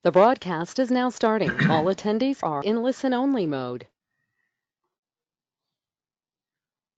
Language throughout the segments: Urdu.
The broadcast is now starting. All attendees are in listen-only mode.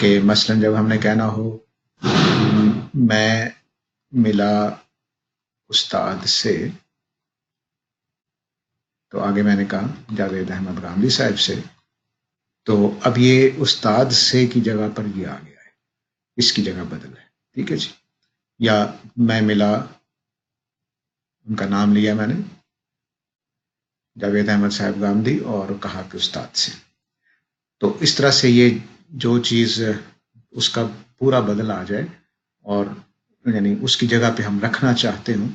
کہ مثلا جب ہم نے کہنا ہو میں ملا استاد سے، تو آگے میں نے کہا جاوید احمد غامدی صاحب سے، تو اب یہ استاد سے کی جگہ پر یہ آ گیا ہے، اس کی جگہ بدل ہے، ٹھیک ہے جی۔ یا میں ملا، ان کا نام لیا میں نے جاوید احمد صاحب غامدی اور کہا کہ استاد سے، تو اس طرح سے یہ جو چیز اس کا پورا بدل آ جائے اور یعنی اس کی جگہ پہ ہم رکھنا چاہتے ہوں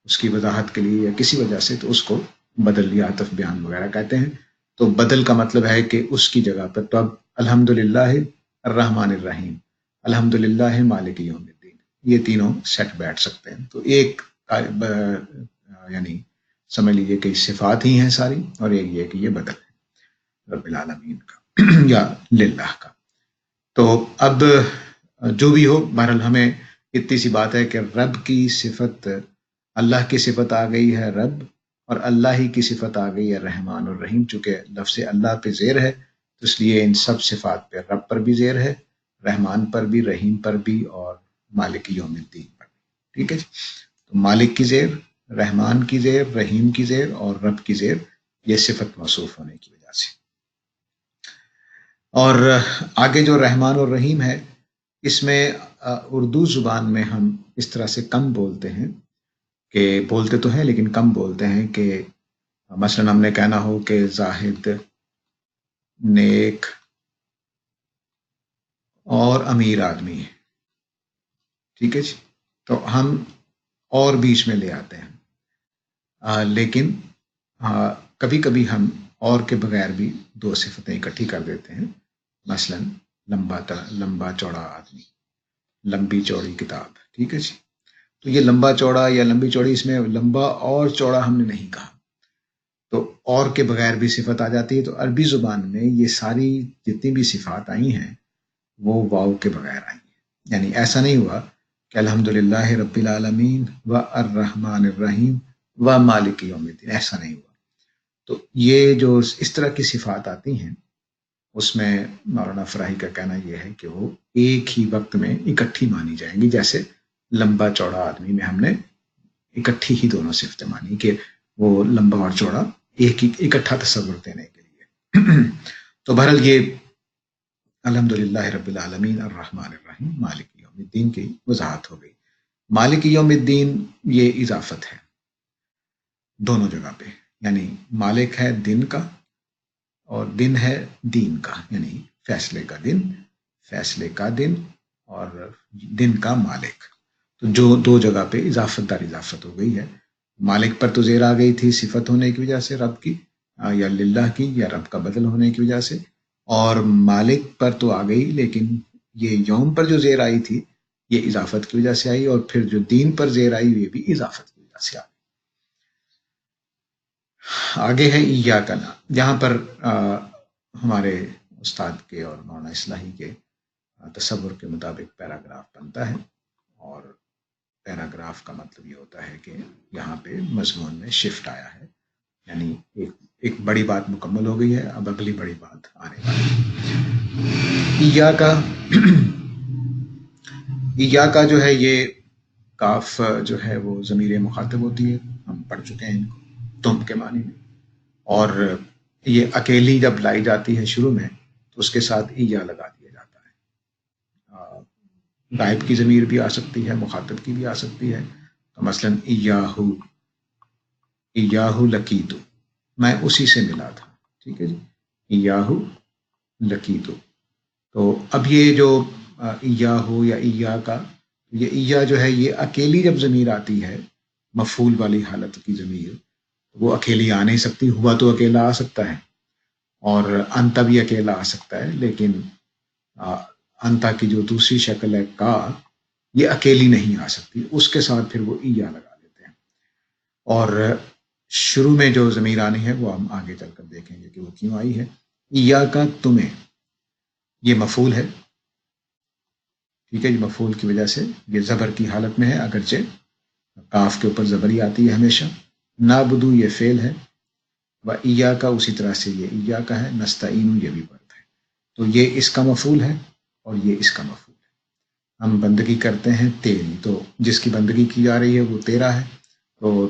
اس کی وضاحت کے لیے یا کسی وجہ سے، تو اس کو بدل یا عطف بیان وغیرہ کہتے ہیں۔ تو بدل کا مطلب ہے کہ اس کی جگہ پر، تو اب الحمد للہ الرحمن الرحیم، الحمد للہ مالک یوم الدین، یہ تینوں سیٹ بیٹھ سکتے ہیں۔ تو ایک یعنی سمجھ لیجیے کہ صفات ہی ہیں ساری، اور ایک یہ کہ یہ بدل ہے رب العالمین کا یا للہ کا۔ تو اب جو بھی ہو، بہرحال ہمیں اتنی سی بات ہے کہ رب کی صفت، اللہ کی صفت آ گئی ہے رب، اور اللہ ہی کی صفت آ گئی ہے رحمان اور رحیم، چونکہ لفظ اللہ پہ زیر ہے تو اس لیے ان سب صفات پہ رب پر بھی زیر ہے، رحمان پر بھی، رحیم پر بھی، اور مالک یوم الدین پر بھی، ٹھیک ہے جی۔ تو مالک کی زیر، رحمان کی زیر، رحیم کی زیر اور رب کی زیر، یہ صفت موصوف ہونے کی وجہ سے۔ اور آگے جو رحمان اور رحیم ہے، اس میں اردو زبان میں ہم اس طرح سے کم بولتے ہیں، کہ بولتے تو ہیں لیکن کم بولتے ہیں، کہ مثلا ہم نے کہنا ہو کہ زاہد نیک اور امیر آدمی ہے، ٹھیک ہے جی، تو ہم اور بیچ میں لے آتے ہیں، لیکن کبھی کبھی ہم اور کے بغیر بھی دو صفتیں اکٹھی کر دیتے ہیں، مثلا لمبا چوڑا آدمی، لمبی چوڑی کتاب، ٹھیک ہے جی۔ تو یہ لمبا چوڑا یا لمبی چوڑی، اس میں لمبا اور چوڑا ہم نے نہیں کہا، تو اور کے بغیر بھی صفت آ جاتی ہے۔ تو عربی زبان میں یہ ساری جتنی بھی صفات آئی ہیں وہ واو کے بغیر آئی ہیں، یعنی ایسا نہیں ہوا کہ الحمدللہ رب العالمین و الرحمن الرحیم و مالک یوم الدین، ایسا نہیں ہوا۔ تو یہ جو اس طرح کی صفات آتی ہیں، اس میں مولانا فراہی کا کہنا یہ ہے کہ وہ ایک ہی وقت میں اکٹھی مانی جائیں گی، جیسے لمبا چوڑا آدمی میں ہم نے اکٹھی ہی دونوں صفتیں مانی، کہ وہ لمبا اور چوڑا ایک ہی اکٹھا تصور دینے کے لیے۔ تو بہرحال یہ الحمدللہ رب العالمین الرحمن الرحیم مالک یوم الدین کی وضاحت ہو گئی۔ مالک یوم الدین یہ اضافت ہے دونوں جگہ پہ، یعنی مالک ہے دن کا اور دن ہے دین کا، یعنی فیصلے کا دن، فیصلے کا دن اور دن کا مالک، تو جو دو جگہ پہ اضافت دار اضافت ہو گئی ہے۔ مالک پر تو زیر آ گئی تھی صفت ہونے کی وجہ سے رب کی، یا للہ کی، یا رب کا بدل ہونے کی وجہ سے، اور مالک پر تو آ گئی، لیکن یہ یوم پر جو زیر آئی تھی یہ اضافت کی وجہ سے آئی، اور پھر جو دین پر زیر آئی یہ بھی اضافت کی وجہ سے آئی۔ آگے ہے ایا کا نام، جہاں پر ہمارے استاد کے اور مولانا اصلاحی کے تصور کے مطابق پیراگراف بنتا ہے، اور پیراگراف کا مطلب یہ ہوتا ہے کہ یہاں پہ مضمون میں شفٹ آیا ہے، یعنی ایک بڑی بات مکمل ہو گئی ہے، اب اگلی بڑی بات آنے والی۔ ایا کا جو ہے یہ کاف جو ہے وہ ضمیر مخاطب ہوتی ہے، ہم پڑھ چکے ہیں ان کو تم کے معنی میں، اور یہ اکیلی جب لائی جاتی ہے شروع میں تو اس کے ساتھ ایا لگا دیا جاتا ہے۔ غائب کی ضمیر بھی آ سکتی ہے، مخاطب کی بھی آ سکتی ہے، تو مثلا ایاہو لقیتو، میں اسی سے ملا تھا، ٹھیک ہے جی، ایاہو لقیتو۔ تو اب یہ جو ایاہو یا ایا کا، یہ ایا جو ہے یہ اکیلی جب ضمیر آتی ہے، مفعول والی حالت کی ضمیر، وہ اکیلی آ نہیں سکتی، ہوا تو اکیلا آ سکتا ہے، اور انتا بھی اکیلا آ سکتا ہے، لیکن انتا کی جو دوسری شکل ہے کا، یہ اکیلی نہیں آ سکتی، اس کے ساتھ پھر وہ ایا لگا دیتے ہیں، اور شروع میں جو ضمیر آنی ہے وہ ہم آگے چل کر دیکھیں گے کہ وہ کیوں آئی ہے۔ ایا کا تمہیں، یہ مفعول ہے، ٹھیک ہے جی، مفعول کی وجہ سے یہ زبر کی حالت میں ہے، اگرچہ کاف کے اوپر زبری آتی ہے ہمیشہ۔ نابدو یہ فعل ہے، و ایا کا اسی طرح سے یہ ایا کا ہے، نستعین یہ بھی برد ہے، تو یہ اس کا مفعول ہے، اور یہ اس کا مفعول ہے. ہم بندگی کرتے ہیں تیری، تو جس کی بندگی کی جا رہی ہے وہ تیرا ہے، تو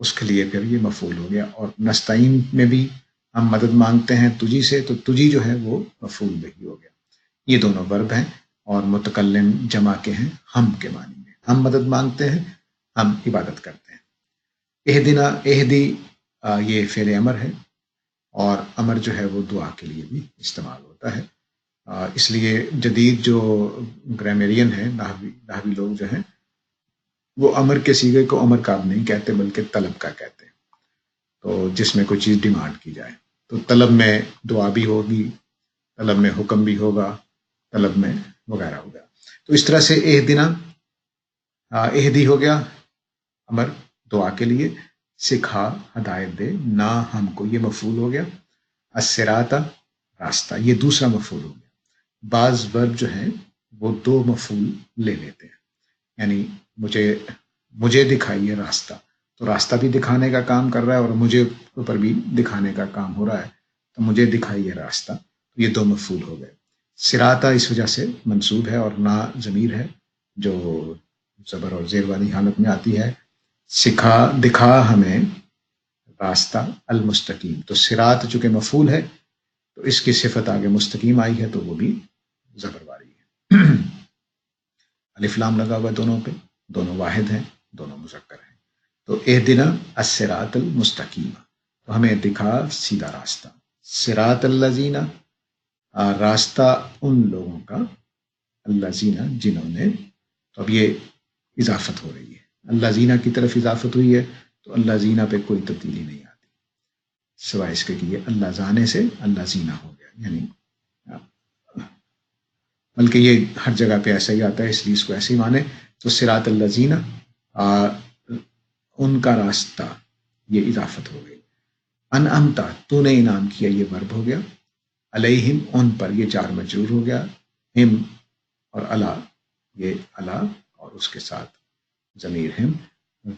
اس کے لیے پھر یہ مفعول ہو گیا. اور نستعین میں بھی ہم مدد مانگتے ہیں تجھی سے، تو تجھی جو ہے وہ مفعول بہی ہو گیا. یہ دونوں ورب ہیں اور متکلم جمع کے ہیں ہم کے معنی میں. ہم مدد مانگتے ہیں، ہم عبادت کرتے ہیں. اہدنا، اہدی یہ فعل امر ہے، اور امر جو ہے وہ دعا کے لیے بھی استعمال ہوتا ہے. اس لیے جدید جو گرامیرین ہیں، نحوی لوگ جو ہیں، وہ امر کے صیغے کو امر کا نہیں کہتے بلکہ طلب کا کہتے ہیں. تو جس میں کوئی چیز ڈیمانڈ کی جائے، تو طلب میں دعا بھی ہوگی، طلب میں حکم بھی ہوگا، طلب میں وغیرہ ہوگا. تو اس طرح سے اہدنا، اہدی ہو گیا امر دعا کے لیے، سکھا ہدایت دے، نہ ہم کو، یہ مفعول ہو گیا. الصراط راستہ، یہ دوسرا مفعول ہو گیا. بعض ورب جو ہیں وہ دو مفعول لے لیتے ہیں، یعنی مجھے دکھائیے راستہ، تو راستہ بھی دکھانے کا کام کر رہا ہے اور مجھے اوپر بھی دکھانے کا کام ہو رہا ہے، تو مجھے دکھائیے راستہ، یہ دو مفعول ہو گئے. صراط اس وجہ سے منصوب ہے، اور نہ ضمیر ہے جو زبر اور زیر والی حالت میں آتی ہے. سکھا، دکھا ہمیں راستہ المستقیم، تو صراط چونکہ مفعول ہے تو اس کی صفت آگے مستقیم آئی ہے، تو وہ بھی زبر والی ہے. الف لام لگا ہوا دونوں پہ، دونوں واحد ہیں، دونوں مذکر ہیں. تو اہدنا الصراط المستقیم، تو ہمیں دکھا سیدھا راستہ. صراط الذین، راستہ ان لوگوں کا، الذین جنہوں نے، تو اب یہ اضافت ہو رہی ہے، الذین کی طرف اضافت ہوئی ہے، تو الذین پہ کوئی تبدیلی نہیں آتی سوائے اس کے کہ یہ اللہ زانے سے اللہ زینہ ہو گیا. یعنی بلکہ یہ ہر جگہ پہ ایسا ہی آتا ہے، اس لیے اس کو ایسے ہی مانے. تو صراط الذین، ان کا راستہ، یہ اضافت ہو گئی. انعمتا، تو نے انعام کیا، یہ ورب ہو گیا. علیہم، ان پر، یہ جار مجرور ہو گیا. ہم اور علا، یہ علا اور اس کے ساتھ ضمیر ہم.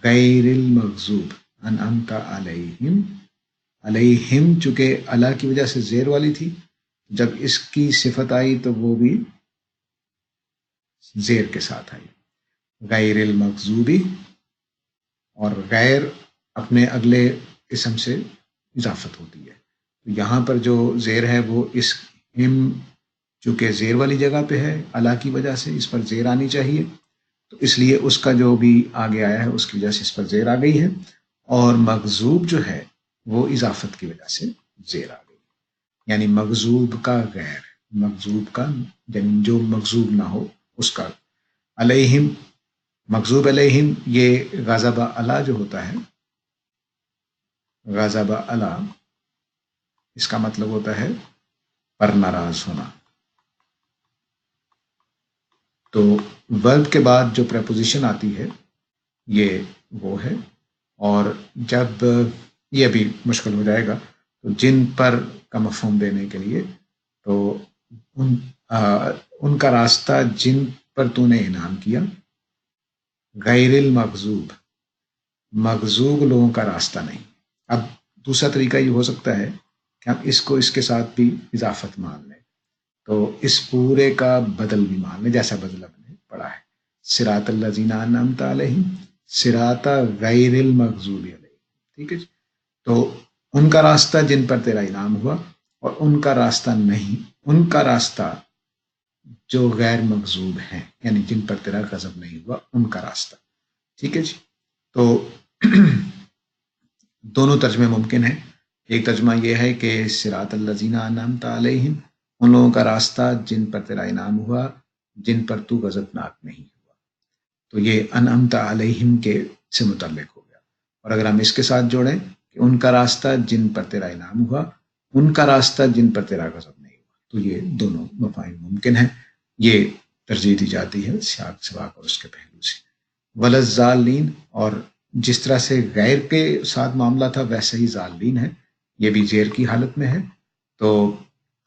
غیر المغضوب، انعمتا علیہم، علیہم چونکہ علا کی وجہ سے زیر والی تھی، جب اس کی صفت آئی تو وہ بھی زیر کے ساتھ آئی. غیر المغضوبی، اور غیر اپنے اگلے اسم سے اضافت ہوتی ہے. یہاں پر جو زیر ہے وہ اس ہم چونکہ زیر والی جگہ پہ ہے، علا کی وجہ سے اس پر زیر آنی چاہیے، تو اس لیے اس کا جو بھی آگے آیا ہے اس کی وجہ سے اس پر زیر آ گئی ہے. اور مغضوب جو ہے وہ اضافت کی وجہ سے زیر آ گئی، یعنی مغضوب کا غیر، مغضوب کا یعنی جو مغضوب نہ ہو اس کا. علیہم، مغضوب علیہم، یہ غضب علی جو ہوتا ہے، غضب علی اس کا مطلب ہوتا ہے پر ناراض ہونا. تو ورب کے بعد جو پریپوزیشن آتی ہے یہ وہ ہے. اور جب یہ بھی مشکل ہو جائے گا، تو جن پر کا مفہوم دینے کے لیے، تو ان کا راستہ جن پر تو نے انعام کیا. غیر المغضوب، مغضوب لوگوں کا راستہ نہیں. اب دوسرا طریقہ یہ ہو سکتا ہے کہ ہم اس کو اس کے ساتھ بھی اضافت مان لیں، تو اس پورے کا بدل بھی مان لیں، جیسا بدل ہم نے پڑھا ہے. صراط الذین انعمت علیہم، صراط غیر المغضوب علیہم. ٹھیک ہے جی. تو ان کا راستہ جن پر تیرا انعام ہوا، اور ان کا راستہ نہیں، ان کا راستہ جو غیر مغضوب ہیں، یعنی جن پر تیرا غضب نہیں ہوا، ان کا راستہ. ٹھیک ہے جی. تو دونوں ترجمے ممکن ہیں. ایک ترجمہ یہ ہے کہ صراط الذین انعمت علیہم، ان لوگوں کا راستہ جن پر تیرا انعام ہوا، جن پر تو غضبناک نہیں ہوا. تو یہ انعمت علیہم کے سے متعلق ہو گیا. اور اگر ہم اس کے ساتھ جوڑیں کہ ان کا راستہ جن پر تیرا انعام ہوا، ان کا راستہ جن پر تیرا غضب نہیں ہوا، تو یہ دونوں مفاہیم ممکن ہیں. یہ ترجیح دی جاتی ہے سیاق سباق اور اس کے پہلو سے. وللضالین، اور جس طرح سے غیر کے ساتھ معاملہ تھا ویسے ہی ضالین ہے، یہ بھی زیر کی حالت میں ہے. تو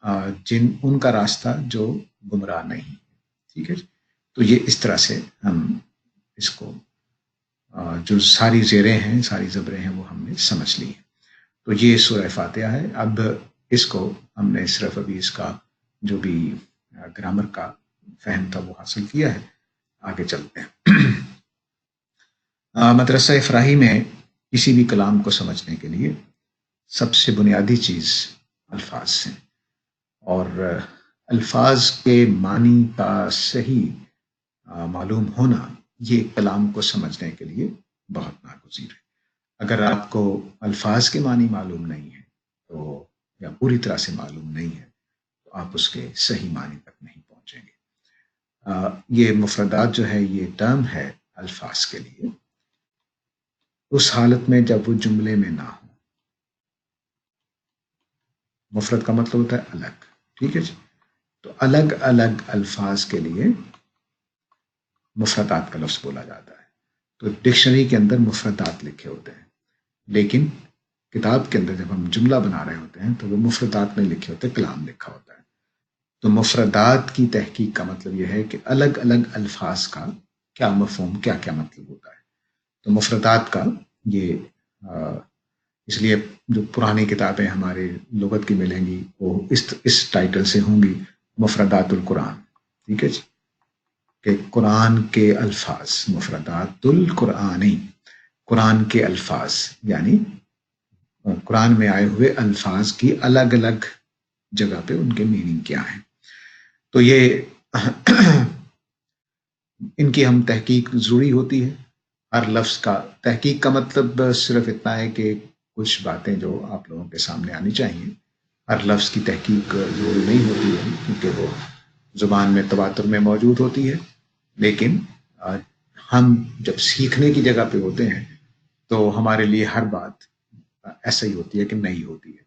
ان کا راستہ جو گمراہ نہیں. ٹھیک ہے. تو یہ اس طرح سے ہم اس کو جو ساری زیریں ہیں، ساری زبریں ہیں، وہ ہم نے سمجھ لی ہیں. تو یہ سورہ فاتحہ ہے. اب اس کو ہم نے صرف ابھی اس کا جو بھی گرامر کا فہم تھا وہ حاصل کیا ہے. آگے چلتے ہیں. مدرسہ افراحی میں کسی بھی کلام کو سمجھنے کے لیے سب سے بنیادی چیز الفاظ ہیں، اور الفاظ کے معنی کا صحیح معلوم ہونا یہ کلام کو سمجھنے کے لیے بہت ناگزیر ہے. اگر آپ کو الفاظ کے معنی معلوم نہیں ہے تو یا پوری طرح سے معلوم نہیں ہے تو آپ اس کے صحیح معنی تک نہیں پہنچیں گے. یہ مفردات جو ہے یہ ٹرم ہے الفاظ کے لیے اس حالت میں جب وہ جملے میں نہ ہو. مفرد کا مطلب ہوتا ہے الگ. ٹھیک ہے جی. تو الگ الگ الفاظ کے لیے مفردات کا لفظ بولا جاتا ہے. تو ڈکشنری کے اندر مفردات لکھے ہوتے ہیں، لیکن کتاب کے اندر جب ہم جملہ بنا رہے ہوتے ہیں تو وہ مفردات نہیں لکھے ہوتے، کلام لکھا ہوتا ہے. تو مفردات کی تحقیق کا مطلب یہ ہے کہ الگ الگ الفاظ کا کیا مفہوم، کیا کیا مطلب ہوتا ہے. تو مفردات کا یہ اس لیے جو پرانی کتابیں ہمارے لغت کی ملیں گی وہ اس ٹائٹل سے ہوں گی، مفردات القرآن. ٹھیک ہے جی. کہ قرآن کے الفاظ، مفردات القرآنی، قرآن کے الفاظ یعنی قرآن میں آئے ہوئے الفاظ کی الگ الگ جگہ پہ ان کے میننگ کیا ہیں. تو یہ ان کی ہم تحقیق ضروری ہوتی ہے. ہر لفظ کا تحقیق کا مطلب صرف اتنا ہے کہ کچھ باتیں جو آپ لوگوں کے سامنے آنی چاہیے. ہر لفظ کی تحقیق ضروری نہیں ہوتی ہے کیونکہ وہ زبان میں تواتر میں موجود ہوتی ہے، لیکن ہم جب سیکھنے کی جگہ پہ ہوتے ہیں تو ہمارے لیے ہر بات ایسا ہی ہوتی ہے کہ نہیں ہوتی ہے.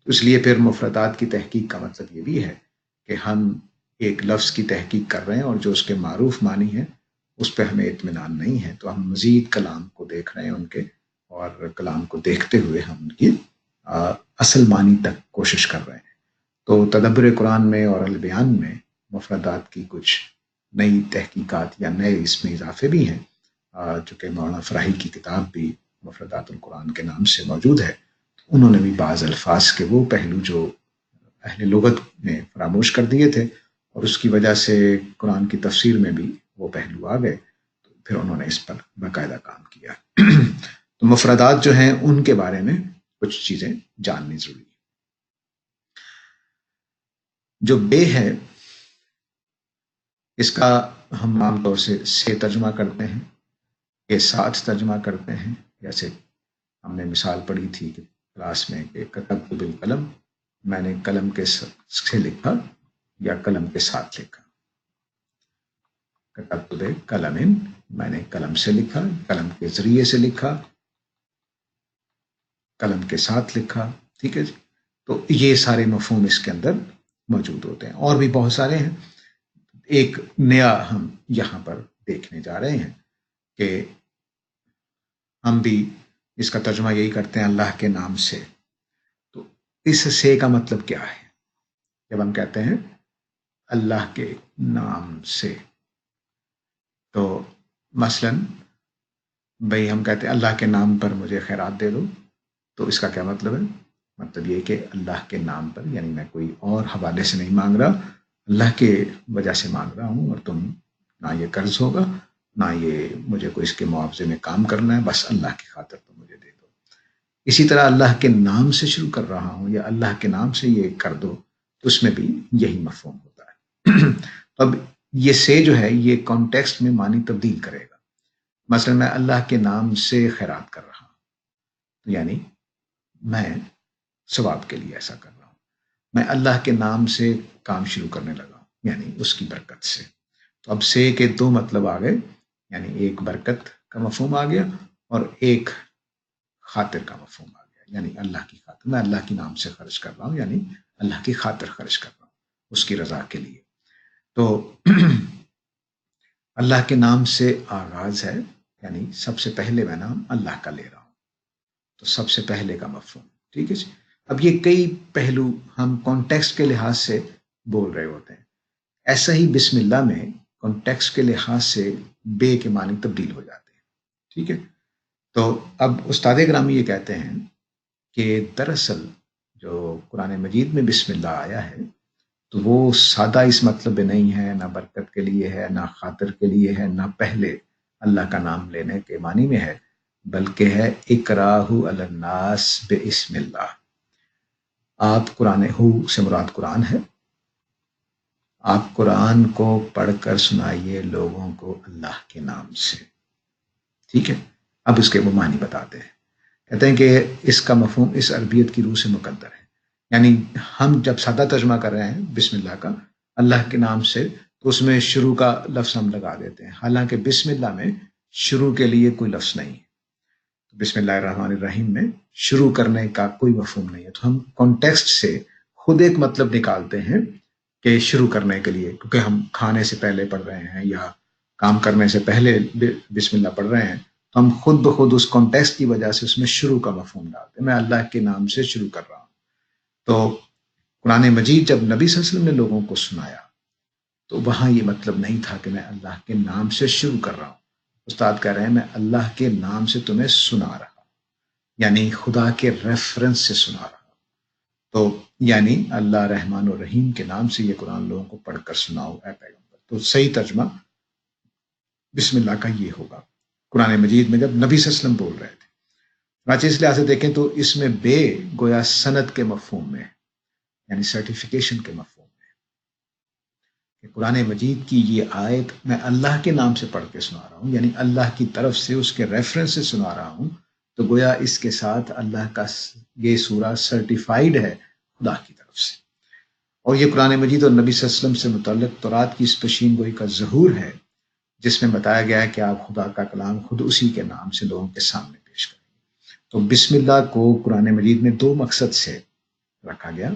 اس لیے پھر مفردات کی تحقیق کا مطلب یہ بھی ہے کہ ہم ایک لفظ کی تحقیق کر رہے ہیں اور جو اس کے معروف معنی ہے اس پہ ہمیں اطمینان نہیں ہے، تو ہم مزید کلام کو دیکھ رہے ہیں ان کے، اور کلام کو دیکھتے ہوئے ہم ان کی اصل معنی تک کوشش کر رہے ہیں. تو تدبر قرآن میں اور البیان میں مفردات کی کچھ نئی تحقیقات یا نئے اس میں اضافے بھی ہیں، چونکہ مولانا فراہی کی کتاب بھی مفردات القرآن کے نام سے موجود ہے. انہوں نے بھی بعض الفاظ کے وہ پہلو جو اہل لغت نے فراموش کر دیے تھے اور اس کی وجہ سے قرآن کی تفسیر میں بھی وہ پہلو آ گئے، تو پھر انہوں نے اس پر باقاعدہ کام کیا. تو مفردات جو ہیں ان کے بارے میں کچھ چیزیں جاننی ضروری ہے. جو بے ہے اس کا ہم عام طور سے ترجمہ کرتے ہیں، کے ساتھ ترجمہ کرتے ہیں. جیسے ہم نے مثال پڑھی تھی کہ کلاس میں کہ کتبت بالقلم، میں نے قلم کے سے لکھا یا قلم کے ساتھ لکھا. کتبت بالقلم، میں نے قلم سے لکھا، قلم کے ذریعے سے لکھا، قلم کے ساتھ لکھا. ٹھیک ہے جی. تو یہ سارے مفہوم اس کے اندر موجود ہوتے ہیں، اور بھی بہت سارے ہیں. ایک نیا ہم یہاں پر دیکھنے جا رہے ہیں کہ ہم بھی اس کا ترجمہ یہی کرتے ہیں اللہ کے نام سے. تو اس سے کا مطلب کیا ہے؟ جب ہم کہتے ہیں اللہ کے نام سے، تو مثلا بھئی ہم کہتے ہیں اللہ کے نام پر مجھے خیرات دے دو، تو اس کا کیا مطلب ہے؟ مطلب یہ کہ اللہ کے نام پر، یعنی میں کوئی اور حوالے سے نہیں مانگ رہا، اللہ کے وجہ سے مانگ رہا ہوں، اور تم نہ یہ قرض ہوگا نہ یہ مجھے کوئی اس کے معاوضے میں کام کرنا ہے، بس اللہ کی خاطر تم مجھے دے دو. اسی طرح اللہ کے نام سے شروع کر رہا ہوں یا اللہ کے نام سے یہ کر دو، تو اس میں بھی یہی مفہوم ہوتا ہے. اب یہ سے جو ہے یہ کانٹیکسٹ میں معنی تبدیل کرے گا. مثلا میں اللہ کے نام سے خیرات کر رہا ہوں، یعنی میں ثواب کے لیے ایسا کر رہا ہوں. میں اللہ کے نام سے کام شروع کرنے لگا ہوں، یعنی اس کی برکت سے. تو اب سے کے دو مطلب آ گئے، یعنی ایک برکت کا مفہوم آ گیا اور ایک خاطر کا مفہوم آ گیا، یعنی اللہ کی خاطر. میں اللہ کے نام سے خرچ کر رہا ہوں، یعنی اللہ کی خاطر خرچ کر رہا ہوں، اس کی رضا کے لیے. تو اللہ کے نام سے آغاز ہے، یعنی سب سے پہلے میں نام اللہ کا لے رہا ہوں، تو سب سے پہلے کا مفہوم. ٹھیک ہے جی. اب یہ کئی پہلو ہم کانٹیکسٹ کے لحاظ سے بول رہے ہوتے ہیں. ایسا ہی بسم اللہ میں کانٹیکسٹ کے لحاظ سے بے کے معنی تبدیل ہو جاتے ہیں. ٹھیک ہے. تو اب استاد گرامی یہ کہتے ہیں کہ دراصل جو قرآن مجید میں بسم اللہ آیا ہے تو وہ سادہ اس مطلب میں نہیں ہے، نہ برکت کے لیے ہے، نہ خاطر کے لیے ہے، نہ پہلے اللہ کا نام لینے کے معنی میں ہے، بلکہ ہے اقراہ علی الناس باسم اللہ. آپ قرآن ہو سے مراد قرآن ہے، آپ قرآن کو پڑھ کر سنائیے لوگوں کو اللہ کے نام سے. ٹھیک ہے، اب اس کے وہ معنی بتاتے ہیں. کہتے ہیں کہ اس کا مفہوم اس عربیت کی روح سے مقدر ہے. یعنی ہم جب سادہ ترجمہ کر رہے ہیں بسم اللہ کا اللہ کے نام سے، تو اس میں شروع کا لفظ ہم لگا دیتے ہیں، حالانکہ بسم اللہ میں شروع کے لیے کوئی لفظ نہیں ہے. بسم اللہ الرحمن الرحیم میں شروع کرنے کا کوئی مفہوم نہیں ہے. تو ہم کانٹیکسٹ سے خود ایک مطلب نکالتے ہیں کہ شروع کرنے کے لیے، کیونکہ ہم کھانے سے پہلے پڑھ رہے ہیں یا کام کرنے سے پہلے بسم اللہ پڑھ رہے ہیں، تو ہم خود بخود اس کانٹیکسٹ کی وجہ سے اس میں شروع کا مفہوم ڈالتے ہیں. میں اللہ کے نام سے شروع کر رہا ہوں. تو قرآن مجید جب نبی صلی اللہ علیہ وسلم نے لوگوں کو سنایا تو وہاں یہ مطلب نہیں تھا کہ میں اللہ کے نام سے شروع کر رہا ہوں. استاد کہہ رہے ہیں میں اللہ کے نام سے تمہیں سنا رہا ہوں، یعنی خدا کے ریفرنس سے سنا رہا ہوں. تو یعنی اللہ رحمان و رحیم کے نام سے یہ قرآن لوگوں کو پڑھ کر سناؤ اے پیغمبر. تو صحیح ترجمہ بسم اللہ کا یہ ہوگا قرآن مجید میں جب نبی صلی اللہ علیہ وسلم بول رہے تھے. چنانچہ اس لحاظ سے دیکھیں تو اس میں بے گویا سند کے مفہوم میں، یعنی سرٹیفیکیشن کے مفہوم میں، کہ قرآن مجید کی یہ آیت میں اللہ کے نام سے پڑھ کے سنا رہا ہوں، یعنی اللہ کی طرف سے اس کے ریفرنس سے سنا رہا ہوں. تو گویا اس کے ساتھ اللہ کا یہ سورہ سرٹیفائیڈ ہے خدا کی طرف سے. اور یہ قرآن مجید اور نبی صلی اللہ علیہ وسلم سے متعلق تورات کی اس پیشین گوئی کا ظہور ہے، جس میں بتایا گیا ہے کہ آپ خدا کا کلام خود اسی کے نام سے لوگوں کے سامنے پیش کریں. تو بسم اللہ کو قرآن مجید میں دو مقصد سے رکھا گیا.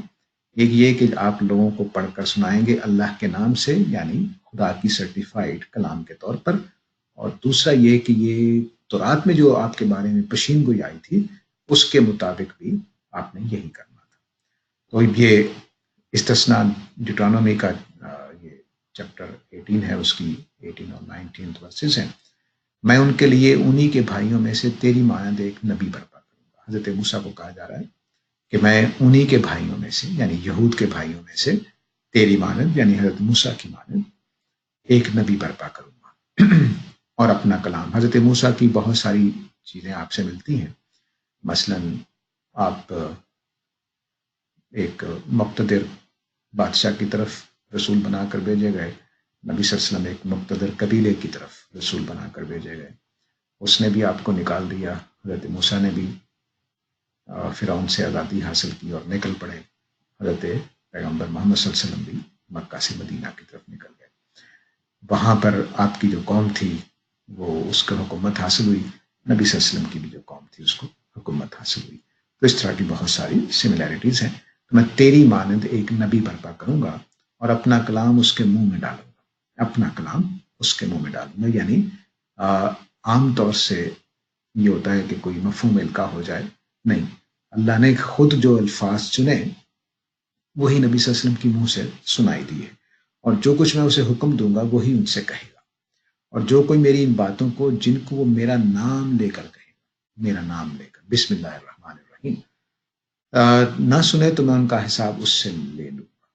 ایک یہ کہ آپ لوگوں کو پڑھ کر سنائیں گے اللہ کے نام سے، یعنی خدا کی سرٹیفائیڈ کلام کے طور پر. اور دوسرا یہ کہ یہ تورات میں جو آپ کے بارے میں پیشین گوئی آئی تھی اس کے مطابق بھی آپ نے یہی کرنا تھا. تو یہ استثناء ڈیوٹرانومی کا یہ چیپٹر 18 ہے، اس کی 18 اور 19 ورسز ہیں. میں ان کے لیے انہی کے بھائیوں میں سے تیری مانند ایک نبی برپا کروں گا. حضرت موسیٰ کو کہا جا رہا ہے کہ میں انہی کے بھائیوں میں سے، یعنی یہود کے بھائیوں میں سے تیری مانند، یعنی حضرت موسیٰ کی مانند ایک نبی برپا کروں گا. اور اپنا کلام، حضرت موسیٰ کی بہت ساری چیزیں آپ سے ملتی ہیں. مثلا آپ ایک مقتدر بادشاہ کی طرف رسول بنا کر بھیجے گئے، نبی صلی اللہ علیہ وسلم ایک مقتدر قبیلے کی طرف رسول بنا کر بھیجے گئے. اس نے بھی آپ کو نکال دیا. حضرت موسیٰ نے بھی فرعون سے آزادی حاصل کی اور نکل پڑے. حضرت پیغمبر محمد صلی اللہ علیہ وسلم بھی مکہ سے مدینہ کی طرف نکل گئے. وہاں پر آپ کی جو قوم تھی وہ اس کو حکومت حاصل ہوئی. نبی صلی اللہ علیہ وسلم کی بھی جو قوم تھی اس کو حکومت حاصل ہوئی. تو اس طرح کی بہت ساری سملیرٹیز ہیں. تو میں تیری مانند ایک نبی برپا کروں گا اور اپنا کلام اس کے منہ میں ڈالوں گا. اپنا کلام اس کے منہ میں ڈالوں گا، یعنی عام طور سے یہ ہوتا ہے کہ کوئی مفہوم القاء ہو جائے. نہیں، اللہ نے خود جو الفاظ چنے وہی نبی صلی اللہ علیہ وسلم کی منہ سے سنائی دیے، اور جو کچھ میں اسے حکم دوں گا وہی ان سے کہے گا. اور جو کوئی میری ان باتوں کو، جن کو وہ میرا نام لے کر کہے گا، میرا نام لے کر بسم اللہ الرحمن الرحیم، نہ سنے تو میں ان کا حساب اس سے لے لوں گا.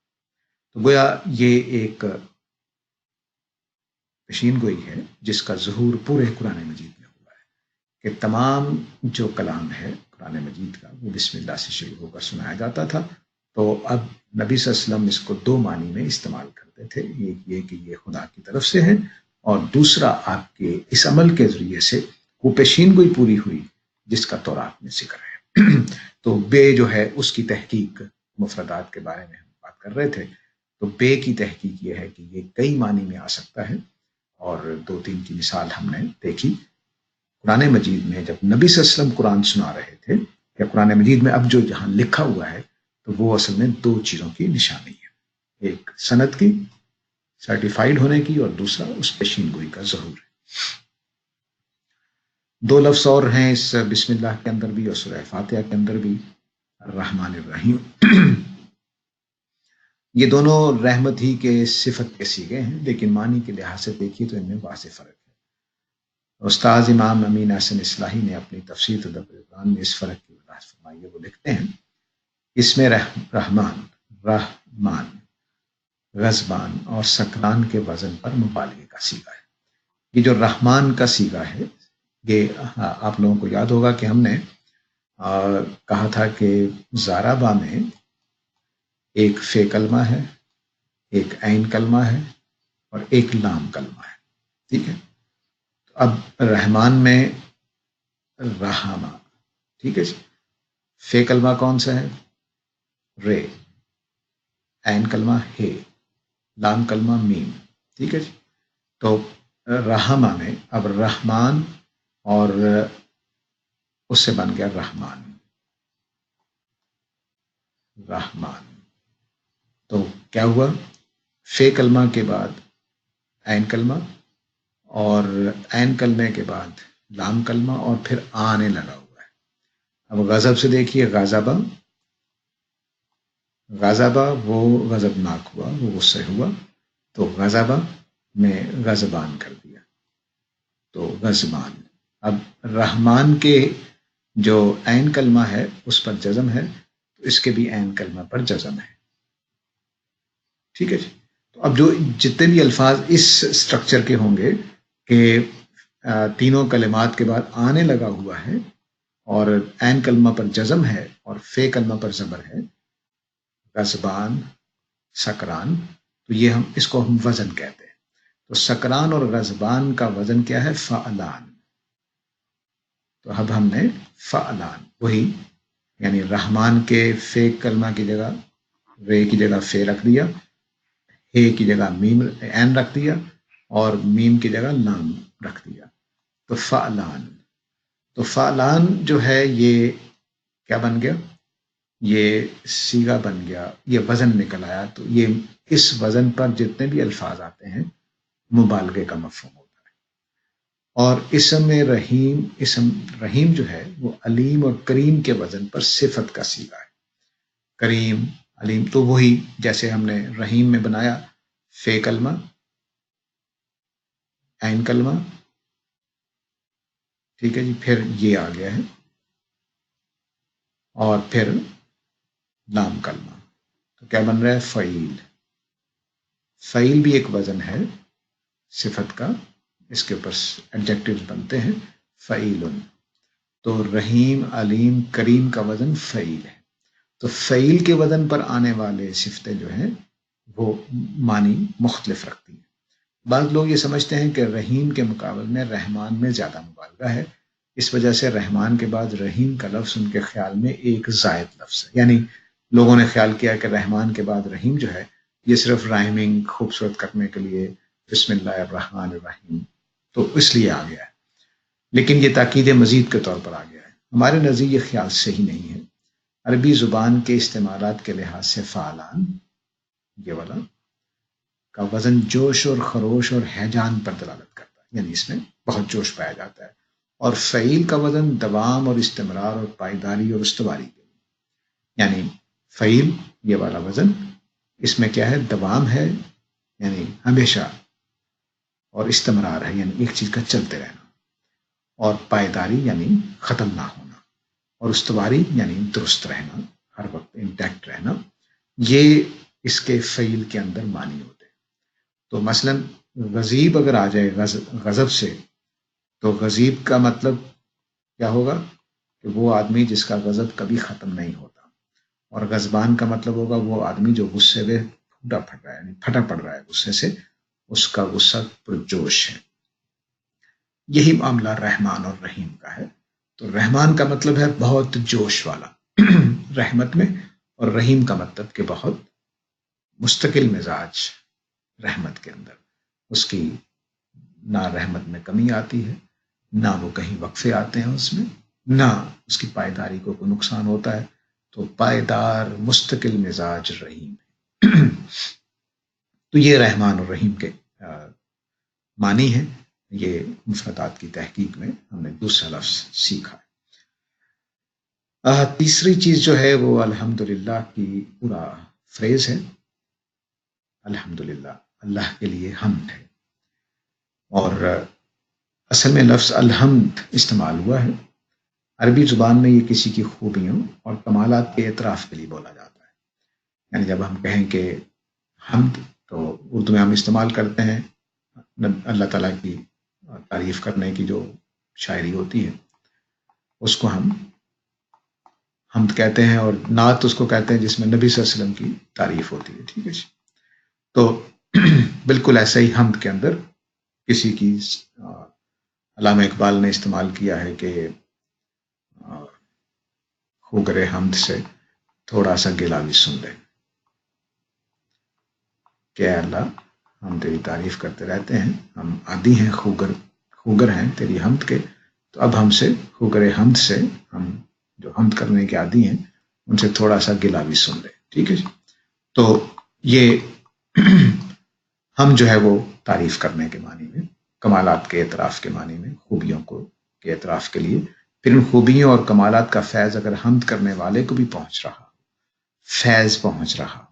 تو گویا یہ ایک پیشین گوئی ہے جس کا ظہور پورے قرآن مجید میں ہوا ہے کہ تمام جو کلام ہے قرآن مجید کا وہ بسم اللہ سے شروع ہو کر سنایا جاتا تھا. تو اب نبی صلی اللہ علیہ وسلم اس کو دو معنی میں استعمال کرتے تھے. ایک یہ کہ یہ خدا کی طرف سے ہے، اور دوسرا آپ کے اس عمل کے ذریعے سے وہ پیشین گوئی پوری ہوئی جس کا تورات میں ذکر ہے. تو بے جو ہے اس کی تحقیق، مفردات کے بارے میں ہم بات کر رہے تھے، تو بے کی تحقیق یہ ہے کہ یہ کئی معنی میں آ سکتا ہے. اور دو تین کی مثال ہم نے دیکھی. قرآن مجید میں جب نبی صلی اللہ علیہ وسلم قرآن سنا رہے تھے، یا قرآن مجید میں اب جو جہاں لکھا ہوا ہے، تو وہ اصل میں دو چیزوں کی نشانی ہے. ایک سند کی، سرٹیفائیڈ ہونے کی، اور دوسرا اس پیشین گوئی کا ظہور ہے. دو لفظ اور ہیں اس بسم اللہ کے اندر بھی اور سورہ فاتحہ کے اندر بھی، الرحمن الرحیم. یہ دونوں رحمت ہی کے صفت کے سیغے ہیں، لیکن معنی کے لحاظ سے دیکھیے تو ان میں واضح فرق ہے. استاذ امام امین احسن اصلاحی نے اپنی تفسیر تدبر قرآن میں اس فرق کی وضاحت فرمائی ہے. وہ لکھتے ہیں اس میں رحمان غضبان اور سکران کے وزن پر مبالغے کا صیغہ ہے۔ یہ جو رحمان کا صیغہ ہے، یہ آپ لوگوں کو یاد ہوگا کہ ہم نے کہا تھا کہ زارابا میں ایک فے کلمہ ہے، ایک عین کلمہ ہے اور ایک لام کلمہ ہے، ٹھیک ہے۔ تو اب رحمان میں رحمہ، ٹھیک ہے جی۔ فے کلمہ کون سا ہے؟ رے، عین کلمہ ہے، لام کلمہ میم، ٹھیک ہے جی۔ تو رحمہ میں اب رحمان اور اس سے بن گیا رحمان، رحمان۔ تو کیا ہوا؟ فے کلمہ کے بعد عین کلمہ اور عین کلمے کے بعد لام کلمہ اور پھر آنے لگا ہوا ہے۔ اب غضب سے دیکھیے، غضبہ، غضبہ وہ غضبناک ہوا، وہ غصے ہوا، تو غضبہ میں غضبان کر دیا، تو غضبان۔ اب رحمان کے جو عین کلمہ ہے اس پر جزم ہے، تو اس کے بھی عین کلمہ پر جزم ہے، ٹھیک ہے جی۔ تو اب جو جتنے بھی الفاظ اس سٹرکچر کے ہوں گے کہ تینوں کلمات کے بعد آنے لگا ہوا ہے اور عین کلمہ پر جزم ہے اور فے کلمہ پر زبر ہے، غضبان، سکران، تو یہ اس کو ہم وزن کہتے ہیں۔ تو سکران اور غضبان کا وزن کیا ہے؟ فعلان۔ تو اب ہم نے فعلان، وہی یعنی رحمان کے فے کلمہ کی جگہ رے کی جگہ فے رکھ دیا، ہے کی جگہ میم عین رکھ دیا اور میم کی جگہ لام رکھ دیا، تو فعلان۔ تو فعلان جو ہے یہ کیا بن گیا؟ یہ صیغہ بن گیا، یہ وزن نکل آیا۔ تو یہ اس وزن پر جتنے بھی الفاظ آتے ہیں مبالغے کا مفہوم ہوتا ہے۔ اور اسم رحیم، اسم رحیم جو ہے وہ علیم اور کریم کے وزن پر صفت کا صیغہ ہے۔ کریم، علیم، تو وہی جیسے ہم نے رحیم میں بنایا فے کلمہ، عین کلمہ، ٹھیک ہے جی، پھر یہ آ گیا ہے اور پھر لام کلمہ، تو کیا بن رہا ہے؟ فعیل۔ فعیل بھی ایک وزن ہے صفت کا، اس کے اوپر ایڈجیکٹیو بنتے ہیں، فعیل۔ تو رحیم، علیم، کریم کا وزن فعیل ہے۔ تو فعیل کے وزن پر آنے والے صفتیں جو ہیں وہ معنی مختلف رکھتی ہیں۔ بعض لوگ یہ سمجھتے ہیں کہ رحیم کے مقابل میں رحمان میں زیادہ مبالغہ ہے، اس وجہ سے رحمان کے بعد رحیم کا لفظ ان کے خیال میں ایک زائد لفظ ہے، یعنی لوگوں نے خیال کیا کہ رحمان کے بعد رحیم جو ہے یہ صرف رائمنگ خوبصورت کرنے کے لیے بسم اللہ الرحمن الرحیم، تو اس لیے آ گیا ہے، لیکن یہ تاکید مزید کے طور پر آ گیا ہے۔ ہمارے نزدیک یہ خیال صحیح نہیں ہے۔ عربی زبان کے استعمالات کے لحاظ سے فعلان، یہ والا کا وزن جوش اور خروش اور ہیجان پر دلالت کرتا ہے، یعنی اس میں بہت جوش پایا جاتا ہے۔ اور فعیل کا وزن دوام اور استمرار اور پائیداری اور استواری کے لیے، یعنی فعیل یہ والا وزن اس میں کیا ہے؟ دوام ہے، یعنی ہمیشہ، اور استمرار ہے، یعنی ایک چیز کا چلتے رہنا، اور پائیداری یعنی ختم نہ ہونا، اور استواری یعنی درست رہنا، ہر وقت انٹیکٹ رہنا، یہ اس کے فعیل کے اندر معنی ہوتے ہیں۔ تو مثلا غضیب اگر آ جائے غضب سے، تو غضیب کا مطلب کیا ہوگا؟ کہ وہ آدمی جس کا غضب کبھی ختم نہیں ہوتا، اور غضبان کا مطلب ہوگا وہ آدمی جو غصے میں پھوٹا پھٹ رہا ہے، یعنی پھٹا پڑ رہا ہے غصے سے، اس کا غصہ پرجوش ہے۔ یہی معاملہ رحمان اور رحیم کا ہے۔ تو رحمان کا مطلب ہے بہت جوش والا رحمت میں، اور رحیم کا مطلب کہ بہت مستقل مزاج رحمت کے اندر، اس کی نہ رحمت میں کمی آتی ہے، نہ وہ کہیں وقفے آتے ہیں اس میں، نہ اس کی پائیداری کو کوئی نقصان ہوتا ہے، تو پائیدار مستقل مزاج رحیم ہے۔ تو یہ رحمان اور رحیم کے معنی ہیں۔ یہ مفردات کی تحقیق میں ہم نے دوسرا لفظ سیکھا ہے۔ تیسری چیز جو ہے وہ الحمدللہ کی پورا فریز ہے، الحمدللہ، اللہ کے لیے حمد ہے، اور اصل میں لفظ الحمد استعمال ہوا ہے۔ عربی زبان میں یہ کسی کی خوبیوں اور کمالات کے اعتراف کے لیے بولا جاتا ہے، یعنی جب ہم کہیں کہ حمد، تو اردو میں ہم استعمال کرتے ہیں اللہ تعالیٰ کی تعریف کرنے کی جو شاعری ہوتی ہے اس کو ہم حمد کہتے ہیں، اور نعت اس کو کہتے ہیں جس میں نبی صلی اللہ علیہ وسلم کی تعریف ہوتی ہے. ٹھیک ہے جی. تو بالکل ایسا ہی حمد کے اندر کسی کی علامہ اقبال نے استعمال کیا ہے کہ خوگر حمد سے تھوڑا سا گلہ بھی سن لے، کہ اے اللہ ہم تیری تعریف کرتے رہتے ہیں، ہم عادی ہیں، خوگر ہیں تیری حمد کے، تو اب ہم سے خوگر حمد سے، ہم جو حمد کرنے کے عادی ہیں ان سے تھوڑا سا گلہ بھی سن لے. ٹھیک ہے جی. تو یہ ہم جو ہے وہ تعریف کرنے کے معنی میں، کمالات کے اعتراف کے معنی میں، خوبیوں کو کے اعتراف کے لیے، پھر ان خوبیوں اور کمالات کا فیض اگر حمد کرنے والے کو بھی پہنچ رہا، فیض پہنچ رہا.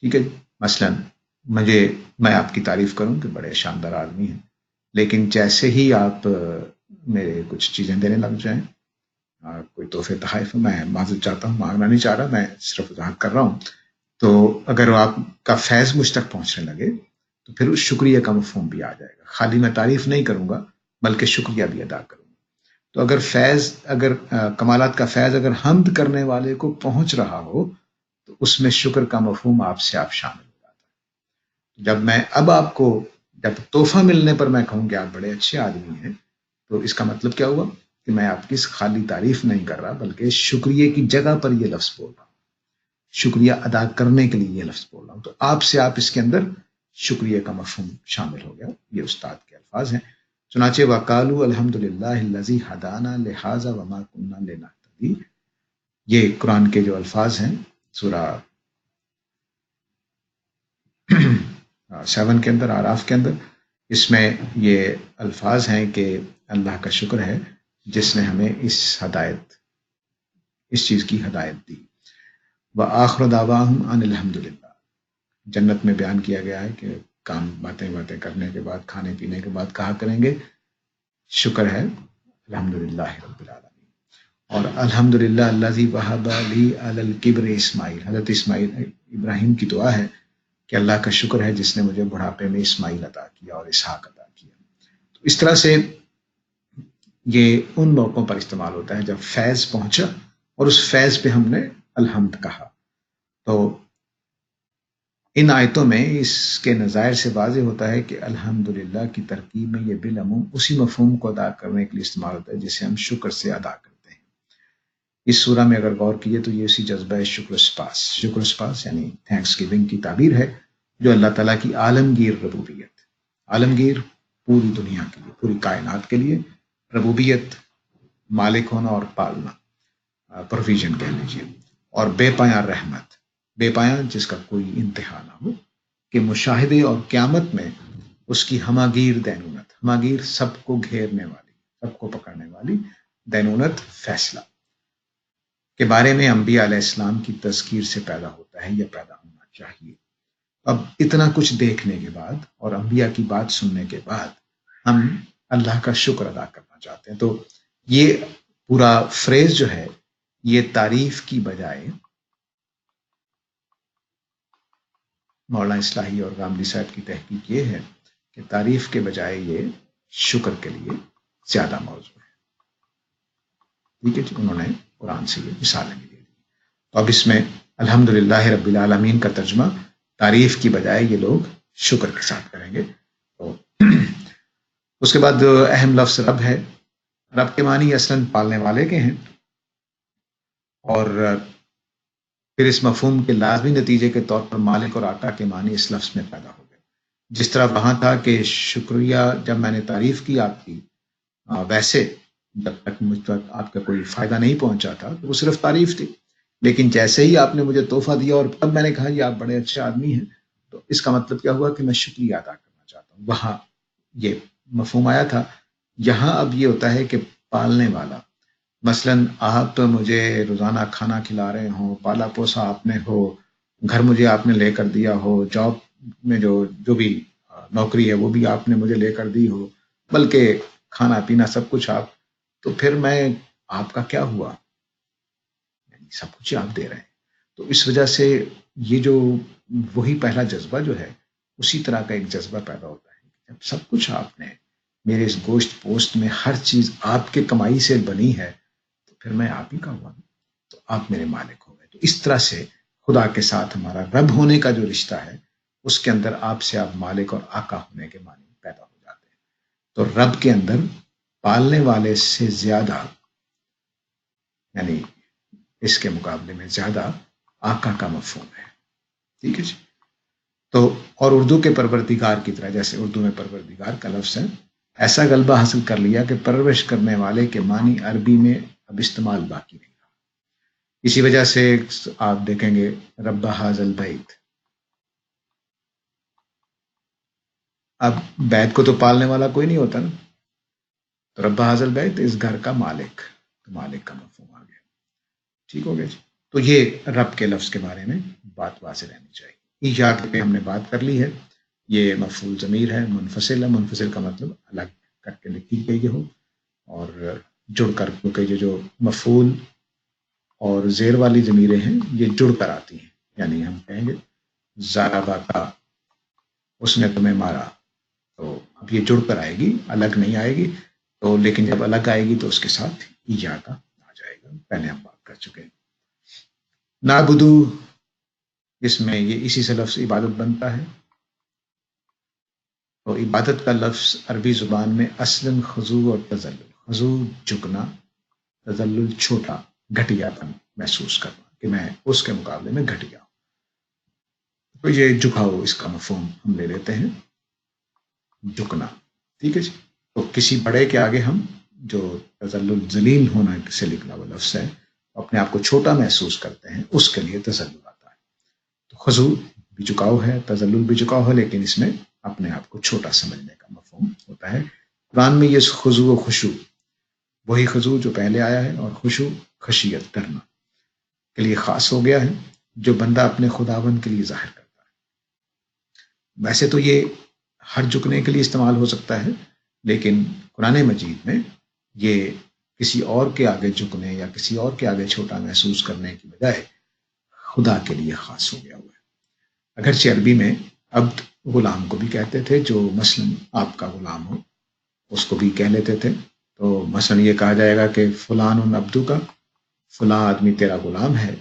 ٹھیک ہے. مثلا میں آپ کی تعریف کروں کہ بڑے شاندار آدمی ہیں، لیکن جیسے ہی آپ میرے کچھ چیزیں دینے لگ جائیں، کوئی تحفے تحائف، میں معذرت چاہتا ہوں، مانگنا نہیں چاہ رہا، میں صرف وضاحت کر رہا ہوں، تو اگر آپ کا فیض مجھ تک پہنچنے لگے تو پھر اس شکریہ کا مفہوم بھی آ جائے گا. خالی میں تعریف نہیں کروں گا بلکہ شکریہ بھی ادا کروں گا. تو اگر کمالات کا فیض اگر حمد کرنے والے کو پہنچ رہا ہو تو اس میں شکر کا مفہوم آپ سے آپ شامل ہو جاتا ہے. جب میں اب آپ کو جب تحفہ ملنے پر میں کہوں کہ آپ بڑے اچھے آدمی ہیں، تو اس کا مطلب کیا ہوا کہ میں آپ کی خالی تعریف نہیں کر رہا بلکہ شکریہ کی جگہ پر یہ لفظ بول رہا ہوں، شکریہ ادا کرنے کے لیے یہ لفظ بول رہا ہوں. تو آپ سے آپ اس کے اندر شکریہ کا مفہوم شامل ہو گیا. یہ استاد کے الفاظ ہیں. چنانچہ وقالوا الحمد للہ الذی ہدانا لہذا وما کنا لنہتدی، یہ قرآن کے جو الفاظ ہیں سورہ 7 کے اندر، آراف کے اندر، اس میں یہ الفاظ ہیں کہ اللہ کا شکر ہے جس نے ہمیں اس چیز کی ہدایت دی. وآخر دعواہم ان الحمد للہ، جنت میں بیان کیا گیا ہے کہ باتیں کرنے کے بعد، کھانے پینے کے بعد کہا کریں گے شکر ہے الحمد للہ رب العالمین. اور الحمد للہ الذی وہب لی علی الکبر اسماعیل، حضرت ابراہیم کی دعا ہے کہ اللہ کا شکر ہے جس نے مجھے بڑھاپے میں اسماعیل عطا کیا اور اسحاق عطا کیا. تو اس طرح سے یہ ان موقعوں پر استعمال ہوتا ہے جب فیض پہنچا اور اس فیض پہ ہم نے الحمد کہا. تو ان آیتوں میں اس کے نظائر سے واضح ہوتا ہے کہ الحمدللہ کی ترکیب میں یہ بالعموم اسی مفہوم کو ادا کرنے کے لیے استعمال ہوتا ہے جسے ہم شکر سے ادا کرتے ہیں. اس سورہ میں اگر غور کیے تو یہ اسی جذبہ شکر سپاس یعنی تھینکس گیونگ کی تعبیر ہے، جو اللہ تعالیٰ کی عالمگیر ربوبیت، عالمگیر پوری دنیا کے لیے، پوری کائنات کے لیے، ربوبیت مالک ہونا اور پالنا، پروویژن کہہ لیجیے، اور بے پایاں رحمت، بے پایاں جس کا کوئی انتہا نہ ہو، کہ مشاہدے اور قیامت میں اس کی ہماگیر دینونت، ہماگیر سب کو گھیرنے والی، سب کو پکڑنے والی دینونت، فیصلہ کے بارے میں انبیاء علیہ السلام کی تذکیر سے پیدا ہوتا ہے یا پیدا ہونا چاہیے. اب اتنا کچھ دیکھنے کے بعد اور انبیاء کی بات سننے کے بعد ہم اللہ کا شکر ادا کرنا چاہتے ہیں. تو یہ پورا فریز جو ہے یہ تعریف کی بجائے، مولانا اصلاحی اور غامدی صاحب کی تحقیق یہ ہے کہ تعریف کے بجائے یہ شکر کے لیے زیادہ موضوع ہے. ٹھیک ہے جی. انہوں نے قرآن سے یہ مثالیں بھی دے دی. تو اب اس میں الحمدللہ رب العالمین کا ترجمہ تعریف کی بجائے یہ لوگ شکر کے ساتھ کریں گے. تو اس کے بعد اہم لفظ رب ہے. رب کے معنی اصلاً پالنے والے کے ہیں، اور پھر اس مفہوم کے لازمی نتیجے کے طور پر مالک اور آقا کے معنی اس لفظ میں پیدا ہو گئے. جس طرح وہاں تھا کہ شکریہ جب میں نے تعریف کی آپ کی، ویسے جب تک مجھ تک آپ کا کوئی فائدہ نہیں پہنچا تھا تو وہ صرف تعریف تھی، لیکن جیسے ہی آپ نے مجھے تحفہ دیا اور تب میں نے کہا یہ آپ بڑے اچھے آدمی ہیں، تو اس کا مطلب کیا ہوا کہ میں شکریہ ادا کرنا چاہتا ہوں. وہاں یہ مفہوم آیا تھا. یہاں اب یہ ہوتا ہے کہ پالنے والا، مثلاً آپ مجھے روزانہ کھانا کھلا رہے ہوں، پالا پوسا آپ نے ہو، گھر مجھے آپ نے لے کر دیا ہو، جاب میں جو بھی نوکری ہے وہ بھی آپ نے مجھے لے کر دی ہو، بلکہ کھانا پینا سب کچھ آپ، تو پھر میں آپ کا کیا ہوا؟ یعنی سب کچھ آپ دے رہے ہیں. تو اس وجہ سے یہ جو وہی پہلا جذبہ جو ہے اسی طرح کا ایک جذبہ پیدا ہوتا ہے. جب سب کچھ آپ نے میرے اس گوشت پوست میں ہر چیز آپ کے کمائی سے بنی ہے تو پھر میں آپ ہی کا ہوا نا، تو آپ میرے مالک ہو گئے. تو اس طرح سے خدا کے ساتھ ہمارا رب ہونے کا جو رشتہ ہے اس کے اندر آپ سے آپ مالک اور آقا ہونے کے معنی پیدا ہو جاتے ہیں. تو رب کے اندر پالنے والے سے زیادہ، یعنی اس کے مقابلے میں زیادہ آقا کا مفہوم ہے. ٹھیک ہے جی. تو اور اردو کے پروردگار کی طرح، جیسے اردو میں پروردگار کا لفظ ہے، ایسا غلبہ حاصل کر لیا کہ پرورش کرنے والے کے معنی عربی میں اب استعمال باقی نہیں رہا. اسی وجہ سے آپ دیکھیں گے رب حاضل بیت، اب بیت کو تو پالنے والا کوئی نہیں ہوتا نا، تو رب حاضل بیت اس گھر کا مالک، تو مالک کا مفہوم آ گیا. ٹھیک ہو گیا جی. تو یہ رب کے لفظ کے بارے میں بات واضح رہنی چاہیے. ایجاد پہ ہم نے بات کر لی ہے. یہ مفعول ضمیر ہے، منفصل ہے. منفصل کا مطلب الگ کر کے لکھی گئی ہو، اور جڑ کر، کیونکہ یہ جو مفعول اور زیر والی ضمیریں ہیں یہ جڑ کر آتی ہیں. یعنی ہم کہیں گے زارابا کا، اس نے تمہیں مارا، تو اب یہ جڑ کر آئے گی، الگ نہیں آئے گی. تو لیکن جب الگ آئے گی تو اس کے ساتھ ایجا کا آ جائے گا. پہلے ہم بات کر چکے ہیں. نابدو، اس میں یہ اسی سے لفظ عبادت بنتا ہے. تو عبادت کا لفظ عربی زبان میں اصلاً خضوع اور تذلل، خضوع جھکنا، تذلل چھوٹا، گھٹیا پن محسوس کرنا کہ میں اس کے مقابلے میں گھٹیا ہوں. تو یہ جھکاؤ، اس کا مفہوم ہم لے لیتے ہیں جھکنا. ٹھیک ہے جی. تو کسی بڑے کے آگے ہم جو تذلل ذلیل ہونا سے لکھنا وہ لفظ ہے، اپنے آپ کو چھوٹا محسوس کرتے ہیں، اس کے لیے تذلل آتا ہے. تو خضوع بھی جھکاؤ ہے، تذلل بھی جھکاؤ ہے، لیکن اس میں اپنے آپ کو چھوٹا سمجھنے کا مفہوم ہوتا ہے. قرآن میں یہ خضوع و خشوع، وہی خضوع جو پہلے آیا ہے، اور خشوع خشیت ڈرنا کے لیے خاص ہو گیا ہے، جو بندہ اپنے خداوند کے لیے ظاہر کرتا ہے. ویسے تو یہ ہر جھکنے کے لیے استعمال ہو سکتا ہے، لیکن قرآن مجید میں یہ کسی اور کے آگے جھکنے یا کسی اور کے آگے چھوٹا محسوس کرنے کی بجائے خدا کے لیے خاص ہو گیا ہوا ہے. اگرچہ عربی میں عبد غلام کو بھی کہتے تھے، جو مثلا آپ کا غلام ہو اس کو بھی کہہ لیتے تھے. تو مثلا یہ کہا جائے گا کہ فلان عبدو کا، فلاں آدمی تیرا غلام ہے،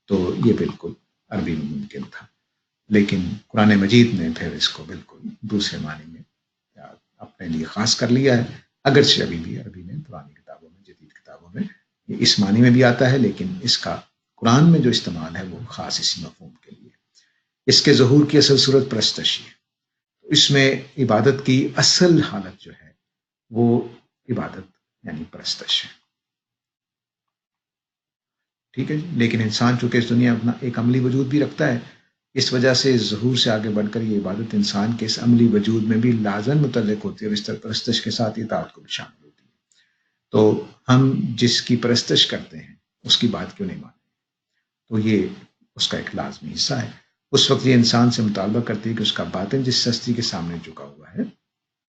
تو یہ بالکل عربی میں ممکن تھا. لیکن قرآن مجید نے پھر اس کو بالکل دوسرے معنی میں اپنے لیے خاص کر لیا ہے. اگرچہ ابھی بھی عربی میں پرانی کتابوں میں، جدید کتابوں میں یہ اس معنی میں بھی آتا ہے، لیکن اس کا قرآن میں جو استعمال ہے وہ خاص اسی مفہوم کے لیے. اس کے ظہور کی اصل صورت پرستشی ہے. اس میں عبادت کی اصل حالت جو ہے وہ عبادت یعنی پرستش ہے. ٹھیک ہے جی. لیکن انسان چونکہ اس دنیا اپنا ایک عملی وجود بھی رکھتا ہے، اس وجہ سے ظہور سے آگے بڑھ کر یہ عبادت انسان کے اس عملی وجود میں بھی لازم متعلق ہوتی ہے، اور اس طرح پرستش کے ساتھ اطاعت کو بھی شامل ہوتی ہے. تو ہم جس کی پرستش کرتے ہیں اس کی بات کیوں نہیں مانتے؟ تو یہ اس کا ایک لازمی حصہ ہے. اس وقت یہ انسان سے مطالبہ کرتی ہے کہ اس کا باطن جس ہستی کے سامنے جھکا ہوا ہے،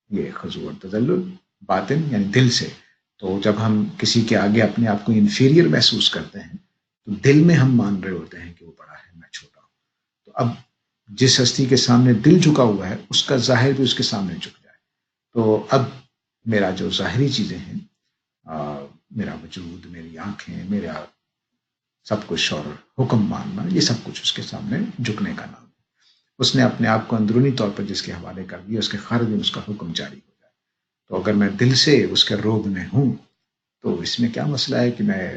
یہ خضوع اور تذلل باطن یعنی دل سے. تو جب ہم کسی کے آگے اپنے آپ کو انفیریئر محسوس کرتے ہیں تو دل میں ہم مان رہے ہوتے ہیں کہ وہ بڑا ہے، میں چھوٹا ہوں. تو اب جس ہستی کے سامنے دل جھکا ہوا ہے اس کا ظاہر بھی اس کے سامنے جھک جائے. تو اب میرا جو ظاہری چیزیں ہیں، میرا وجود، میری آنکھیں، میرا سب کچھ اور حکم ماننا، یہ سب کچھ اس کے سامنے جھکنے کا نام ہے. اس نے اپنے آپ کو اندرونی طور پر جس کے حوالے کر دیا، اس کے خارج میں اس کا حکم جاری ہو جائے. تو اگر میں دل سے اس کے روب میں ہوں تو اس میں کیا مسئلہ ہے کہ میں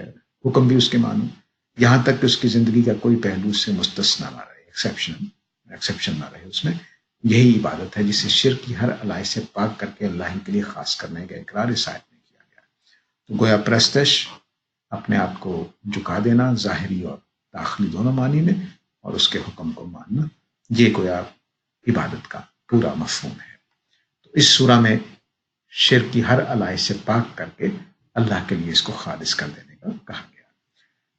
حکم بھی اس کے مانوں، یہاں تک کہ اس کی زندگی کا کوئی پہلو اس سے مستثنا نہ رہے، ایکسیپشن نہ رہے اس میں. یہی عبادت ہے جسے شرک کی ہر الائے سے پاک کر کے اللہ کے لیے خاص کرنے کا اقرار اس آیت میں کیا گیا. تو گویا پرستش اپنے آپ کو جھکا دینا، ظاہری اور داخلی دونوں معنی میں، اور اس کے حکم کو ماننا، یہ گویا عبادت کا پورا مفہوم ہے. تو اس سورہ میں شرک کی ہر الائے سے پاک کر کے اللہ کے لیے اس کو خالص کر دینے کا کہا گیا.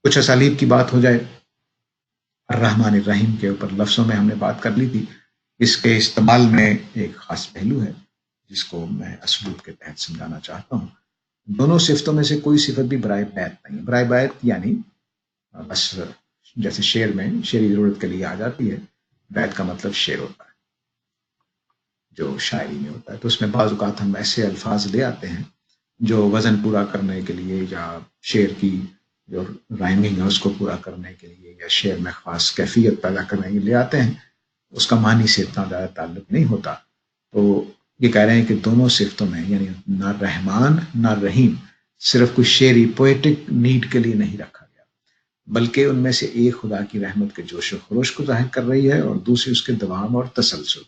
کچھ اسالیب کی بات ہو جائے. الرحمن الرحیم کے اوپر لفظوں میں ہم نے بات کر لی تھی. اس کے استعمال میں ایک خاص پہلو ہے جس کو میں اسلوب کے تحت سمجھانا چاہتا ہوں. دونوں صفتوں میں سے کوئی صفت بھی برائے بیت نہیں ہے. برائے بیت یعنی بس جیسے شعر میں شعری ضرورت کے لیے آ جاتی ہے، بیت کا مطلب شعر ہوتا ہے، جو شاعری میں ہوتا ہے. تو اس میں بعض اوقات ہم ایسے الفاظ لے آتے ہیں جو وزن پورا کرنے کے لیے یا شعر کی جو رائمنگ ہے اس کو پورا کرنے کے لیے یا شعر میں خاص کیفیت پیدا کرنے کے لیے لے آتے ہیں. اس کا معنی سے اتنا زیادہ تعلق نہیں ہوتا. تو یہ کہہ رہے ہیں کہ دونوں صفتوں میں یعنی نہ رحمان نہ رحیم صرف کوئی شعری پوئٹک نیڈ کے لیے نہیں رکھا گیا، بلکہ ان میں سے ایک خدا کی رحمت کے جوش و خروش کو ظاہر کر رہی ہے اور دوسری اس کے دوام اور تسلسل.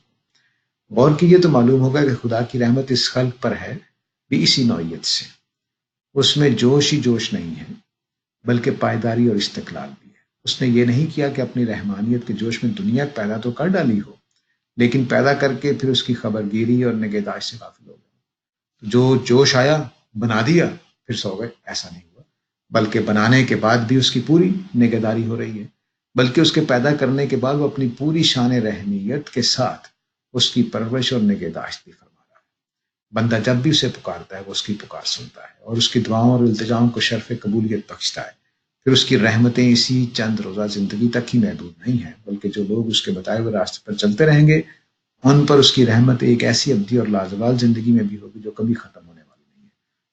غور کیجیے تو معلوم ہوگا کہ خدا کی رحمت اس خلق پر ہے بھی اسی نوعیت سے. اس میں جوش ہی جوش نہیں ہے بلکہ پائیداری اور استقلال بھی ہے. اس نے یہ نہیں کیا کہ اپنی رحمانیت کے جوش میں دنیا پیدا تو کر ڈالی ہو، لیکن پیدا کر کے پھر اس کی خبر گیری اور نگہداشت سے غافل ہو گئے. جو جوش آیا بنا دیا پھر سو گئے، ایسا نہیں ہوا، بلکہ بنانے کے بعد بھی اس کی پوری نگہداری ہو رہی ہے، بلکہ اس کے پیدا کرنے کے بعد وہ اپنی پوری شان رحمیت کے ساتھ اس کی پرورش اور نگہداشت بھی فرما رہا ہے. بندہ جب بھی اسے پکارتا ہے وہ اس کی پکار سنتا ہے اور اس کی دعاؤں اور التجاؤں کو شرف قبولیت بخشتا ہے. پھر اس کی رحمتیں اسی چند روزہ زندگی تک ہی محدود نہیں ہیں، بلکہ جو لوگ اس کے بتائے ہوئے راستے پر چلتے رہیں گے ان پر اس کی رحمت ایک ایسی ابدی اور لازوال زندگی میں بھی ہوگی جو کبھی ختم ہونے والی نہیں ہے.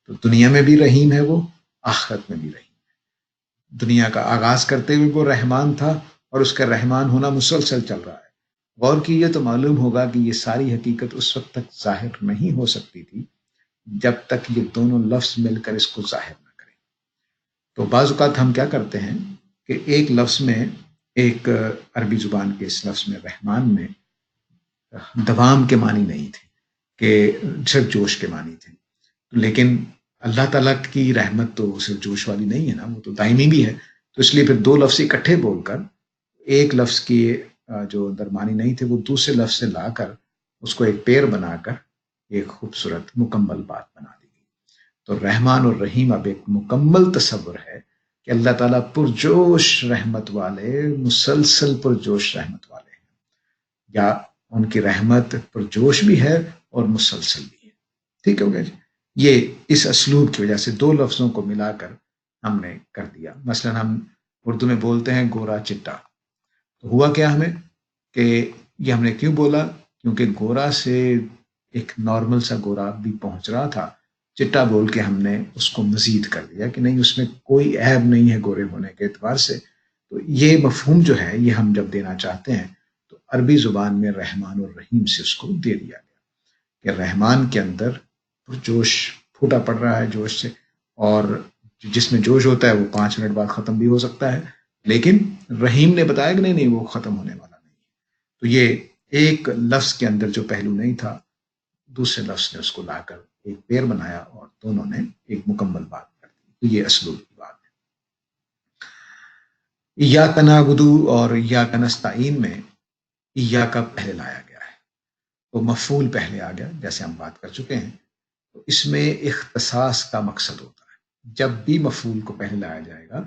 تو دنیا میں بھی رحیم ہے وہ، آخرت میں بھی رحیم ہے. دنیا کا آغاز کرتے ہوئے وہ رحمان تھا اور اس کا رحمان ہونا مسلسل چل رہا ہے. غور کیجیے تو معلوم ہوگا کہ یہ ساری حقیقت اس وقت تک ظاہر نہیں ہو سکتی تھی جب تک یہ دونوں لفظ مل کر اس کو ظاہر نہ کریں. تو بعض اوقات ہم کیا کرتے ہیں کہ ایک لفظ میں، ایک عربی زبان کے اس لفظ میں رحمان میں دوام کے معنی نہیں تھے کہ صرف جوش کے معنی تھے، لیکن اللہ تعالیٰ کی رحمت تو صرف جوش والی نہیں ہے نا، وہ تو دائمی بھی ہے. تو اس لیے پھر دو لفظ اکٹھے بول کر ایک لفظ کی جو درمانی نہیں تھے وہ دوسرے لفظ سے لا کر اس کو ایک پیر بنا کر ایک خوبصورت مکمل بات بنا دی گئی. تو رحمان اور رحیم اب ایک مکمل تصور ہے کہ اللہ تعالیٰ پرجوش رحمت والے، مسلسل پرجوش رحمت والے ہیں، یا ان کی رحمت پرجوش بھی ہے اور مسلسل بھی ہے. ٹھیک ہو گیا جی. یہ اس اسلوب کی وجہ سے دو لفظوں کو ملا کر ہم نے کر دیا. مثلا ہم اردو میں بولتے ہیں گورا چٹا، تو ہوا کیا ہمیں کہ یہ ہم نے کیوں بولا؟ کیونکہ گورا سے ایک نارمل سا گورا بھی پہنچ رہا تھا، چٹا بول کے ہم نے اس کو مزید کر دیا کہ نہیں اس میں کوئی عیب نہیں ہے گورے ہونے کے اعتبار سے. تو یہ مفہوم جو ہے یہ ہم جب دینا چاہتے ہیں تو عربی زبان میں رحمان اور رحیم سے اس کو دے دیا گیا کہ رحمان کے اندر جوش پھوٹا پڑ رہا ہے جوش سے، اور جس میں جوش ہوتا ہے وہ 5 منٹ بعد ختم بھی ہو سکتا ہے، لیکن رحیم نے بتایا کہ نہیں وہ ختم ہونے والا نہیں. تو یہ ایک لفظ کے اندر جو پہلو نہیں تھا دوسرے لفظ نے اس کو لا کر ایک پیر بنایا اور دونوں نے ایک مکمل بات کر دی. تو یہ اسلوب کی بات ہے. ایاک نعبدو اور ایاک نستعین میں ایاک پہلے لایا گیا ہے، تو مفعول پہلے آ گیا جیسے ہم بات کر چکے ہیں. تو اس میں اختصاص کا مقصد ہوتا ہے. جب بھی مفعول کو پہلے لایا جائے گا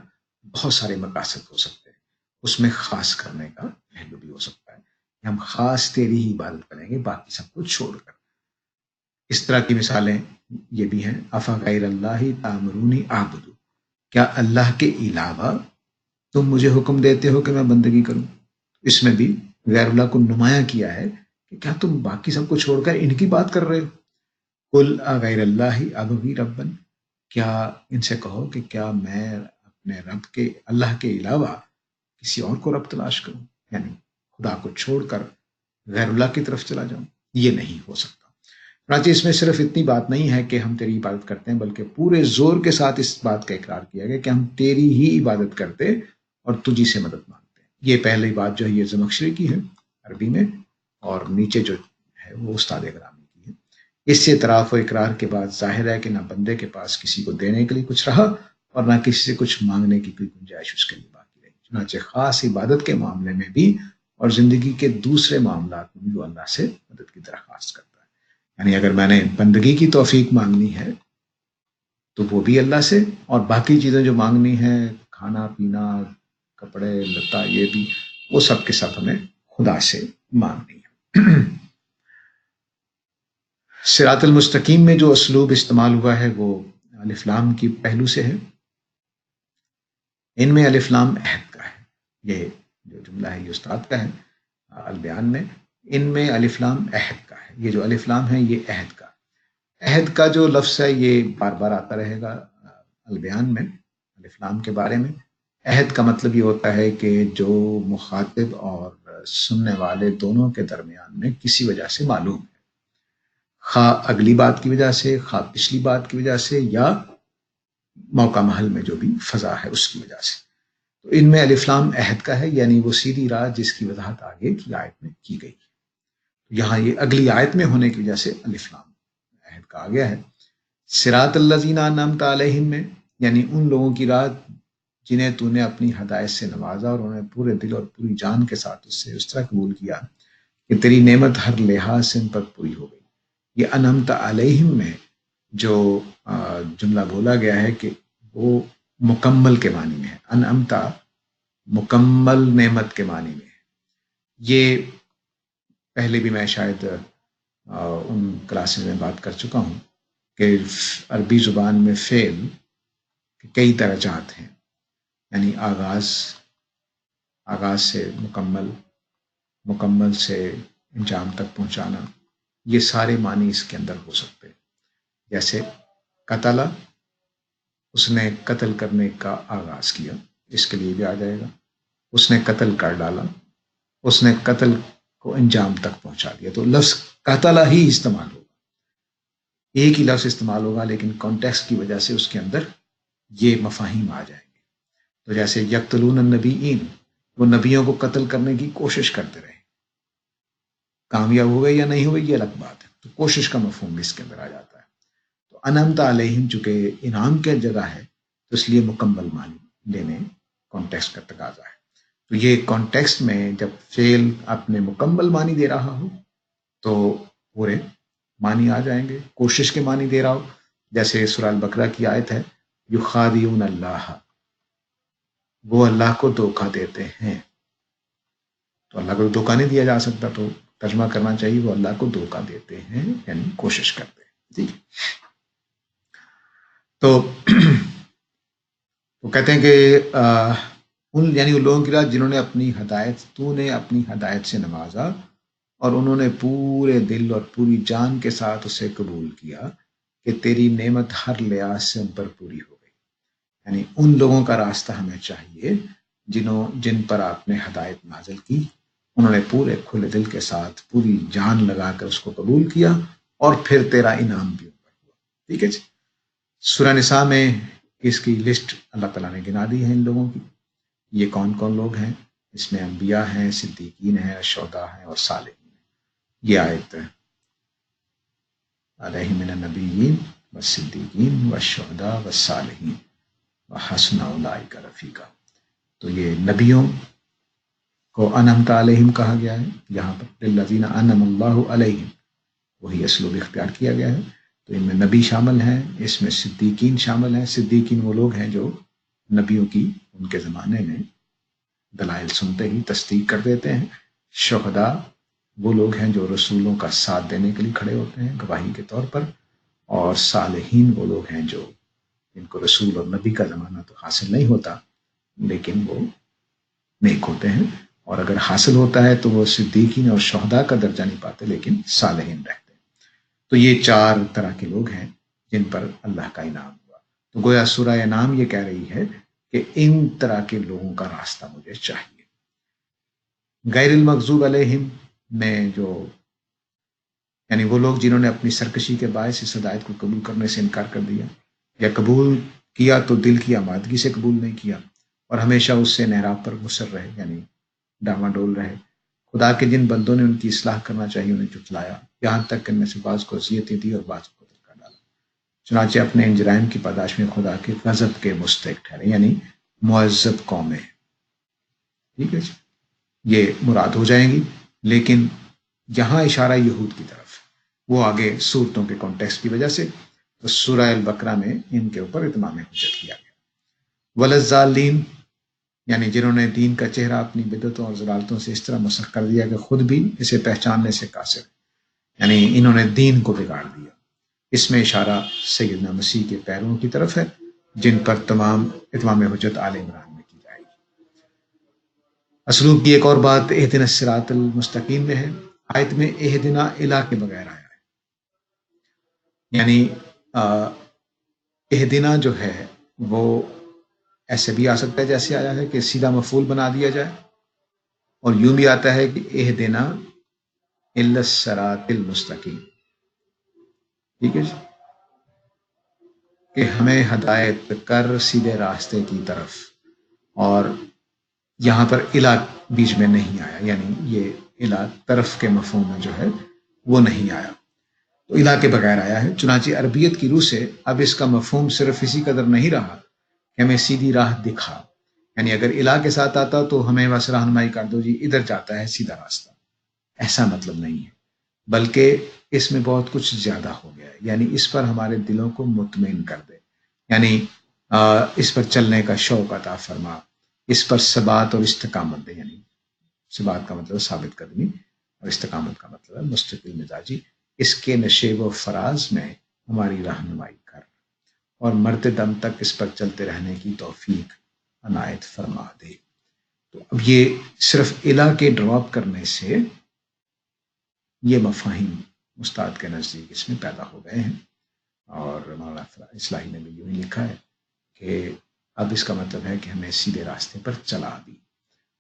بہت سارے مقاصد ہو سکتے ہیں، اس میں خاص کرنے کا پہلو بھی ہو سکتا ہے کہ ہم خاص تیری ہی عبادت کریں گے باقی سب کچھ چھوڑ کر. اس طرح کی مثالیں یہ بھی ہیں. افا غیر اللہ تامرونی اعبدو، کیا اللہ کے علاوہ تم مجھے حکم دیتے ہو کہ میں بندگی کروں؟ اس میں بھی غیر اللہ کو نمایاں کیا ہے کہ کیا تم باقی سب کو چھوڑ کر ان کی بات کر رہے ہو. قل غیر اللہ ابغی ربن، کیا ان سے کہو کہ کیا میں اپنے رب کے، اللہ کے علاوہ کسی اور کو رب تلاش کروں، یعنی خدا کو چھوڑ کر غیر اللہ کی طرف چلا جاؤں؟ یہ نہیں ہو سکتا. چنانچہ اس میں صرف اتنی بات نہیں ہے کہ ہم تیری عبادت کرتے ہیں، بلکہ پورے زور کے ساتھ اس بات کا اقرار کیا گیا کہ ہم تیری ہی عبادت کرتے اور تجھی سے مدد مانگتے ہیں. یہ پہلی بات جو ہے یہ زمخشری کی ہے عربی میں، اور نیچے جو ہے وہ استاد گرامی کی ہے. اس سے اعتراف و اقرار کے بعد ظاہر ہے کہ نہ بندے کے پاس کسی کو دینے کے لیے کچھ رہا اور نہ کسی سے کچھ مانگنے کی کوئی گنجائش اس کے لیے باقی رہی. چنانچہ خاص عبادت کے معاملے میں بھی اور زندگی کے دوسرے معاملات میں بھی وہ اللہ سے مدد کی درخواست کرتا ہے. یعنی اگر میں نے بندگی کی توفیق مانگنی ہے تو وہ بھی اللہ سے، اور باقی چیزیں جو مانگنی ہے کھانا پینا کپڑے لتا یہ بھی، وہ سب کے ساتھ ہمیں خدا سے مانگنی ہے. صراط المستقیم میں جو اسلوب استعمال ہوا ہے وہ الف لام کی پہلو سے ہے. ان میں الف لام عہد کا ہے. یہ جو جملہ ہے یہ استاد کا ہے. البیان میں، ان میں الف لام عہد کا ہے. یہ جو الف لام ہے یہ عہد کا. عہد کا جو لفظ ہے یہ بار بار آتا رہے گا البیان میں الف لام کے بارے میں. عہد کا مطلب یہ ہوتا ہے کہ جو مخاطب اور سننے والے دونوں کے درمیان میں کسی وجہ سے معلوم ہے، خواہ اگلی بات کی وجہ سے، خواہ پچھلی بات کی وجہ سے، یا موقع محل میں جو بھی فضا ہے اس کی وجہ سے. تو ان میں الف لام عہد کا ہے، یعنی وہ سیدھی راہ جس کی وضاحت آگے کی آیت میں کی گئی. یہاں یہ اگلی آیت میں ہونے کی وجہ سے الف لام عہد کا آ گیا ہے. صراط الذین انعمت علیہم میں یعنی ان لوگوں کی راہ جنہیں تو نے اپنی ہدایت سے نوازا اور انہیں پورے دل اور پوری جان کے ساتھ اس سے اس طرح قبول کیا کہ تیری نعمت ہر لحاظ سے ان پر پوری ہو گئی. یہ انعمت علیہم میں جو جملہ بولا گیا ہے کہ وہ مکمل کے معنی میں ہے. انعمت مکمل نعمت کے معنی میں ہے. یہ پہلے بھی میں شاید ان کلاسز میں بات کر چکا ہوں کہ عربی زبان میں فعل کئی درجات ہیں، یعنی آغاز سے مکمل، مکمل سے انجام تک پہنچانا، یہ سارے معنی اس کے اندر ہو سکتے ہیں. جیسے قتل، اس نے قتل کرنے کا آغاز کیا، اس کے لیے بھی آ جائے گا. اس نے قتل کر ڈالا، اس نے قتل کو انجام تک پہنچا دیا. تو لفظ قتل ہی استعمال ہوگا، ایک ہی لفظ استعمال ہوگا، لیکن کانٹیکسٹ کی وجہ سے اس کے اندر یہ مفاہیم آ جائیں گے. تو جیسے یقتلون النبیین، وہ نبیوں کو قتل کرنے کی کوشش کرتے رہے، کامیاب ہوئے یا نہیں ہوئے یہ الگ بات ہے. تو کوشش کا مفہوم بھی اس کے اندر آ جاتا ہے. تو انعمت علیہم چونکہ انعام کی جگہ ہے تو اس لیے مکمل معنی لینے کانٹیکسٹ کا تقاضا ہے. تو یہ کانٹیکسٹ میں جب فعل اپنے مکمل معنی دے رہا ہو تو پورے معنی آ جائیں گے. کوشش کے معنی دے رہا ہو، جیسے سورہ البقرہ کی آیت ہے یخادعون اللہ، وہ اللہ کو دھوکہ دیتے ہیں. تو اللہ کو دھوکہ نہیں دیا جا سکتا، تو ترجمہ کرنا چاہیے وہ اللہ کو دھوکہ دیتے ہیں، یعنی کوشش کرتے ہیں. ٹھیک. تو وہ کہتے ہیں کہ ان یعنی ان لوگوں کی راہ جنہوں نے اپنی ہدایت، تو نے اپنی ہدایت سے نوازا اور انہوں نے پورے دل اور پوری جان کے ساتھ اسے قبول کیا کہ تیری نعمت ہر لحاظ سے ان پر پوری ہو گئی. یعنی ان لوگوں کا راستہ ہمیں چاہیے جن پر آپ نے ہدایت نازل کی، انہوں نے پورے کھلے دل کے ساتھ پوری جان لگا کر اس کو قبول کیا اور پھر تیرا انعام بھی ان پر ہوا. ٹھیک ہے جی. سورہ نساء میں اس کی لسٹ اللہ تعالیٰ نے گنا دی ہے ان لوگوں کی. یہ کون کون لوگ ہیں؟ اس میں انبیاء ہیں، صدیقین ہیں، شہداء ہیں اور صالحین ہیں. یہ آیت علیہ من النبیین والصدیقین والشہداء والصالحین وحسن اولئک رفیقا. تو یہ نبیوں کو انعمت علیہم کہا گیا ہے یہاں پر، للذین انعم اللہ علیہم، وہی اسلوب اختیار کیا گیا ہے. تو ان میں نبی شامل ہیں، اس میں صدیقین شامل ہیں. صدیقین وہ لوگ ہیں جو نبیوں کی ان کے زمانے میں دلائل سنتے ہی تصدیق کر دیتے ہیں. شہداء وہ لوگ ہیں جو رسولوں کا ساتھ دینے کے لیے کھڑے ہوتے ہیں گواہی کے طور پر. اور صالحین وہ لوگ ہیں جو جن کو رسول اور نبی کا زمانہ تو حاصل نہیں ہوتا لیکن وہ نیک ہوتے ہیں، اور اگر حاصل ہوتا ہے تو وہ صدیقین اور شہداء کا درجہ نہیں پاتے لیکن صالحین رہتے ہیں. تو یہ چار طرح کے لوگ ہیں جن پر اللہ کا انعام ہوا. تو گویا سورہ انعام یہ کہہ رہی ہے کہ ان طرح کے لوگوں کا راستہ مجھے چاہیے. غیر المغضوب علیہم میں جو یعنی وہ لوگ جنہوں نے اپنی سرکشی کے باعث اس ہدایت کو قبول کرنے سے انکار کر دیا، یا قبول کیا تو دل کی آمادگی سے قبول نہیں کیا اور ہمیشہ اس سے نہراب پر مصر رہے، یعنی ڈاواڈول رہے. خدا کے جن بندوں نے ان کی اصلاح کرنا چاہیے انہیں جھٹلایا، یہاں تک کہ ان میں سے بعض کو اذیتیں دی اور بعض کو قتل کر ڈالا. چنانچہ اپنے ان جرائم کی پاداش میں خدا کے غضب کے مستحق ٹھہرے، یعنی معذب قومیں. ٹھیک ہے جی. یہ مراد ہو جائیں گی، لیکن یہاں اشارہ یہود کی طرف، وہ آگے صورتوں کے کانٹیکسٹ کی وجہ سے تو سورہ البقرہ میں ان کے اوپر اتمام حجت کیا گیا. وللضالین یعنی جنہوں نے دین کا چہرہ اپنی بدعتوں اور ضلالتوں سے اس طرح مسخ کر دیا کہ خود بھی اسے پہچاننے سے قاصر، یعنی انہوں نے دین کو بگاڑ دیا. اس میں اشارہ سیدنا مسیح کے پیروں کی طرف ہے جن پر تمام اتمام حجت آل عمران میں کی جائے گی. اسلوب کی ایک اور بات اہدنا الصراط المستقیم میں ہے. آیت میں اہدنا الہ کے بغیر آیا ہے، یعنی اہدنا جو ہے وہ ایسے بھی آ سکتا ہے جیسے آیا ہے کہ سیدھا مفعول بنا دیا جائے، اور یوں بھی آتا ہے کہ اہدنا الی الصراط المستقیم. ٹھیک ہے جی، کہ ہمیں ہدایت کر سیدھے راستے کی طرف. اور یہاں پر الہ بیچ میں نہیں آیا، یعنی یہ الہ طرف کے مفہوم میں جو ہے وہ نہیں آیا، تو الہ کے بغیر آیا ہے. چنانچہ عربیت کی روح سے اب اس کا مفہوم صرف اسی قدر نہیں رہا کہ ہمیں سیدھی راہ دکھا، یعنی اگر الہ کے ساتھ آتا تو ہمیں بس رہنمائی کر دو جی ادھر جاتا ہے سیدھا راستہ، ایسا مطلب نہیں ہے، بلکہ اس میں بہت کچھ زیادہ ہو گیا ہے. یعنی اس پر ہمارے دلوں کو مطمئن کر دے، یعنی اس پر چلنے کا شوق عطا فرما، اس پر ثبات اور استقامت دے. یعنی ثبات کا مطلب ثابت قدمی، اور استقامت کا مطلب ہے مستقل مزاجی. اس کے نشیب و فراز میں ہماری رہنمائی کر، اور مرتے دم تک اس پر چلتے رہنے کی توفیق عنایت فرما دے. تو اب یہ صرف الہ کے ڈراپ کرنے سے یہ مفاہیم استاد کے نزدیک اس میں پیدا ہو گئے ہیں. اور مولانا اصلاحی نے بھی یوں ہی لکھا ہے کہ اب اس کا مطلب ہے کہ ہمیں سیدھے راستے پر چلا دی،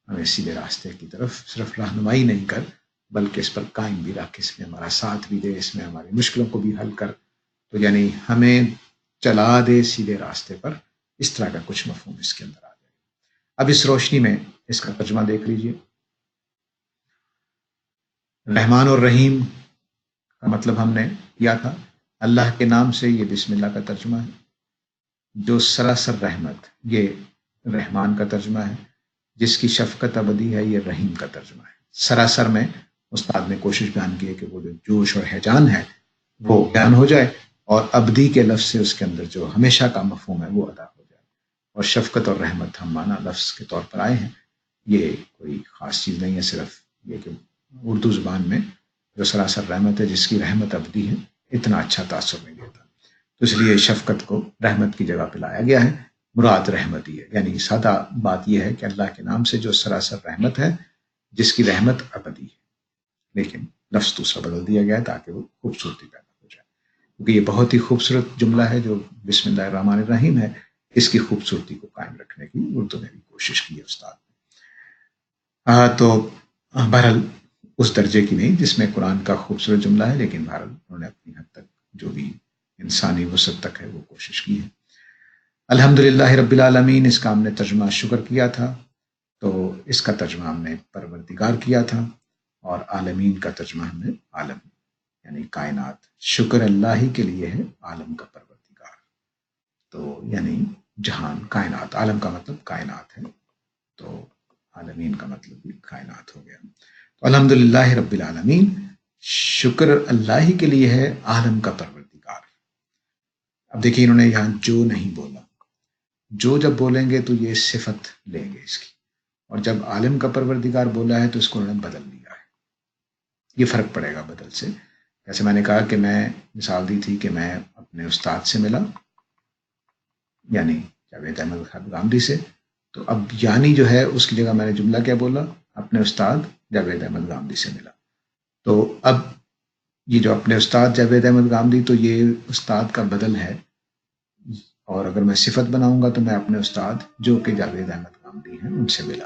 ہمیں سیدھے راستے کی طرف صرف رہنمائی نہیں کر بلکہ اس پر قائم بھی رکھ، اس میں ہمارا ساتھ بھی دے، اس میں ہماری مشکلوں کو بھی حل کر. تو یعنی ہمیں چلا دے سیدھے راستے پر، اس طرح کا کچھ مفہوم اس کے اندر آ جائے. اب اس روشنی میں اس کا ترجمہ دیکھ لیجئے. رحمان اور رحیم کا مطلب ہم نے کیا تھا. اللہ کے نام سے یہ بسم اللہ کا ترجمہ ہے. جو سراسر رحمت، یہ رحمان کا ترجمہ ہے. جس کی شفقت ابدی ہے، یہ رحیم کا ترجمہ ہے. سراسر میں استاد نے کوشش بیان کی ہے کہ وہ جو جوش اور ہیجان ہے وہ بیان ہو جائے، اور ابدی کے لفظ سے اس کے اندر جو ہمیشہ کا مفہوم ہے وہ ادا ہو جائے. اور شفقت اور رحمت ہم معنی لفظ کے طور پر آئے ہیں، یہ کوئی خاص چیز نہیں ہے، صرف یہ کہ اردو زبان میں جو سراسر رحمت ہے، جس کی رحمت ابدی ہے، اتنا اچھا تاثر نہیں دیتا، تو اس لیے شفقت کو رحمت کی جگہ پہ لایا گیا ہے. مراد رحمت ہی ہے، یعنی سادہ بات یہ ہے کہ اللہ کے نام سے جو سراسر رحمت ہے، جس کی رحمت ابدی ہے، لیکن لفظ دوسرا بدل دیا گیا ہے تاکہ وہ خوبصورتی پیدا ہو جائے، کیونکہ یہ بہت ہی خوبصورت جملہ ہے جو بسم اللہ الرحمن الرحیم ہے. اس کی خوبصورتی کو قائم رکھنے کی اردو میں بھی کوشش کی ہے استاد نے. تو بہرحال اس درجے کی نہیں جس میں قرآن کا خوبصورت جملہ ہے، لیکن بہرحال انہوں نے اپنی حد تک جو بھی انسانی وسعت تک ہے وہ کوشش کی ہے. الحمدللہ رب العالمین، اس کا ہم نے ترجمہ شکر کیا تھا، تو اس کا ترجمہ ہم نے پروردگار کیا تھا، اور عالمین کا ترجمہ ہم نے عالم یعنی کائنات. شکر اللہ ہی کے لیے ہے عالم کا پروردگار، تو یعنی جہان، کائنات. عالم کا مطلب کائنات ہے، تو عالمین کا مطلب بھی کائنات ہو گیا. تو الحمدللہ رب العالمین، شکر اللہ ہی کے لیے ہے عالم کا پروردگار. اب دیکھیے انہوں نے یہاں جو نہیں بولا، جو جب بولیں گے تو یہ صفت لیں گے اس کی، اور جب عالم کا پروردگار بولا ہے تو اس کو انہوں نے بدل دیا ہے. یہ فرق پڑے گا بدل سے. جیسے میں نے کہا کہ میں مثال دی تھی کہ میں اپنے استاد سے ملا، یعنی جاوید احمد گامدی سے، تو اب یعنی جو ہے اس کی جگہ میں نے جملہ کیا بولا، اپنے استاد جاوید احمد گامدی سے ملا. تو اب یہ جو اپنے استاد جاوید احمد گامدی، تو یہ استاد کا بدل ہے، اور اگر میں صفت بناؤں گا تو میں اپنے استاد جو کہ جاوید احمد گامدی ہیں ان سے ملا،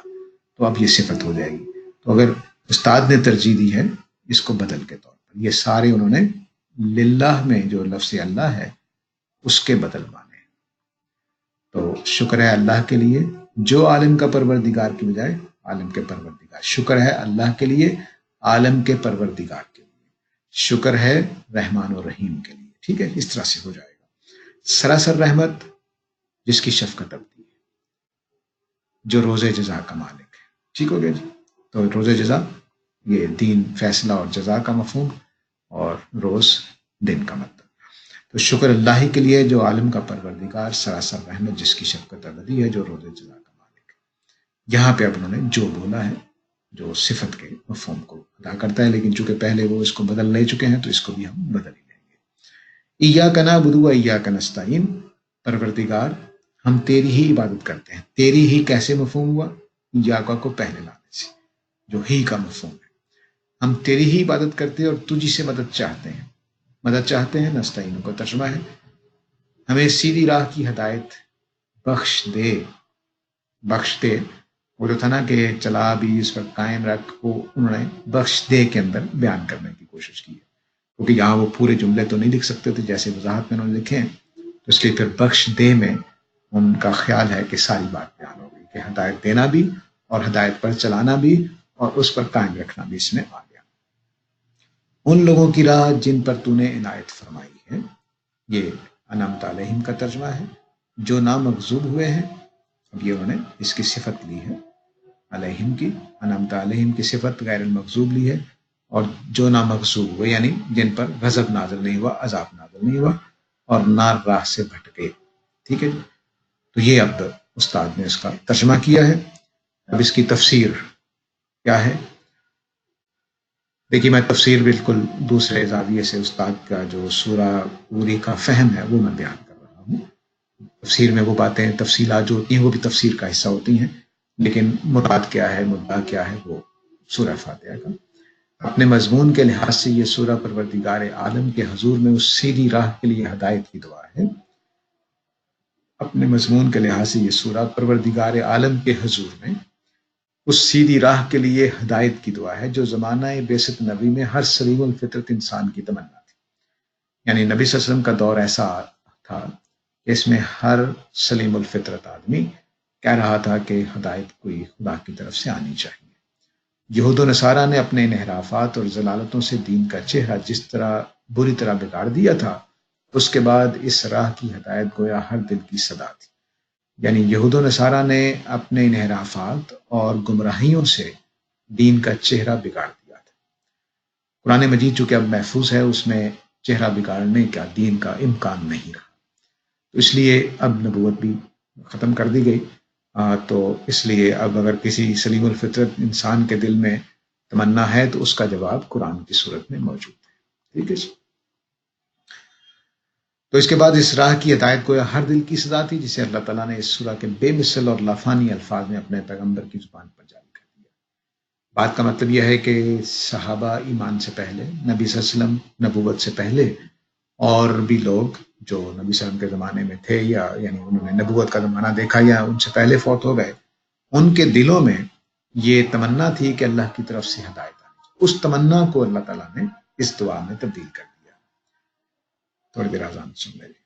تو اب یہ صفت ہو جائے گی. تو اگر استاد نے ترجیح دی ہے اس کو بدل کے طور پر، یہ سارے انہوں نے للہ میں جو لفظ اللہ ہے اس کے بدل مانے. تو شکر ہے اللہ کے لیے جو عالم کا پروردگار کی بجائے عالم کے پروردگار. شکر ہے اللہ کے لیے عالم کے پروردگار کے لیے. شکر ہے رحمان و رحیم کے لیے. ٹھیک ہے، اس طرح سے ہو جائے گا. سراسر رحمت، جس کی شفقت ابدی ہے، جو روز جزا کا مالک ہے. ٹھیک ہو گیا جی. تو روز جزا یہ دین، فیصلہ اور جزا کا مفہوم، اور روز دن کا مطلب. تو شکر اللہ ہی کے لیے جو عالم کا پروردگار، سراسر رحمت جس کی شفقت ابدی ہے، جو روز جزا کا مالک ہے. یہاں پہ اب انہوں نے جو بولا ہے جو صفت کے مفہوم کو ادا کرتا ہے، لیکن چونکہ پہلے وہ اس کو بدل لے چکے ہیں تو اس کو بھی ہم بدل ہی لیں گے. ایاک نعبد و ایاک نستعین، پروردگار ہم تیری ہی عبادت کرتے ہیں. تیری ہی کیسے مفہوم ہوا؟ ایاک کو پہلے لانے جو ہی کا مفہوم ہے. ہم تیری ہی عبادت کرتے ہیں اور تجھی سے مدد چاہتے ہیں. مدد چاہتے ہیں نستعین کا ترجمہ ہے ہمیں سیدھی راہ کی ہدایت بخش دے. بخش دے وہ جو تھا نا کہ چلا بھی اس پر قائم رکھ کو انہوں نے بخش دے کے اندر بیان کرنے کی کوشش کی ہے، کیونکہ یہاں وہ پورے جملے تو نہیں لکھ سکتے تھے جیسے وضاحت میں انہوں نے لکھے ہیں، تو اس لیے پھر بخش دے میں ان کا خیال ہے کہ ساری بات بیان ہو گئی کہ ہدایت دینا بھی اور ہدایت پر چلانا بھی اور اس پر قائم رکھنا بھی اس میں آ گیا. ان لوگوں کی راہ جن پر تو نے عنایت فرمائی ہے، یہ انعمت علیہم کا ترجمہ ہے، جو نامغضوب ہوئے ہیں. اب یہ انہوں نے اس کی صفت لی ہے علیہم کی، انعمت علیہم کی صفت غیر المغضوب لی ہے، اور جو نامغضوب ہوئے یعنی جن پر غضب نازل نہیں ہوا، عذاب نازل نہیں ہوا اور نہ راہ سے بھٹکے. ٹھیک ہے جی. تو یہ اب استاد نے اس کا ترجمہ کیا ہے. اب اس کی تفسیر کیا ہے؟ دیکھیے میں تفسیر بالکل دوسرے زاویے سے استاد کا جو سورہ پوری کا فہم ہے وہ میں بیان کر رہا ہوں. تفسیر میں وہ باتیں تفصیلات جو ہوتی ہیں وہ بھی تفسیر کا حصہ ہوتی ہیں، لیکن مراد کیا ہے، مدعا کیا ہے، وہ سورہ فاتحہ کا. اپنے مضمون کے لحاظ سے یہ سورہ پروردگار عالم کے حضور میں اس سیدھی راہ کے لیے ہدایت کی دعا ہے. اپنے مضمون کے لحاظ سے یہ سورہ پروردگار عالم کے حضور میں اس سیدھی راہ کے لیے ہدایت کی دعا ہے جو زمانہ بعثت نبی میں ہر سلیم الفطرت انسان کی تمنا تھی. یعنی نبی صلی اللہ علیہ وسلم کا دور ایسا تھا کہ اس میں ہر سلیم الفطرت آدمی کہہ رہا تھا کہ ہدایت کوئی خدا کی طرف سے آنی چاہیے. یہود و نصارہ نے اپنے انحرافات اور ضلالتوں سے دین کا چہرہ جس طرح بری طرح بگاڑ دیا تھا، اس کے بعد اس راہ کی ہدایت گویا ہر دل کی صدا تھی. یعنی یہود و نصارہ نے اپنے انحرافات اور گمراہیوں سے دین کا چہرہ بگاڑ دیا تھا. قرآن مجید چونکہ اب محفوظ ہے، اس میں چہرہ بگاڑنے کا دین کا امکان نہیں رہا، تو اس لیے اب نبوت بھی ختم کر دی گئی. تو اس لیے اب اگر کسی سلیم الفطرت انسان کے دل میں تمنا ہے تو اس کا جواب قرآن کی صورت میں موجود ہے. ٹھیک ہے. تو اس کے بعد اس راہ کی ہدایت کو ہر دل کی صدا تھی، جسے اللہ تعالیٰ نے اس سورہ کے بے مثل اور لافانی الفاظ میں اپنے پیغمبر کی زبان پر جاری کر دیا. بات کا مطلب یہ ہے کہ صحابہ ایمان سے پہلے، نبی صلی اللہ علیہ وسلم نبوت سے پہلے، اور بھی لوگ جو نبی صلی اللہ علیہ وسلم کے زمانے میں تھے یا یعنی انہوں نے نبوت کا زمانہ دیکھا یا ان سے پہلے فوت ہو گئے، ان کے دلوں میں یہ تمنا تھی کہ اللہ کی طرف سے ہدایت آئے. اس تمنا کو اللہ تعالیٰ نے اس دعا میں تبدیل کر دیا. تھوڑی دیر آزان سن لیں.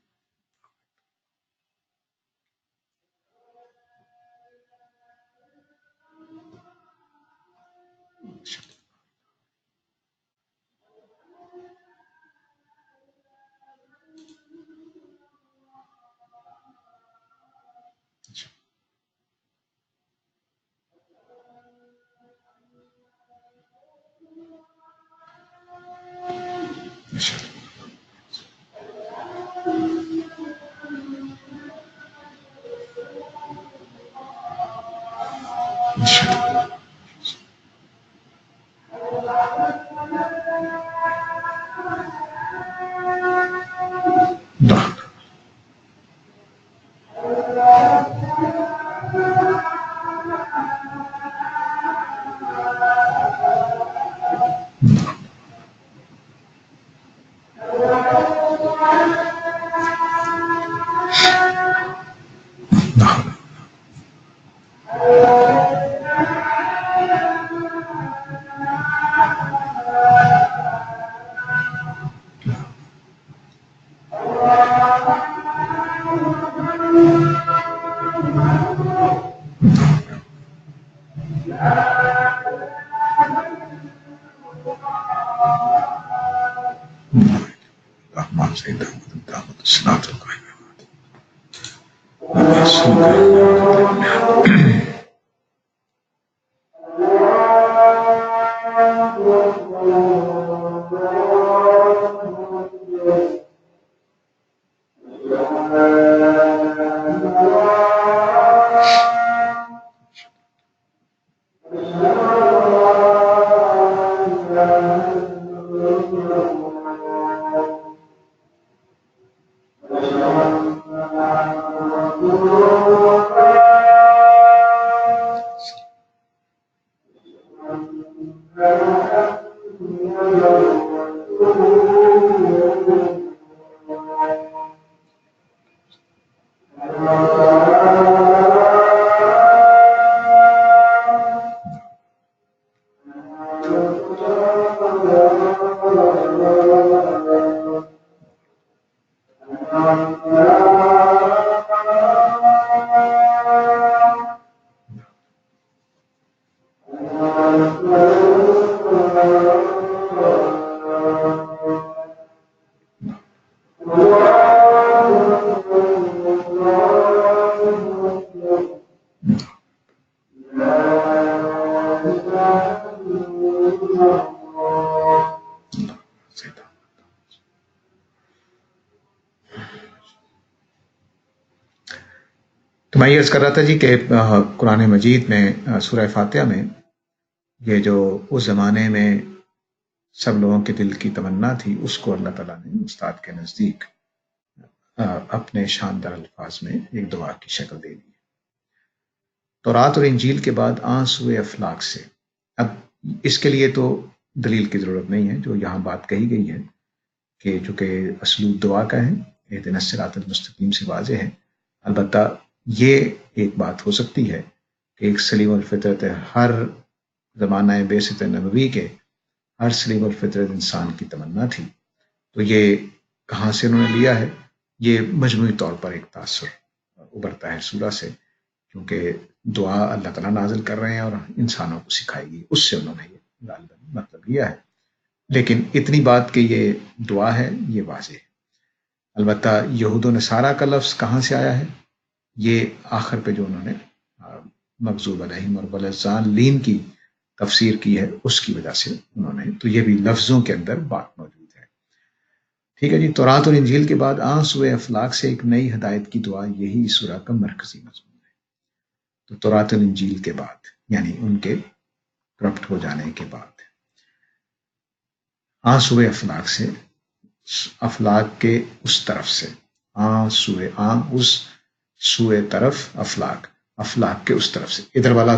تو میں یہ عرض کر رہا تھا جی کہ قرآن مجید میں سورہ فاتحہ میں یہ جو اس زمانے میں سب لوگوں کے دل کی تمنا تھی اس کو اللہ تعالیٰ نے استاد کے نزدیک اپنے شاندار الفاظ میں ایک دعا کی شکل دے دی. تورات اور انجیل کے بعد آنسو افلاک سے. اب اس کے لیے تو دلیل کی ضرورت نہیں ہے، جو یہاں بات کہی گئی ہے کہ چونکہ اسلوب دعا کا ہے، اہدنا الصراط المستقیم سے واضح ہے. البتہ یہ ایک بات ہو سکتی ہے کہ ایک سلیم الفطرت ہر زمانہ بعثت نبوی کے ہر سلیم الفطرت انسان کی تمنا تھی. تو یہ کہاں سے انہوں نے لیا ہے؟ یہ مجموعی طور پر ایک تاثر ابھرتا ہے سورہ سے، کیونکہ دعا اللہ تعالیٰ نازل کر رہے ہیں اور انسانوں کو سکھائے گی، اس سے انہوں نے یہ غالباً مطلب لیا ہے. لیکن اتنی بات کہ یہ دعا ہے یہ واضح ہے. البتہ یہود و نصارہ کا لفظ کہاں سے آیا ہے؟ یہ آخر پہ جو انہوں نے مغضوب علیہم اور والضالین کی تفسیر کی ہے اس کی وجہ سے انہوں نے، تو یہ بھی لفظوں کے اندر بات موجود ہے. ٹھیک ہے جی. تورات اور انجیل کے بعد آنسو افلاک سے ایک نئی ہدایت کی دعا، یہی اس سورہ کا مرکزی مضمون ہے. تو تورات اور انجیل کے بعد یعنی ان کے کرپٹ ہو جانے کے بعد آنسو افلاک سے، افلاک کے اس طرف سے، اس سوئے طرف افلاک، افلاک کے اس طرف سے، ادھر والا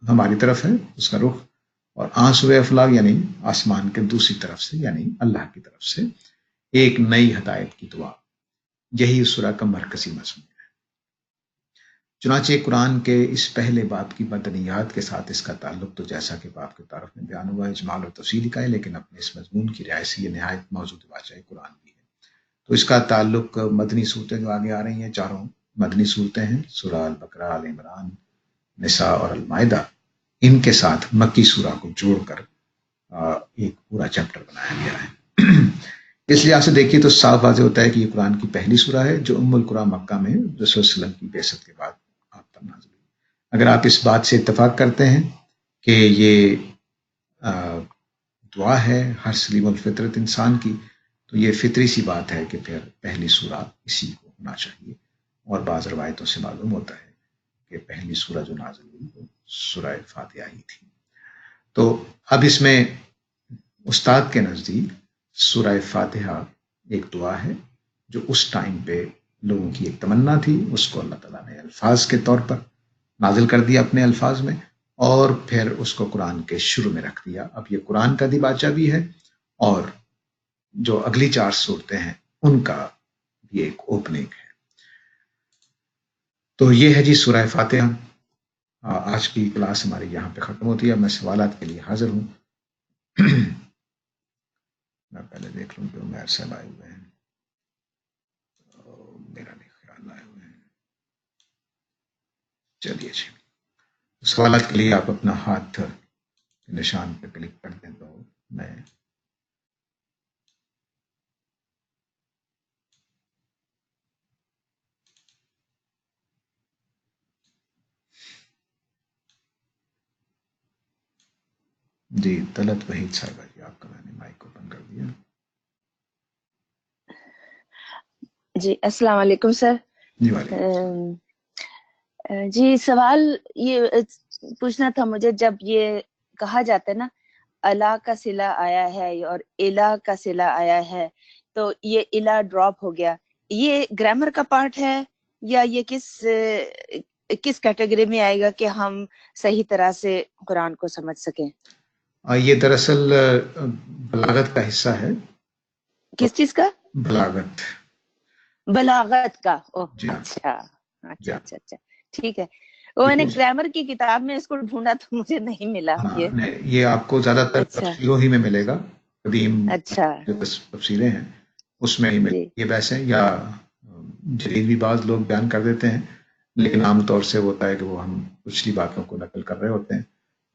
ہماری طرف ہے اس کا رخ، اور آنسو افلاک یعنی آسمان کے دوسری طرف سے یعنی اللہ کی طرف سے ایک نئی ہدایت کی دعا، یہی اس سورہ کا مرکزی مضمون ہے. چنانچہ قرآن کے اس پہلے باب کی مدنیات کے ساتھ اس کا تعلق تو جیسا کہ باب کے تعارف میں بیان ہوا اجمال اور تفصیل کا ہے، لیکن اپنے اس مضمون کی رعایت سے یہ نہایت موضوع واقعہ قرآن بھی ہے. تو اس کا تعلق مدنی صورتیں جو آگے آ رہی ہیں، چاروں مدنی صورتیں ہیں، سورہ البقرہ، آل عمران، نساء اور المائدہ، ان کے ساتھ مکی سورہ کو جوڑ کر ایک پورا چیپٹر بنایا گیا ہے. اس لحاظ سے دیکھیے تو صاف واضح ہوتا ہے کہ یہ قرآن کی پہلی سورہ ہے جو ام القرآن مکہ میں رسول صلی اللہ علیہ وسلم کی بعثت کے بعد آپ پر نازل ہوئی. اگر آپ اس بات سے اتفاق کرتے ہیں کہ یہ دعا ہے ہر سلیم الفطرت انسان کی، تو یہ فطری سی بات ہے کہ پھر پہلی سورہ اسی کو ہونا چاہیے. اور بعض روایتوں سے معلوم ہوتا ہے کہ پہلی سورہ جو نازل ہوئی وہ سورہ فاتحہ ہی تھی. تو اب اس میں استاد کے نزدیک سورہ فاتحہ ایک دعا ہے جو اس ٹائم پہ لوگوں کی ایک تمنا تھی، اس کو اللہ تعالیٰ نے الفاظ کے طور پر نازل کر دیا اپنے الفاظ میں، اور پھر اس کو قرآن کے شروع میں رکھ دیا. اب یہ قرآن کا دیباچہ بھی ہے اور جو اگلی 4 صورتیں ہیں ان کا بھی ایک اوپننگ ہے. تو یہ ہے جی سورہ فاتحہ. آج کی کلاس ہماری یہاں پہ ختم ہوتی ہے. میں سوالات کے لیے حاضر ہوں. میں پہلے دیکھ لوں کہ عمیر صاحب آئے ہوئے ہیں، میرا نہیں خیال آئے ہوئے ہیں. چلیے جی، سوالات کے لیے آپ اپنا ہاتھ نشان پہ کلک کر دیں تو میں جی. طلعت وحید صاحبہ جی، آپ کا میں نے مائک اوپن کر دیا. جی السلام علیکم سر. جی وعلیکم. جی سوال یہ پوچھنا تھا مجھے، جب یہ کہا جاتا ہے نا اللہ کا صلہ آیا ہے اور الہ کا صلہ آیا ہے، تو یہ الہ ڈراپ ہو گیا، یہ گرامر کا پارٹ ہے یا یہ کس کیٹیگری میں آئے گا کہ ہم صحیح طرح سے قرآن کو سمجھ سکیں؟ یہ دراصل بلاغت کا حصہ ہے. کس چیز کا؟ بلاغت. بلاغت کا. جی ہاں. اچھا جی اچھا ہاں. اچھا اچھا ٹھیک ہے. وہ میں نے گرامر کی کتاب میں اس کو ڈھونڈا تو مجھے نہیں ملا. یہ آپ کو زیادہ تر تفسیروں ہی میں ملے گا. قدیم اچھا جو تفسیریں ہیں اس میں ہی ملے. یہ ویسے یا جدید بھی بعض لوگ بیان کر دیتے ہیں، لیکن عام طور سے ہوتا ہے کہ وہ ہم پچھلی باتوں کو نقل کر رہے ہوتے ہیں.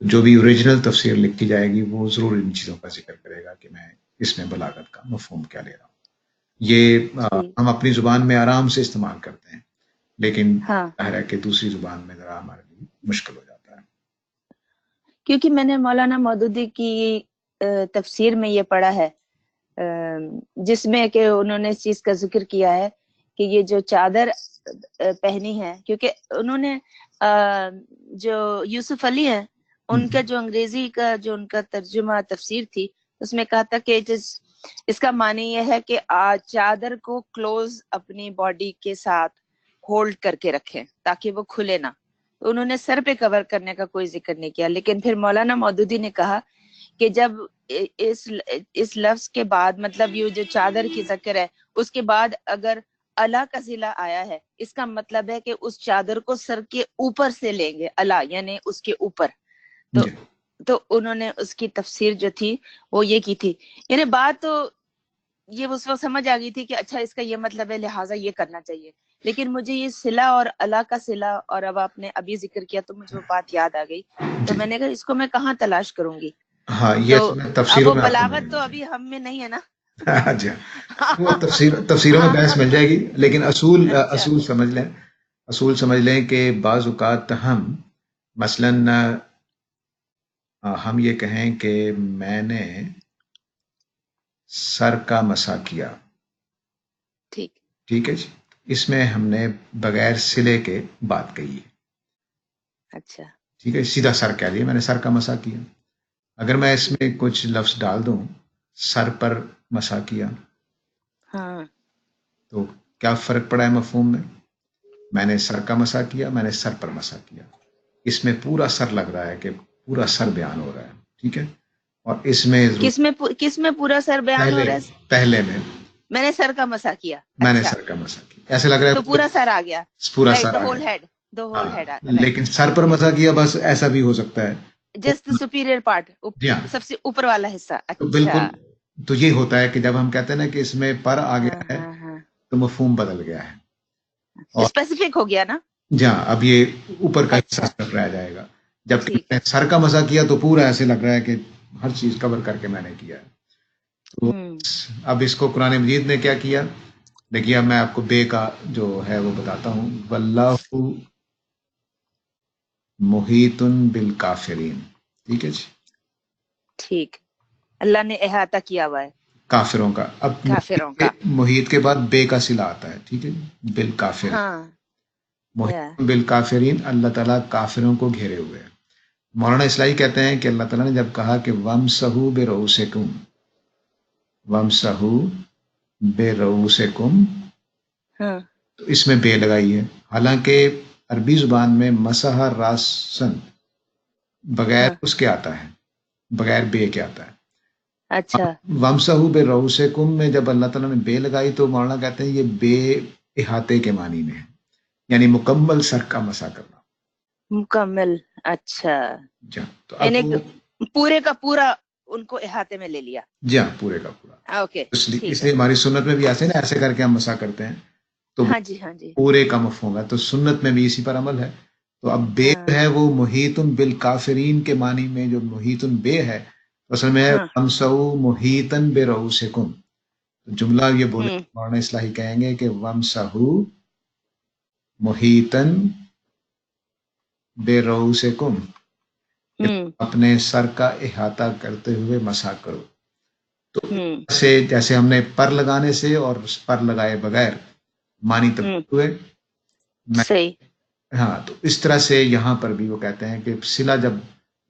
جو بھی اوریجنل تفسیر لکھی جائے گی وہ ضرور ان چیزوں کا ذکر کرے گا کہ میں اس میں بلاغت کا مفہوم کیا لے رہا ہوں. یہ جی ہم اپنی زبان میں آرام سے استعمال کرتے ہیں، لیکن ہاں، ظاہر ہے کہ دوسری زبان میں ذرا ہمارے لیے مشکل ہو جاتا ہے. کیونکہ میں نے مولانا مودودی کی تفسیر میں یہ پڑھا ہے، جس میں کہ انہوں نے اس چیز کا ذکر کیا ہے کہ یہ جو چادر پہنی ہے، کیونکہ انہوں نے جو یوسف علی ہیں ان کا جو انگریزی کا جو ان کا ترجمہ تفسیر تھی، اس میں کہا تھا کہ اس کا معنی یہ ہے کہ چادر کو کلوز اپنی باڈی کے ساتھ ہولڈ کر کے رکھیں تاکہ وہ کھلے نہ. تو انہوں نے سر پہ کور کرنے کا کوئی ذکر نہیں کیا، لیکن پھر مولانا مودودی نے کہا کہ جب اس لفظ کے بعد مطلب یہ جو چادر کی ذکر ہے اس کے بعد اگر اللہ کا ضلع آیا ہے، اس کا مطلب ہے کہ اس چادر کو سر کے اوپر سے لیں گے، اللہ یعنی اس کے اوپر. جی تو انہوں نے اس کی تفسیر جو تھی وہ یہ کی تھی. یعنی بات تو یہ اس وقت سمجھ آ گئی تھی کہ اچھا اس کا یہ مطلب ہے لہٰذا یہ کرنا چاہیے، لیکن مجھے یہ صلہ اور اللہ کا صلہ اور اب آپ نے ابھی ذکر کیا تو مجھے وہ بات یاد آ گئی. تو جی میں نے کہا اس کو میں کہاں تلاش کروں گی؟ ہاں، یہ تو میں اب تفسیروں وہ میں آپ کو ملے بلاغت تو گی. ابھی ہم میں نہیں ہے نا. جی وہ تفسیروں میں بحث مل جائے گی، لیکن اچھا اصول سمجھ لیں کہ بعض اوقات ہم مثلاً ہم یہ کہیں کہ میں نے سر کا مسا کیا، ٹھیک. ٹھیک ہے جی، اس میں ہم نے بغیر صلے کے بات کہی ہے. اچھا ٹھیک ہے، سیدھا سر کہہ دیا میں نے سر کا مسا کیا. اگر میں اس میں کچھ لفظ ڈال دوں، سر پر مسا کیا، ہاں تو کیا فرق پڑا ہے مفہوم میں؟ میں نے سر کا مسا کیا، میں نے سر پر مسا کیا. اس میں پورا سر لگ رہا ہے کہ پورا سر بیان ہو رہا ہے. ٹھیک ہے، اور اس میں کس میں پورا سر بیان ہو رہا ہے؟ پہلے میں میں نے سر کا مسا کیا. میں نے اچھا سر کا مسا کیا، ایسے لگ رہا تو ہے پورا سر آ گیا، پورا رائٹ، سر دا آ ہول گیا. ہیڈ، دا ہول ہاں، ہیڈ، رائٹ. لیکن سر پر مسا کیا بس ایسا بھی ہو سکتا ہے. جسٹ سپیریئر پارٹ، جی ہاں، سب سے اوپر والا حصہ. تو اچھا بالکل. تو یہ ہوتا ہے کہ جب ہم کہتے ہیں نا کہ اس میں پر آ ہاں گیا ہے ہاں ہاں، تو مفہوم بدل گیا ہے. اور اسپیسیفک ہو گیا نا. جہاں اب یہ اوپر کا حصہ اچھا صرف رہ جائے گا، جبکہ ٹھیک میں ہے. نے سر کا مسا کیا تو پورا ایسے لگ رہا ہے کہ ہر چیز کور کر کے میں نے کیا ہے. تو اب اس کو قرآن مجید نے کیا کیا؟ دیکھیے اب میں آپ کو بے کا جو ہے وہ بتاتا ہوں. واللہ محیط بالکافرین. ٹھیک ہے جی، ٹھیک، اللہ نے احاطہ کیا ہوا ہے کافروں کا. اب کافروں کا. محیط کے بعد بے کا صلہ آتا ہے. ٹھیک ہے جی، بالکافرین. ہاں یا محیط بالکافرین، اللہ تعالیٰ کافروں کو گھیرے ہوئے ہیں. مولانا اصلاحی کہتے ہیں کہ اللہ تعالیٰ نے جب کہا کہ وَامْسَحُوا بِرُؤُوسِکُمْ، وَامْسَحُوا بِرُؤُوسِکُمْ، ہاں تو اس میں بے لگائی ہے. حالانکہ عربی زبان میں مسح راسن بغیر ہاں، اس کے آتا ہے، بغیر بے کے آتا ہے. اچھا وَامْسَحُوا بِرُؤُوسِکُمْ میں جب اللہ تعالیٰ نے بے لگائی تو مولانا کہتے ہیں یہ بے احاطے کے معنی میں ہے، یعنی مکمل سر کا مسا کرنا. مکمل. اچھا جی ہاں، تو اب یعنی وہ پورے کا پورا ان کو احاطے میں لے لیا. جی ہاں پورے کا پورا. اوکے ٹھیک اس ہے. لیے ہماری سنت میں بھی ایسے نا ایسے کر کے ہم مسا کرتے ہیں تو ہاں جی ہاں جی پورے کا مفہوم ہے. تو سنت میں بھی اسی پر عمل ہے. تو اب بے ہاں ہے وہ محیط بالکافرین کے معنی میں جو محیط بے ہے اصل میں ہاں وَامْسَحُوا مُحِيطًا بِرُؤُوسِکُمْ. جملہ یہ بولے ہوں مولانا اصلاحی کہیں گے کہ وَامْسَحُوا مُحِيطًا بِرُؤُوسِکُمْ، ہوں اپنے سر کا احاطہ کرتے ہوئے مسا کرو. تو ہوں جیسے ہم نے پر لگانے سے اور پر لگائے بغیر معنی ہوں تبدیل ہوئے. صحیح. ہاں، تو اس طرح سے یہاں پر بھی وہ کہتے ہیں کہ صلہ جب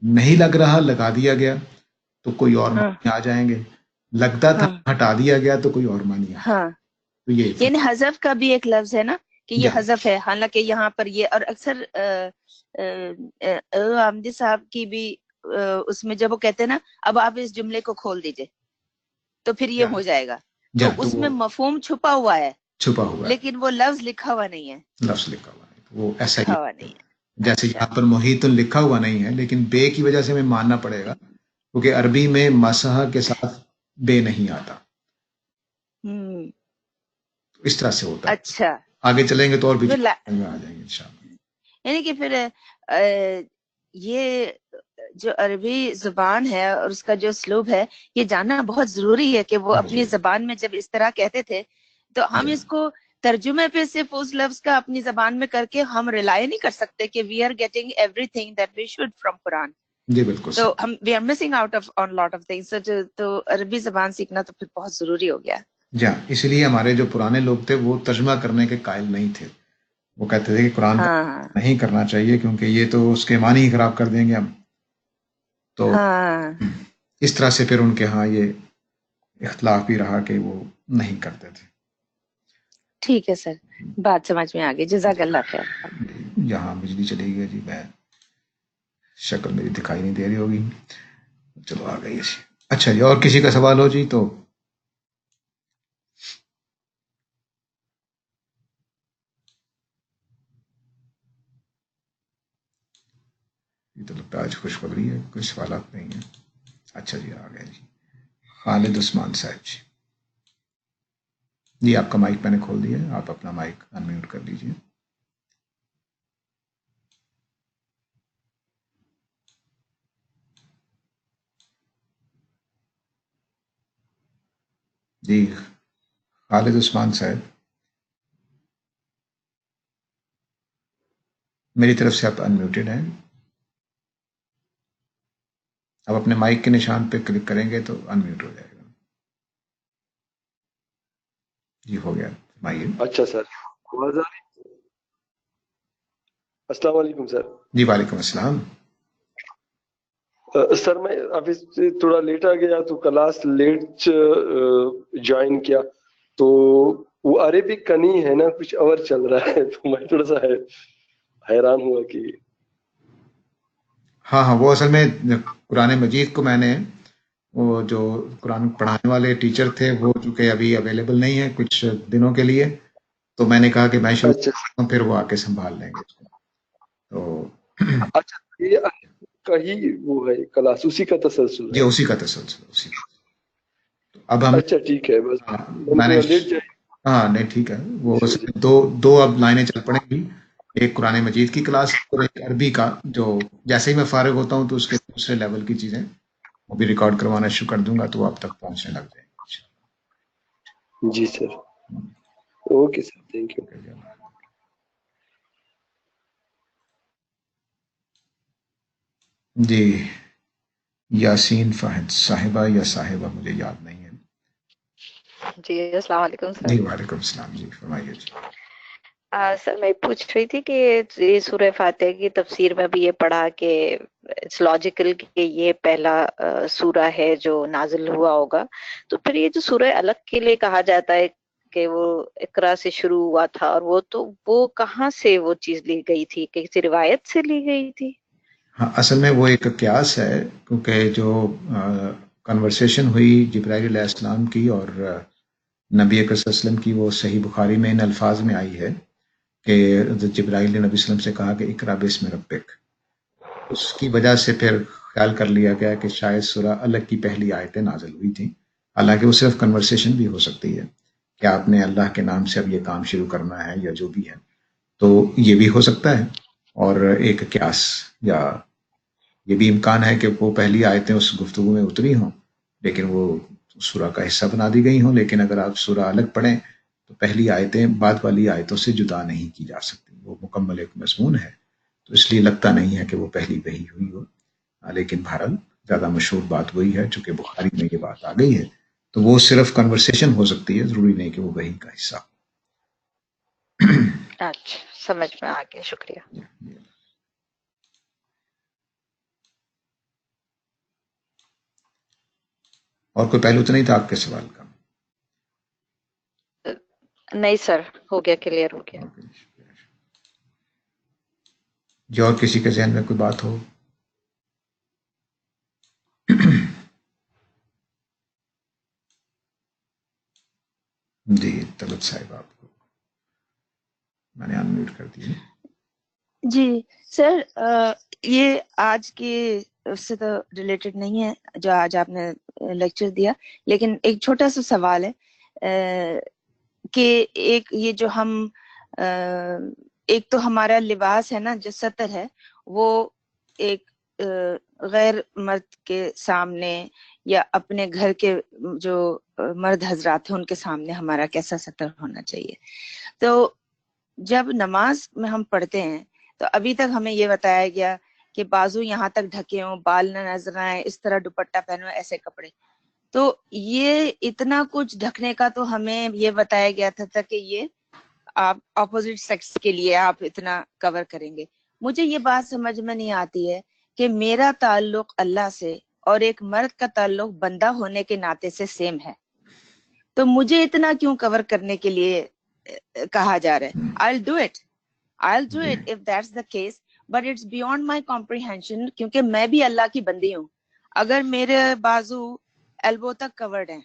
نہیں لگ رہا لگا دیا گیا تو کوئی اور ہاں معنی آ جائیں گے، لگتا تھا ہاں ہٹا دیا گیا تو کوئی اور معنی آ جائے. ہاں، تو یہ یعنی حذف کا بھی ایک لفظ ہے نا کہ یہ جہاں حذف ہے، حالانکہ یہاں پر یہ اور اکثر آمدی صاحب کی بھی اس میں جب وہ کہتے ہیں نا اب آپ اس جملے کو کھول دیجئے تو پھر یہ جہاں ہو جائے گا، تو جہاں تو اس وہ میں مفہوم چھپا ہوا ہے چھپا ہوا ہے، لیکن وہ لفظ لکھا ہوا نہیں ہے. لفظ لکھا ہوا ہے وہ ایسا ہی لکھا ہوا نہیں ہے. جیسے اچھا یہاں پر محیط لکھا ہوا نہیں ہے لیکن بے کی وجہ سے ہمیں ماننا پڑے گا کیونکہ عربی میں مسح کے ساتھ بے نہیں آتا. ہوں اس طرح سے ہوتا ہے. اچھا آگے چلیں گے تو اور بھی پھر چیزیں آ جائیں گے انشاءاللہ. یعنی کہ پھر یہ جو عربی زبان ہے اور اس کا جو اسلوب ہے یہ جاننا بہت ضروری ہے کہ وہ اپنی زبان میں جب اس طرح کہتے تھے تو ہم اس کو ترجمے پہ صرف اس لفظ کا اپنی زبان میں کر کے ہم ریلائی نہیں کر سکتے کہ we are getting everything that we should from Quran. جی بالکل. تو ہم we are missing out on lot of things. تو عربی زبان سیکھنا تو پھر بہت ضروری ہو گیا. جی ہاں، اسی لیے ہمارے جو پرانے لوگ تھے وہ ترجمہ کرنے کے قائل نہیں تھے. وہ کہتے تھے کہ قرآن نہیں کرنا چاہیے کیونکہ یہ تو اس کے معنی ہی خراب کر دیں گے ہم. تو اس طرح سے پھر ان کے ہاں یہ اختلاف بھی رہا کہ وہ نہیں کرتے تھے. ٹھیک ہے سر، بات سمجھ میں آ گئی. جزاک اللہ خیر. یہاں بجلی چلی گئی جی، میں شکل میری دکھائی نہیں دے رہی ہوگی. چلو آ گئی. اچھا جی، اور کسی کا سوال ہو جی تو یہ تو لگتا ہے آج خوشخبری ہے، کوئی سوالات نہیں ہیں. اچھا جی آ گئے جی. خالد عثمان صاحب جی. جی آپ کا مائک میں نے کھول دیا ہے، آپ اپنا مائک انمیوٹ کر لیجیے. جی خالد عثمان صاحب، میری طرف سے آپ انمیوٹیڈ ہیں. اب اپنے مائک کے نشان پہ کلک کریں گے تو انمیوٹ ہو جائے گا. جی ہو گیا. اچھا سر، السلام علیکم سر. جی وعلیکم السلام. سر میں ابھی تھوڑا لیٹ آ گیا تو کلاس لیٹ جوائن کیا تو وہ عربک کا نہیں ہے نا، کچھ اور چل رہا ہے تو میں تھوڑا سا حیران ہوا کہ ہاں وہ اصل میں قرآن مجید کو میں نے وہ جو قرآن پڑھانے والے ٹیچر تھے وہ چونکہ ابھی اویلیبل نہیں ہے کچھ دنوں کے لیے، تو میں نے کہا کہ میں شروع کرتا ہوں، پھر وہ آ کے سنبھال لیں گے اس کو. تو اچھا یہ کہیں وہ ہے کلاس اسی کا تسلسل ہے؟ جی اسی کا تسلسل اسی کا. تو اب ہم اچھا ٹھیک ہے، بس میں نے لیٹ جائے. ہاں نہیں ٹھیک ہے. وہ دو اب لائنیں چل پڑیں گی، ایک قرآن مجید کی کلاس اور ایک عربی کا، جو جیسے ہی میں فارغ ہوتا ہوں تو اس کے دوسرے لیول کی چیزیں وہ بھی ریکارڈ کروانا شروع کر دوں گا تو وہ اب تک پہنچنے لگ جائیں گے. جی سر، اوکے سر، تھینک یو. جی یاسین فہد صاحبہ یا صاحبہ مجھے یاد نہیں ہے. جی السلام علیکم سر. جی وعلیکم السلام. جی فرمائیے جی. سر میں پوچھ رہی تھی کہ یہ سورہ فاتحہ کی تفسیر میں بھی یہ پڑھا کہ اٹس لاجیکل کہ یہ پہلا سورہ ہے جو نازل ہوا ہوگا، تو پھر یہ جو سورہ الگ کے لیے کہا جاتا ہے کہ وہ اقرا سے شروع ہوا تھا، اور وہ کہاں سے وہ چیز لی گئی تھی؟ کسی روایت سے لی گئی تھی؟ ہاں اصل میں وہ ایک قیاس ہے، کیونکہ جو کنورسیشن ہوئی جبرائیل علیہ السلام کی اور نبی اکرم صلی اللہ علیہ وسلم کی، وہ صحیح بخاری میں ان الفاظ میں آئی ہے کہ جبرائیل نے نبی صلی اللہ علیہ وسلم سے کہا کہ اقرا بسم ربک. اس کی وجہ سے پھر خیال کر لیا گیا کہ شاید سورہ الگ کی پہلی آیتیں نازل ہوئی تھیں، حالانکہ وہ صرف کنورسیشن بھی ہو سکتی ہے کہ آپ نے اللہ کے نام سے اب یہ کام شروع کرنا ہے یا جو بھی ہے، تو یہ بھی ہو سکتا ہے. اور ایک قیاس یا یہ بھی امکان ہے کہ وہ پہلی آیتیں اس گفتگو میں اتری ہوں لیکن وہ سورہ کا حصہ بنا دی گئی ہوں، لیکن اگر آپ سورہ الگ پڑھیں تو پہلی آیتیں بعد والی آیتوں سے جدا نہیں کی جا سکتی، وہ مکمل ایک مضمون ہے، تو اس لیے لگتا نہیں ہے کہ وہ پہلی وحی ہوئی ہو. لیکن بہرحال زیادہ مشہور بات وہی ہے، چونکہ بخاری میں یہ بات آ گئی ہے تو وہ صرف کنورسیشن ہو سکتی ہے، ضروری نہیں کہ وہ وحی کا حصہ. اچھا سمجھ میں آ گیا، شکریہ. اور کوئی پہلو تو نہیں تھا آپ کے سوال کا؟ نہیں سر، ہو گیا، کلیئر ہو گیا. جی اور کسی کے ذہن میں کوئی بات ہو؟ جی طلعت صاحب آپ کو میں نے انمیوٹ کر دیا. جی سر، یہ آج کی اس سے تو ریلیٹڈ نہیں ہے جو آج آپ نے لیکچر دیا، لیکن ایک چھوٹا سا سوال ہے کہ ایک یہ جو ہم ایک تو ہمارا لباس ہے نا جو سطر ہے وہ ایک غیر مرد کے سامنے یا اپنے گھر کے جو مرد حضرات ہیں ان کے سامنے ہمارا کیسا سطر ہونا چاہیے. تو جب نماز میں ہم پڑھتے ہیں تو ابھی تک ہمیں یہ بتایا گیا کہ بازو یہاں تک ڈھکے ہوں، بال نہ نظر آئے، اس طرح دوپٹہ پہنو، ایسے کپڑے. تو یہ اتنا کچھ ڈھکنے کا تو ہمیں یہ بتایا گیا تھا کہ یہ آپ اپوزٹ سیکس کے لیے آپ اتنا کور کریں گے. مجھے یہ بات سمجھ میں نہیں آتی ہے کہ میرا تعلق اللہ سے اور ایک مرد کا تعلق بندہ ہونے کے ناطے سے سیم ہے، تو مجھے اتنا کیوں کور کرنے کے لیے کہا جا رہا ہے. I'll do it if that's the case, but it's beyond my comprehension کیونکہ میں بھی اللہ کی بندی ہوں. اگر میرے بازو ایلبو تک کورڈ ہیں،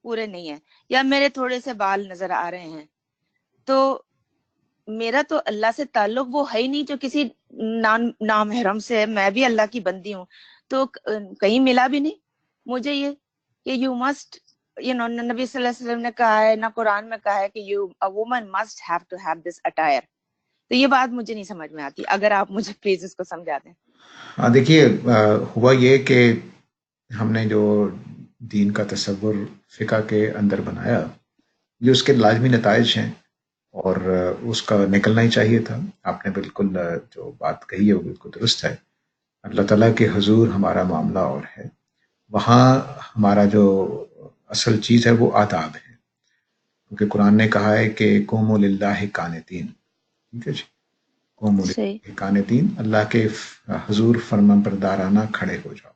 پورے نہیں ہیں، یا میرے تھوڑے سے بال نظر آ رہے ہیں، تو میرا تو اللہ سے تعلق وہ ہے ہی نہیں جو کسی نامحرم سے ہے. میں بھی اللہ کی بندی ہوں، تو کہیں ملا بھی نہیں مجھے یہ کہ یو مسٹ نبی صلی اللہ علیہ وسلم نے کہا ہے، نہ قرآن میں کہا ہے کہ a woman must have to have this attire. تو یہ بات مجھے نہیں سمجھ میں آتی، اگر آپ مجھے پلیز اس کو سمجھا دیں. دیکھیے ہوا یہ کہ ہم نے جو دین کا تصور فقہ کے اندر بنایا یہ اس کے لازمی نتائج ہیں اور اس کا نکلنا ہی چاہیے تھا. آپ نے بالکل جو بات کہی ہے وہ بالکل درست ہے. اللہ تعالیٰ کے حضور ہمارا معاملہ اور ہے، وہاں ہمارا جو اصل چیز ہے وہ آداب ہے، کیونکہ قرآن نے کہا ہے کہ قوموا للہ قانتین. ٹھیک ہے جی، قوموا للہ قانتین، اللہ کے حضور فرمان بردارانہ کھڑے ہو جاؤ.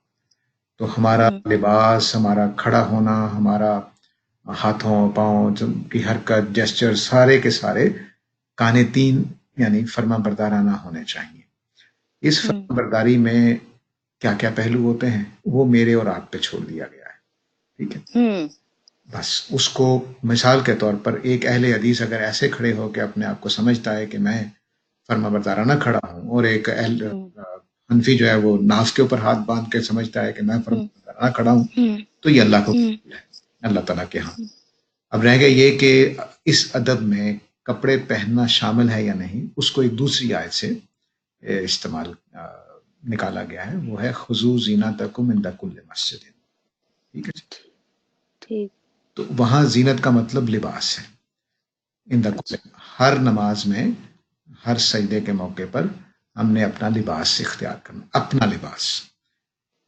تو ہمارا لباس، ہمارا کھڑا ہونا، ہمارا ہاتھوں پاؤں کی حرکت، جیسچر، سارے کے سارے قانتین یعنی فرمان بردارانہ ہونے چاہیے. اس فرمان برداری میں کیا کیا پہلو ہوتے ہیں وہ میرے اور آپ پہ چھوڑ دیا گیا ہے. ٹھیک ہے، بس اس کو مثال کے طور پر ایک اہل حدیث اگر ایسے کھڑے ہو کہ اپنے آپ کو سمجھتا ہے کہ میں فرما بردارانہ کھڑا ہوں، اور ایک اہل حنفی جو ہے وہ ناف کے اوپر ہاتھ باندھ کے سمجھتا ہے کہ میں فرما بردارانہ کھڑا ہوں، تو یہ اللہ کو ہے اللہ تعالیٰ کے ہاں. اب رہ گیا یہ کہ اس ادب میں کپڑے پہننا شامل ہے یا نہیں، اس کو ایک دوسری آیت سے استعمال نکالا گیا ہے، وہ ہے خذوا زینتکم عند کل مسجد. ٹھیک ہے، ٹھیک. تو وہاں زینت کا مطلب لباس ہے. ہر نماز میں ہر سجدے کے موقع پر ہم نے اپنا لباس اختیار کرنا، اپنا لباس،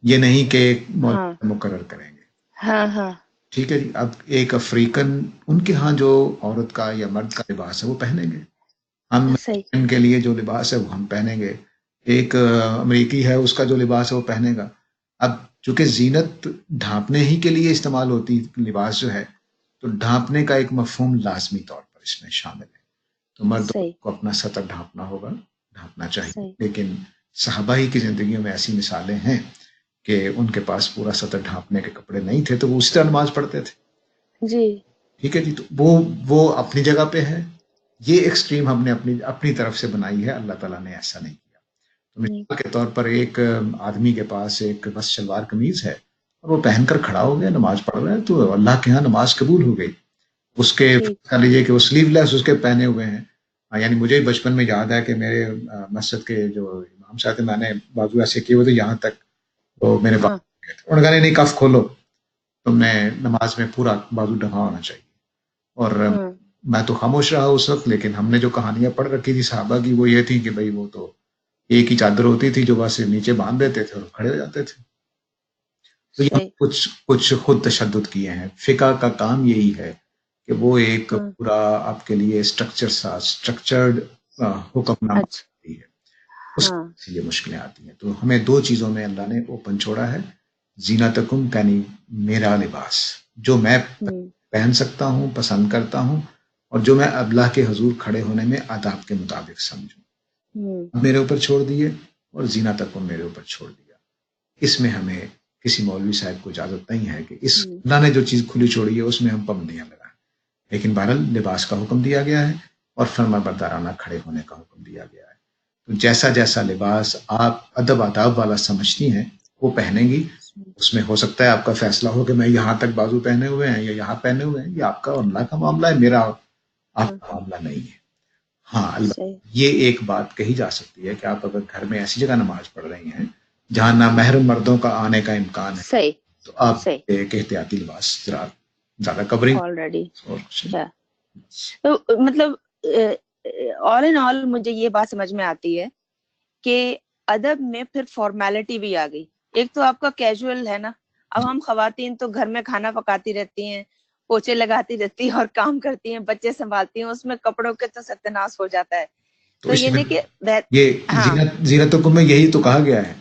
یہ نہیں کہ مقرر کریں گے. ہاں ہاں ٹھیک ہے جی. اب ایک افریقن ان کے ہاں جو عورت کا یا مرد کا لباس ہے وہ پہنیں گے، ہم ان کے لیے جو لباس ہے وہ ہم پہنیں گے. ایک امریکی ہے اس کا جو لباس ہے وہ پہنے گا. اب چونکہ زینت ڈھانپنے ہی کے لیے استعمال ہوتی لباس جو ہے، تو ڈھانپنے کا ایک مفہوم لازمی طور پر اس میں شامل ہے. تو مردوں کو اپنا سطر ڈھانپنا ہوگا، ڈھانپنا چاہیے. لیکن صحابہ ہی کی زندگیوں میں ایسی مثالیں ہیں کہ ان کے پاس پورا سطر ڈھانپنے کے کپڑے نہیں تھے تو وہ اسی طرح نماز پڑھتے تھے جی. ٹھیک ہے جی. تو وہ اپنی جگہ پہ ہے. یہ ایکسٹریم ہم نے اپنی طرف سے بنائی ہے، اللہ تعالیٰ نے ایسا نہیں کیا. تو مثال کے طور پر ایک آدمی کے پاس ایک بس شلوار قمیض ہے اور وہ پہن کر کھڑا ہو گیا، نماز پڑھ رہا ہے، تو اللہ کے ہاں نماز قبول ہو گئی. اس کے کہہ لیجیے کہ وہ سلیو لیس اس کے پہنے ہوئے ہیں. یعنی مجھے بچپن میں یاد ہے کہ میرے مسجد کے جو امام صاحب تھے، میں نے بازو ایسے کیے ہوئے تھے یہاں تک، وہ میرے پاس انہوں نے کہا نہیں کف کھولو، تم نے نماز میں پورا بازو ڈھکا ہونا چاہیے. اور میں تو خاموش رہا اس وقت، لیکن ہم نے جو کہانیاں پڑھ رکھی تھی صحابہ کی وہ یہ تھی کہ بھئی وہ تو ایک ہی چادر ہوتی تھی جو بس نیچے باندھ دیتے تھے اور کھڑے ہو جاتے تھے. تو یہ کچھ خود تشدد کیے ہیں. فقہ کا کام یہی ہے کہ وہ ایک پورا آپ کے لیے اسٹرکچرڈ حکم نامہ ہے، اس سے یہ مشکلیں آتی ہیں. تو ہمیں دو چیزوں میں اللہ نے اوپن چھوڑا ہے، زینتکم یعنی میرا لباس جو میں پہن سکتا ہوں، پسند کرتا ہوں، اور جو میں اللہ کے حضور کھڑے ہونے میں آداب کے مطابق سمجھوں، میرے اوپر چھوڑ دیے، اور زینتکم میرے اوپر چھوڑ دیا. اس میں ہمیں کسی مولوی صاحب کو اجازت نہیں ہے کہ اس اللہ نے جو چیز کھلی چھوڑی ہے اس میں ہم پابندیاں لگائیں. لیکن بہرحال لباس کا حکم دیا گیا ہے اور فرما بردارانہ کھڑے ہونے کا حکم دیا گیا ہے. تو جیسا جیسا لباس آپ ادب آداب والا سمجھتی ہیں وہ پہنیں گی. اس میں ہو سکتا ہے آپ کا فیصلہ ہو کہ میں یہاں تک بازو پہنے ہوئے ہیں یا یہاں پہنے ہوئے ہیں، یہ آپ کا اور اللہ کا معاملہ ہے، میرا آپ کا معاملہ نہیں ہے. ہاں صحیح یہ ایک بات کہی جا سکتی ہے کہ آپ اگر گھر میں ایسی جگہ نماز پڑھ رہی ہیں جہاں نامحرم مردوں کا آنے کا امکان ہے صحیح تو آپ صحیح ایک احتیاطی لباس ذرا زیادہ کورنگ آلریڈی اور کچھ نہیں۔ تو مطلب آل ان آل مجھے یہ بات سمجھ میں آتی ہے کہ ادب میں پھر فارمیلٹی بھی آ گئی. ایک تو آپ کا کیجول ہے نا، اب ہم خواتین تو گھر میں کھانا پکاتی رہتی ہیں، پوچھے لگاتی رہتی ہیں اور کام کرتی ہیں، بچے سنبھالتی ہیں، اس میں کپڑوں کے تو ستیاناش ہو جاتا ہے. تو اس یہ میں نہیں کہ یہ ہاں زینتکم میں یہی تو کہا گیا ہے.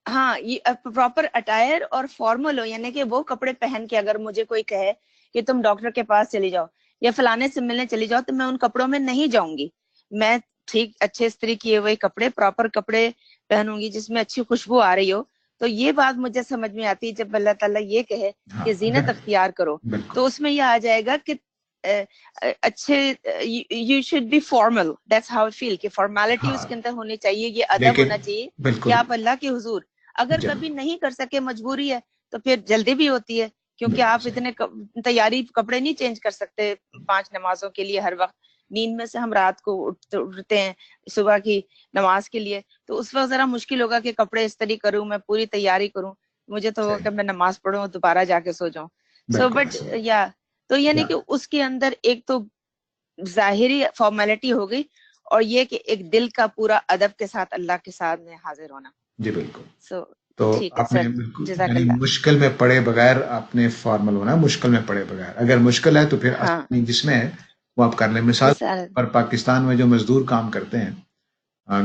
ہاں یہ پراپر اٹائر اور فارمل ہو، یعنی کہ وہ کپڑے پہن کے اگر مجھے کوئی کہے کہ تم ڈاکٹر کے پاس چلی جاؤ یا فلانے سے ملنے چلی جاؤ تو میں ان کپڑوں میں نہیں جاؤں گی. میں ٹھیک اچھے استری کیے ہوئے کپڑے، پراپر کپڑے پہنوں گی جس میں اچھی خوشبو آ رہی ہو. تو یہ بات مجھے سمجھ میں آتی ہے جب اللہ تعالیٰ یہ کہے ہاں کہ زینت اختیار کرو، بالکل تو اس میں یہ آ جائے گا کہ اچھے you should be formal. That's how I feel کہ فارمیلٹی اس ہاں کے اندر ہونی چاہیے، یہ ادب لیکن ہونا چاہیے کہ بالکل آپ اللہ کے حضور اگر جب کبھی نہیں کر سکے، مجبوری ہے، تو پھر جلدی بھی ہوتی ہے کیونکہ بالکل آپ صحیح اتنے تیاری کپڑے نہیں چینج کر سکتے 5 نمازوں کے لیے ہر وقت. نیند میں سے ہم رات کو اٹھتے ہیں صبح کی نماز کے لیے، تو اس وقت ذرا مشکل ہوگا کہ کپڑے استری کروں، میں پوری تیاری کروں. مجھے تو صحیح کہ میں نماز پڑھوں دوبارہ جا کے سو جاؤں. سو بالکل بٹ یا تو یعنی کہ اس کے اندر ایک تو ظاہری فارمیلٹی ہو گئی اور یہ کہ ایک دل کا پورا ادب کے ساتھ اللہ کے سامنے حاضر ہونا. جی بالکل. سو تو ٹھیک ہے آپ سر، نے بالکل جزاک یعنی اللہ. مشکل میں پڑے بغیر آپ نے فارمل ہونا، مشکل میں پڑے بغیر. اگر مشکل ہے تو پھر ہاں آسانی جس میں ہے وہ آپ کر لیں. مثال جزاک پر پاکستان میں جو مزدور کام کرتے ہیں،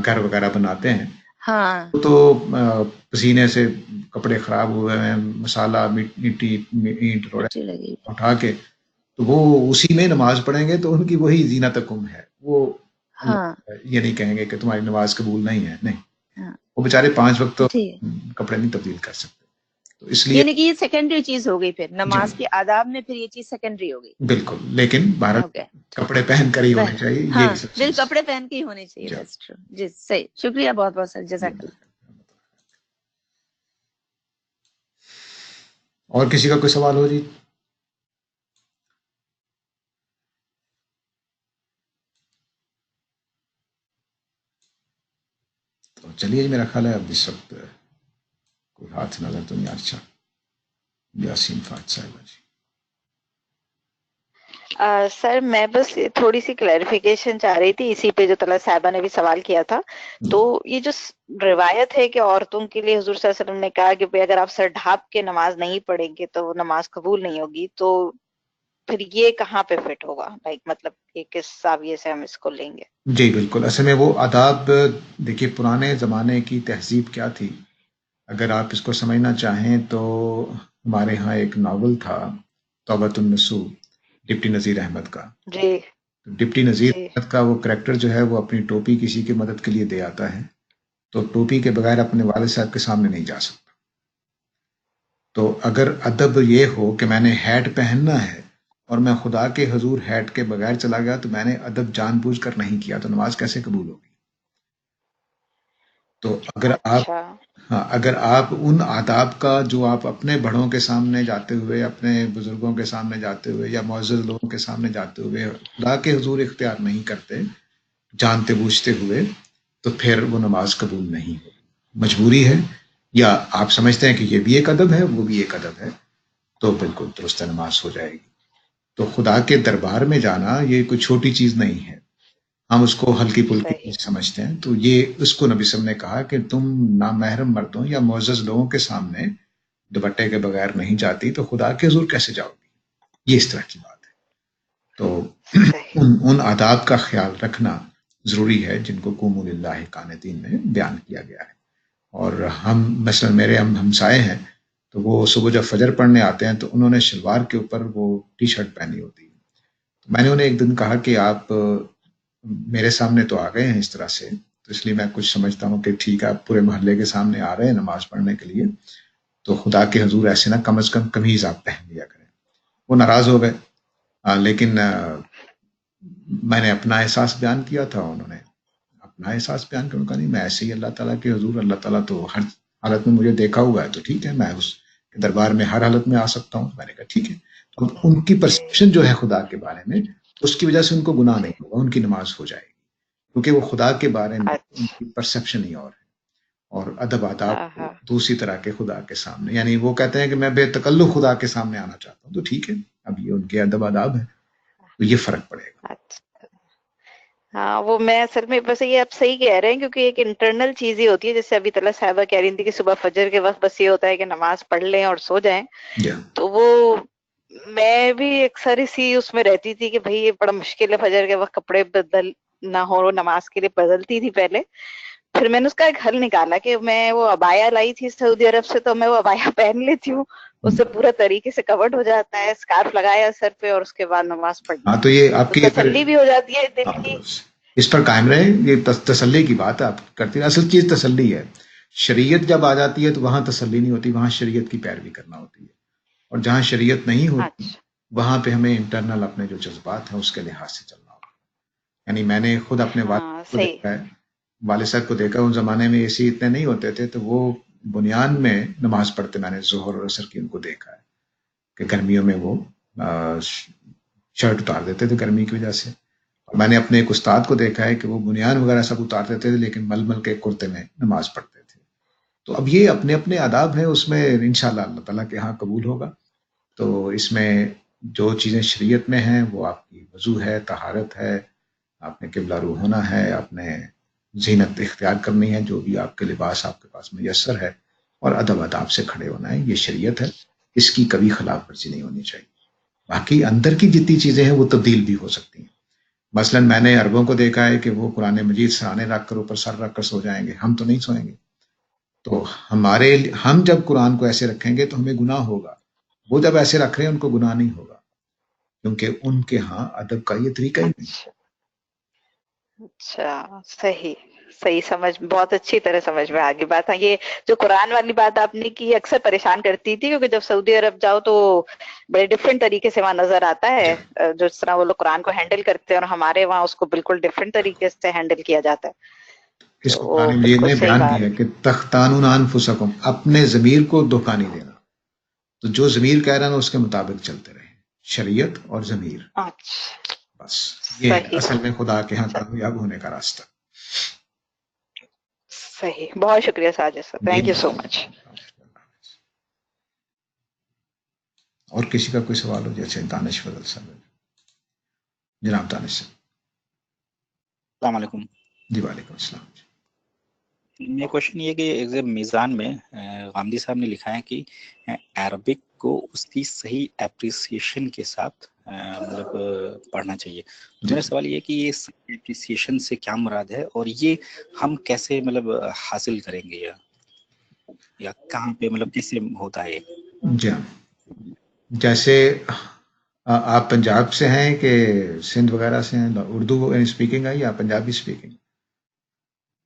گھر وغیرہ بناتے ہیں، ہاں تو پسینے سے کپڑے خراب ہوئے ہیں، مسالہ مٹی اینٹ روڑے مٹی لگی. اٹھا کے تو وہ اسی میں نماز پڑھیں گے تو ان کی وہی زینتکم ہے. وہ ہاں یہ نہیں کہیں گے کہ تمہاری نماز قبول نہیں ہے، نہیں. ہاں وہ بیچارے 5 وقت تو ٹھیک ہے. کپڑے نہیں تبدیل کر سکتے. تو اس لیے یعنی کہ یہ سیکنڈری چیز ہو گئی، پھر جی نماز کے آداب میں پھر یہ چیز سیکنڈری ہو گئی. بالکل، لیکن بھارت اوکے کپڑے پہن کر ہی ہونے چاہیے، ہاں یہ سب بال چیز. کپڑے پہن کے ہی ہونے چاہیے. جی دیٹس ٹرو. جی صحیح، شکریہ بہت بہت سر، جزاک اللہ. اور کسی کا کوئی سوال ہو جی؟ تو چلیے جی، میرا خیال ہے اب اس وقت کوئی ہاتھ نظر تو نہیں. اچھا یاسین فاط صاحبہ جی. سر میں بس تھوڑی سی کلیریفیکیشن چاہ رہی تھی اسی پہ جو طلعت صاحبہ نے بھی سوال کیا تھا. تو یہ جو روایت ہے کہ عورتوں کے لیے حضور صلی اللہ علیہ وسلم نے کہا کہ اگر آپ سر ڈھانپ کے نماز نہیں پڑھیں گے تو وہ نماز قبول نہیں ہوگی، تو پھر یہ کہاں پہ فٹ ہوگا؟ مطلب یہ کس زاویے سے ہم اس کو لیں گے؟ جی بالکل. اصل میں وہ آداب دیکھیے پرانے زمانے کی تہذیب کیا تھی. اگر آپ اس کو سمجھنا چاہیں تو ہمارے ہاں ایک ناول تھا توبۃ النصوح، ڈپٹی نذیر احمد کا. جی ڈپٹی نذیر جی احمد کا وہ کریکٹر جو ہے وہ اپنی ٹوپی کسی کی مدد کے لیے دے آتا ہے، تو ٹوپی کے بغیر اپنے والد صاحب کے سامنے نہیں جا سکتا. تو اگر ادب یہ ہو کہ میں نے ہیٹ پہننا ہے اور میں خدا کے حضور ہیٹ کے بغیر چلا گیا تو میں نے ادب جان بوجھ کر نہیں کیا، تو نماز کیسے قبول ہوگی؟ تو اچھا اگر آپ ان آداب کا جو آپ اپنے بڑوں کے سامنے جاتے ہوئے، اپنے بزرگوں کے سامنے جاتے ہوئے یا معزز لوگوں کے سامنے جاتے ہوئے خدا کے حضور اختیار نہیں کرتے جانتے بوجھتے ہوئے، تو پھر وہ نماز قبول نہیں ہوگی. مجبوری ہے، یا آپ سمجھتے ہیں کہ یہ بھی ایک ادب ہے وہ بھی ایک ادب ہے، تو بالکل درست نماز ہو جائے گی. تو خدا کے دربار میں جانا یہ کوئی چھوٹی چیز نہیں ہے. ہم اس کو ہلکی پھلکی صحیح. چیز سمجھتے ہیں. تو یہ اس کو نبی صلی اللہ علیہ وسلم نے کہا کہ تم نامحرم مردوں یا معزز لوگوں کے سامنے دوپٹے کے بغیر نہیں جاتی تو خدا کے حضور کیسے جاؤ گی؟ یہ اس طرح کی بات ہے. تو صحیح. ان آداب کا خیال رکھنا ضروری ہے جن کو قوموا للہ قانتین میں بیان کیا گیا ہے. اور ہم مثلا میرے ہمسائے ہیں تو وہ صبح جب فجر پڑھنے آتے ہیں تو انہوں نے شلوار کے اوپر وہ ٹی شرٹ پہنی ہوتی ہے. تو میں نے انہیں ایک دن کہا کہ آپ میرے سامنے تو آ گئے ہیں اس طرح سے، تو اس لیے میں کچھ سمجھتا ہوں کہ ٹھیک ہے آپ پورے محلے کے سامنے آ رہے ہیں نماز پڑھنے کے لیے، تو خدا کے حضور ایسے نہ کم از کم قمیض آپ پہن لیا کریں. وہ ناراض ہو گئے، لیکن میں نے اپنا احساس بیان کیا تھا، انہوں نے اپنا احساس بیان کرنے کا نہیں، میں ایسے ہی اللہ تعالیٰ کے حضور، اللہ تعالیٰ تو ہر حالت میں مجھے دیکھا ہوا ہے، تو ٹھیک ہے میں اس کے دربار میں ہر حالت میں آ سکتا ہوں. میں نے کہا ٹھیک ہے. تو ان کی پرسیپشن جو ہے خدا کے بارے میں، اس کی وجہ سے ان کو گناہ نہیں ہوگا، ان کی نماز ہو جائے گی. کیونکہ وہ خدا کے بارے میں ان اچھا کی پرسیپشن ہی اور ہے، اور ادب آداب ہاں ہاں دوسری طرح کے خدا کے سامنے، یعنی وہ کہتے ہیں کہ میں بے تکلف خدا کے سامنے آنا چاہتا ہوں، تو ٹھیک ہے، اب یہ ان کے ادب آداب ہے، تو یہ فرق پڑے گا۔ اچھا ہاں وہ میں اصل میں بس یہ آپ صحیح کہہ رہے ہیں کیونکہ ایک انٹرنل چیز ہی ہوتی ہے، جیسے ابھی طلعت صاحبہ کہہ رہی تھی کہ صبح فجر کے وقت بس یہ ہوتا ہے کہ نماز پڑھ لیں اور سو جائیں، جی تو وہ میں بھی اکثر اسی اس میں رہتی تھی کہ بھئی یہ بڑا مشکل ہے فجر کے وقت کپڑے بدل نہ ہو، نماز کے لیے بدلتی تھی پہلے، پھر میں نے اس کا ایک حل نکالا کہ میں وہ عبایا لائی تھی سعودی عرب سے، تو میں وہ عبایا پہن لیتی ہوں، اس سے پورا طریقے سے کورڈ ہو جاتا ہے، اسکارف لگایا سر پہ اور اس کے بعد نماز پڑھ لی، ہاں، تو یہ آپ تو کی پھر تسلی بھی ہو جاتی ہے دل ہاں کی۔ بس اس پر قائم رہے، یہ تسلی کی بات آپ کرتی ہیں، اصل چیز تسلی ہے۔ شریعت جب آ جاتی ہے تو وہاں تسلی نہیں ہوتی، وہاں شریعت کی پیروی کرنا ہوتی ہے، اور جہاں شریعت نہیں ہوتی اچھا وہاں پہ ہمیں انٹرنل اپنے جو جذبات ہیں اس کے لحاظ سے چلنا ہوگا۔ یعنی میں نے خود اپنے والد ہاں کو صحیح دیکھا ہے، والد صاحب کو دیکھا، ان زمانے میں اے سی اتنے نہیں ہوتے تھے، تو وہ بنیان میں نماز پڑھتے، میں نے ظہر اور عصر کی ان کو دیکھا ہے کہ گرمیوں میں وہ شرٹ اتار دیتے تھے گرمی کی وجہ سے، اور میں نے اپنے ایک استاد کو دیکھا ہے کہ وہ بنیان وغیرہ سب اتار دیتے تھے لیکن مل مل کے کرتے میں نماز پڑھتے تھے۔ تو اب یہ اپنے اپنے آداب ہیں، اس میں انشاءاللہ اللہ تعالیٰ کے ہاں قبول ہوگا۔ تو اس میں جو چیزیں شریعت میں ہیں وہ آپ کی وضو ہے، طہارت ہے، آپ نے قبلہ رو ہونا ہے، آپ نے زینت اختیار کرنی ہے، جو بھی آپ کے لباس آپ کے پاس میسر ہے، اور ادب آداب سے کھڑے ہونا ہے، یہ شریعت ہے، اس کی کبھی خلاف ورزی نہیں ہونی چاہیے۔ باقی اندر کی جتنی چیزیں ہیں وہ تبدیل بھی ہو سکتی ہیں۔ مثلا میں نے عربوں کو دیکھا ہے کہ وہ قرآن مجید سرانے رکھ کر اوپر سر رکھ کر سو جائیں گے، ہم تو نہیں سوئیں گے۔ تو ہم جب قرآن کو ایسے رکھیں گے تو ہمیں گناہ ہوگا، وہ جب ایسے رکھ رہے ہیں ان کو گناہ نہیں ہوگا، کیونکہ ان کے ہاں ادب کا یہ طریقہ ہی نہیں۔ اچھا اچھا صحیح صحیح سمجھ، بہت اچھی طرح سمجھ میں آگی بات۔ ہاں یہ جو قرآن والی بات آپ نے کی اکثر پریشان کرتی تھی، کیونکہ جب سعودی عرب جاؤ تو بڑے ڈفرینٹ طریقے سے وہاں نظر آتا ہے، جو اس طرح وہ لوگ قرآن کو ہینڈل کرتے ہیں، اور ہمارے وہاں اس کو بالکل ڈفرینٹ طریقے سے ہینڈل کیا جاتا ہے، اس تو کو وہ قرآن مجید بالکل نے صحیح بیان بات۔ کیا ہے کہ تختانون انفسکم، اپنے ضمیر کو دھوکہ نہیں دینا، تو جو ضمیر کہہ رہا ہے اس کے مطابق چلتے رہیں، شریعت اور ضمیر، اچھا بس یہ ہے صحیح اصل میں خدا کے ہاں کامیاب ہونے کا راستہ۔ صحیح، بہت شکریہ ساجد سر، جی تھینک یو سو مچ۔ اور کسی کا کوئی سوال ہو جیسے دانش فضل صاحب؟ جناب دانش صاحب۔ السلام علیکم۔ جی وعلیکم السلام۔ میرا کوشچن یہ کہ ایک میزان میں غامدی صاحب نے لکھا ہے کہ عربک کو اس کی صحیح اپریسیشن کے ساتھ مطلب پڑھنا چاہیے، تو جی میرا سوال یہ ہے کہ یہ صحیح اپریسیشن سے کیا مراد ہے، اور یہ ہم کیسے مطلب حاصل کریں گے، یا کہاں پہ مطلب کیسے ہوتا ہے؟ جی ہاں، جیسے آپ پنجاب سے ہیں کہ سندھ وغیرہ سے ہیں؟ اردو اسپیکنگ ہے یا پنجابی اسپیکنگ؟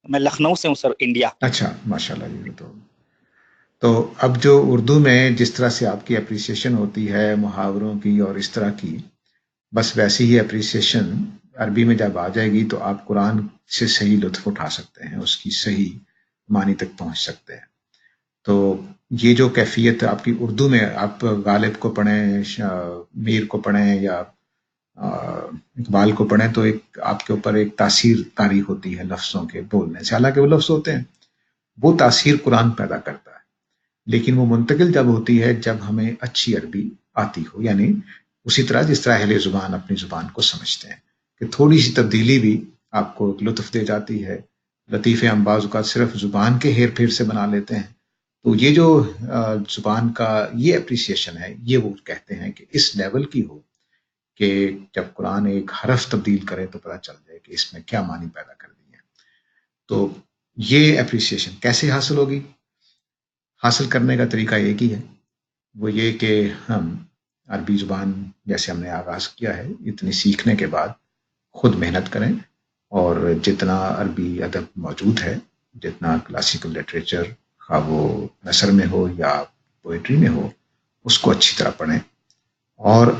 میں لکھنؤ سے ہوں سر، انڈیا۔ اچھا ماشاء اللہ جی۔ تو اب جو اردو میں جس طرح سے آپ کی اپریسیشن ہوتی ہے محاوروں کی اور اس طرح کی، بس ویسی ہی اپریسیشن عربی میں جب آ جائے گی تو آپ قرآن سے صحیح لطف اٹھا سکتے ہیں، اس کی صحیح معنی تک پہنچ سکتے ہیں۔ تو یہ جو کیفیت آپ کی اردو میں، آپ غالب کو پڑھیں، میر کو پڑھیں یا اقبال کو پڑھیں، تو ایک آپ کے اوپر ایک تاثیر طاری ہوتی ہے لفظوں کے بولنے سے، حالانکہ وہ لفظ ہوتے ہیں، وہ تاثیر قرآن پیدا کرتا ہے، لیکن وہ منتقل جب ہوتی ہے جب ہمیں اچھی عربی آتی ہو، یعنی اسی طرح جس طرح اہل زبان اپنی زبان کو سمجھتے ہیں کہ تھوڑی سی تبدیلی بھی آپ کو لطف دے جاتی ہے، لطیفے ہم بعض اوقات صرف زبان کے ہیر پھیر سے بنا لیتے ہیں، تو یہ جو زبان کا یہ اپریسیشن ہے، یہ وہ کہتے ہیں کہ اس لیول کی ہو کہ جب قرآن ایک حرف تبدیل کرے تو پتہ چل جائے کہ اس میں کیا معنی پیدا کر دی ہے۔ تو یہ اپریسیشن کیسے حاصل ہوگی؟ حاصل کرنے کا طریقہ ایک ہی ہے، وہ یہ کہ ہم عربی زبان جیسے ہم نے آغاز کیا ہے، اتنی سیکھنے کے بعد خود محنت کریں، اور جتنا عربی ادب موجود ہے، جتنا کلاسیکل لٹریچر، خواہ وہ نثر میں ہو یا پوئٹری میں ہو، اس کو اچھی طرح پڑھیں، اور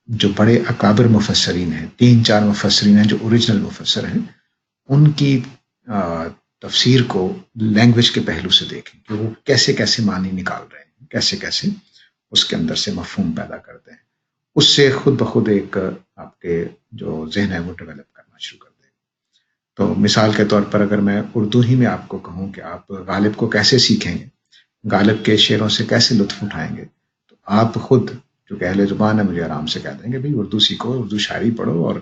جو بڑے اکابر مفسرین ہیں، 3-4 مفسرین ہیں جو اوریجنل مفسر ہیں، ان کی تفسیر کو لینگویج کے پہلو سے دیکھیں کہ وہ کیسے کیسے معنی نکال رہے ہیں، کیسے کیسے اس کے اندر سے مفہوم پیدا کرتے ہیں، اس سے خود بخود ایک آپ کے جو ذہن ہے وہ ڈیولپ کرنا شروع کر دیں۔ تو مثال کے طور پر اگر میں اردو ہی میں آپ کو کہوں کہ آپ غالب کو کیسے سیکھیں گے، غالب کے شعروں سے کیسے لطف اٹھائیں گے، تو آپ خود جو کہ اہل زبان ہے مجھے آرام سے کہہ دیں گے بھائی اردو سیکھو، اردو شاعری پڑھو، اور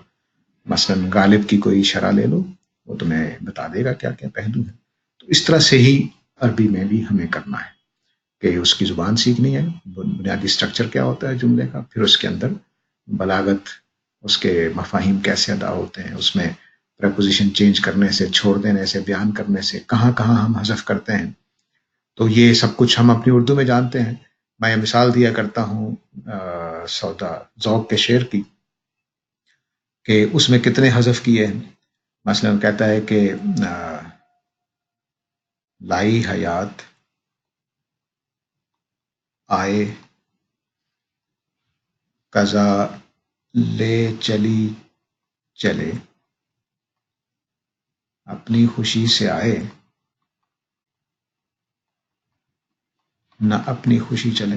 مثلاً غالب کی کوئی شرح لے لو، وہ تمہیں بتا دے گا کیا کیا پہلو ہے۔ تو اس طرح سے ہی عربی میں بھی ہمیں کرنا ہے کہ اس کی زبان سیکھنی ہے، بنیادی سٹرکچر کیا ہوتا ہے جملے کا، پھر اس کے اندر بلاغت، اس کے مفاہیم کیسے ادا ہوتے ہیں، اس میں پریپوزیشن چینج کرنے سے، چھوڑ دینے سے، بیان کرنے سے، کہاں کہاں ہم حذف کرتے ہیں، تو یہ سب کچھ ہم اپنی اردو میں جانتے ہیں۔ میں یہ مثال دیا کرتا ہوں سودا ذوق کے شعر کی کہ اس میں کتنے حذف کیے ہیں۔ مثلا کہتا ہے کہ لائی حیات آئے قضا لے چلی چلے، اپنی خوشی سے آئے نہ اپنی خوشی چلے۔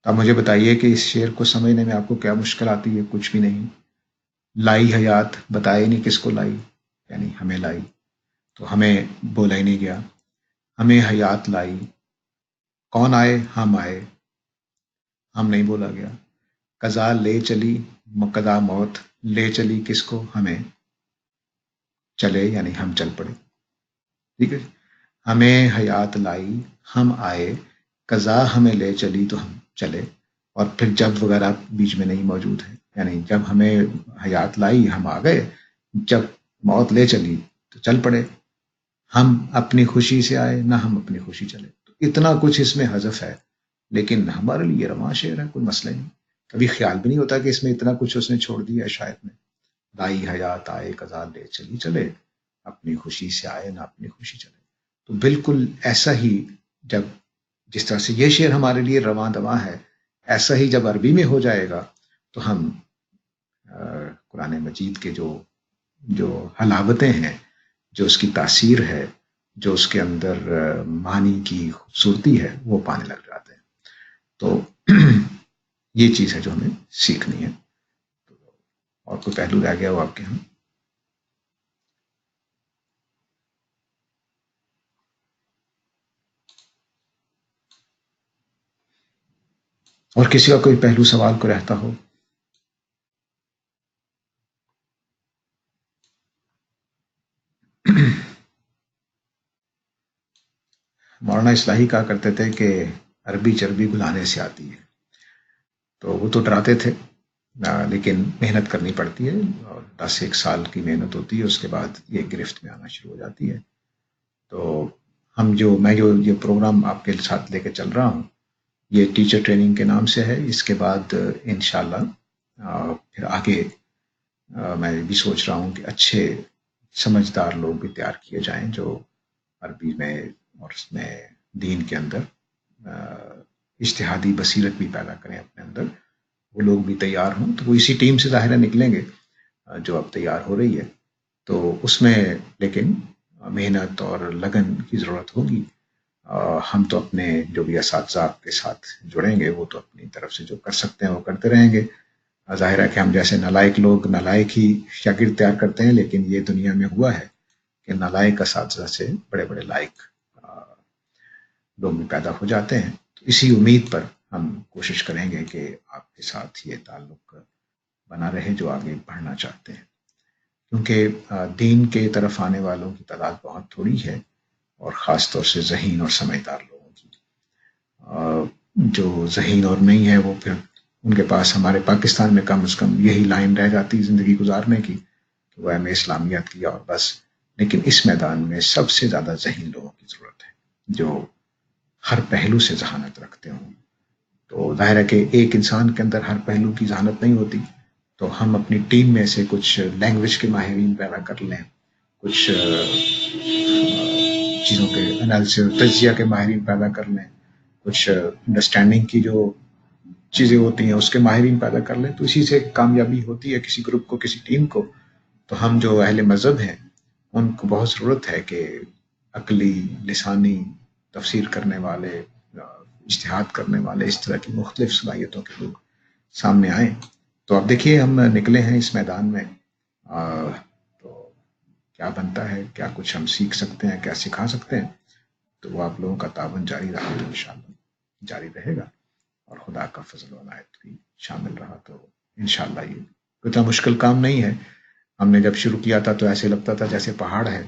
اب مجھے بتائیے کہ اس شعر کو سمجھنے میں آپ کو کیا مشکل آتی ہے؟ کچھ بھی نہیں۔ لائی حیات بتایا نہیں کس کو لائی، یعنی ہمیں لائی، تو ہمیں بولا ہی نہیں گیا۔ ہمیں حیات لائی، کون آئے؟ ہم آئے، ہم نہیں بولا گیا۔ قضا لے چلی، مقدا موت لے چلی کس کو؟ ہمیں، چلے یعنی ہم چل پڑے، ٹھیک ہے۔ ہمیں حیات لائی، ہم آئے، قضا ہمیں لے چلی تو ہم چلے، اور پھر جب وغیرہ بیچ میں نہیں موجود ہے، یعنی جب ہمیں حیات لائی ہم آ گئے، جب موت لے چلی تو چل پڑے۔ ہم اپنی خوشی سے آئے نہ ہم اپنی خوشی چلے۔ تو اتنا کچھ اس میں حذف ہے، لیکن ہمارے لیے رواں شعر ہے، کوئی مسئلہ نہیں، کبھی خیال بھی نہیں ہوتا کہ اس میں اتنا کچھ اس نے چھوڑ دیا ہے شاعر نے۔ لائی حیات آئے قضا لے چلی چلے، اپنی خوشی سے آئے نہ اپنی خوشی چلے۔ تو بالکل ایسا ہی جب جس طرح سے یہ شعر ہمارے لیے رواں دواں ہے، ایسا ہی جب عربی میں ہو جائے گا تو ہم قرآن مجید کے جو حلاوتیں ہیں، جو اس کی تاثیر ہے، جو اس کے اندر معنی کی خوبصورتی ہے، وہ پانے لگ جاتے ہیں۔ تو یہ چیز ہے جو ہمیں سیکھنی ہے۔ اور کوئی پہلو رہ گیا ہو آپ کے ہاں؟ اور کسی کا کوئی پہلو سوال کو رہتا ہو؟ مولانا اصلاحی کہا کرتے تھے کہ عربی چربی بلانے سے آتی ہے، تو وہ تو ڈراتے تھے، لیکن محنت کرنی پڑتی ہے، اور 10 سال کی محنت ہوتی ہے، اس کے بعد یہ گرفت میں آنا شروع ہو جاتی ہے۔ تو میں جو یہ پروگرام آپ کے ساتھ لے کے چل رہا ہوں، یہ ٹیچر ٹریننگ کے نام سے ہے۔ اس کے بعد انشاءاللہ پھر آگے میں بھی سوچ رہا ہوں کہ اچھے سمجھدار لوگ بھی تیار کیے جائیں جو عربی میں اور اس میں دین کے اندر اجتہادی بصیرت بھی پیدا کریں اپنے اندر، وہ لوگ بھی تیار ہوں۔ تو وہ اسی ٹیم سے ظاہرہ نکلیں گے جو اب تیار ہو رہی ہے، تو اس میں لیکن محنت اور لگن کی ضرورت ہوگی۔ ہم تو اپنے جو بھی اساتذہ کے ساتھ جڑیں گے وہ تو اپنی طرف سے جو کر سکتے ہیں وہ کرتے رہیں گے۔ ظاہر ہے کہ ہم جیسے نالائق لوگ نالائق ہی شاگرد تیار کرتے ہیں، لیکن یہ دنیا میں ہوا ہے کہ نالائق اساتذہ سے بڑے بڑے لائق لوگ بھی پیدا ہو جاتے ہیں۔ تو اسی امید پر ہم کوشش کریں گے کہ آپ کے ساتھ یہ تعلق بنا رہے جو آگے بڑھنا چاہتے ہیں، کیونکہ دین کے طرف آنے والوں کی تعداد بہت تھوڑی ہے، اور خاص طور سے ذہین اور سمجھدار لوگوں کی۔ جو ذہین اور نہیں ہے وہ پھر ان کے پاس ہمارے پاکستان میں کم از کم یہی لائن رہ جاتی زندگی گزارنے کی کہ وہ ایم اے اسلامیات کیا اور بس۔ لیکن اس میدان میں سب سے زیادہ ذہین لوگوں کی ضرورت ہے جو ہر پہلو سے ذہانت رکھتے ہوں۔ تو ظاہر ہے کہ ایک انسان کے اندر ہر پہلو کی ذہانت نہیں ہوتی، تو ہم اپنی ٹیم میں سے کچھ لینگویج کے ماہرین پیدا کر لیں، کچھ چیزوں کے انالیسس اور تجزیہ کے ماہرین پیدا کر لیں، کچھ انڈرسٹینڈنگ کی جو چیزیں ہوتی ہیں اس کے ماہرین پیدا کر لیں، تو اسی سے کامیابی ہوتی ہے کسی گروپ کو، کسی ٹیم کو۔ تو ہم جو اہل مذہب ہیں ان کو بہت ضرورت ہے کہ عقلی، لسانی، تفسیر کرنے والے، اجتہاد کرنے والے، اس طرح کی مختلف صلاحیتوں کے لوگ سامنے آئیں۔ تو اب دیکھیے ہم نکلے ہیں اس میدان میں، تو کیا بنتا ہے, کیا کچھ ہم سیکھ سکتے ہیں, کیا سکھا سکتے ہیں, تو وہ آپ لوگوں کا تعاون جاری رہا تو انشاءاللہ جاری رہے گا, اور خدا کا فضل و عنایت بھی شامل رہا تو انشاءاللہ یہ اتنا مشکل کام نہیں ہے. ہم نے جب شروع کیا تھا تو ایسے لگتا تھا جیسے پہاڑ ہے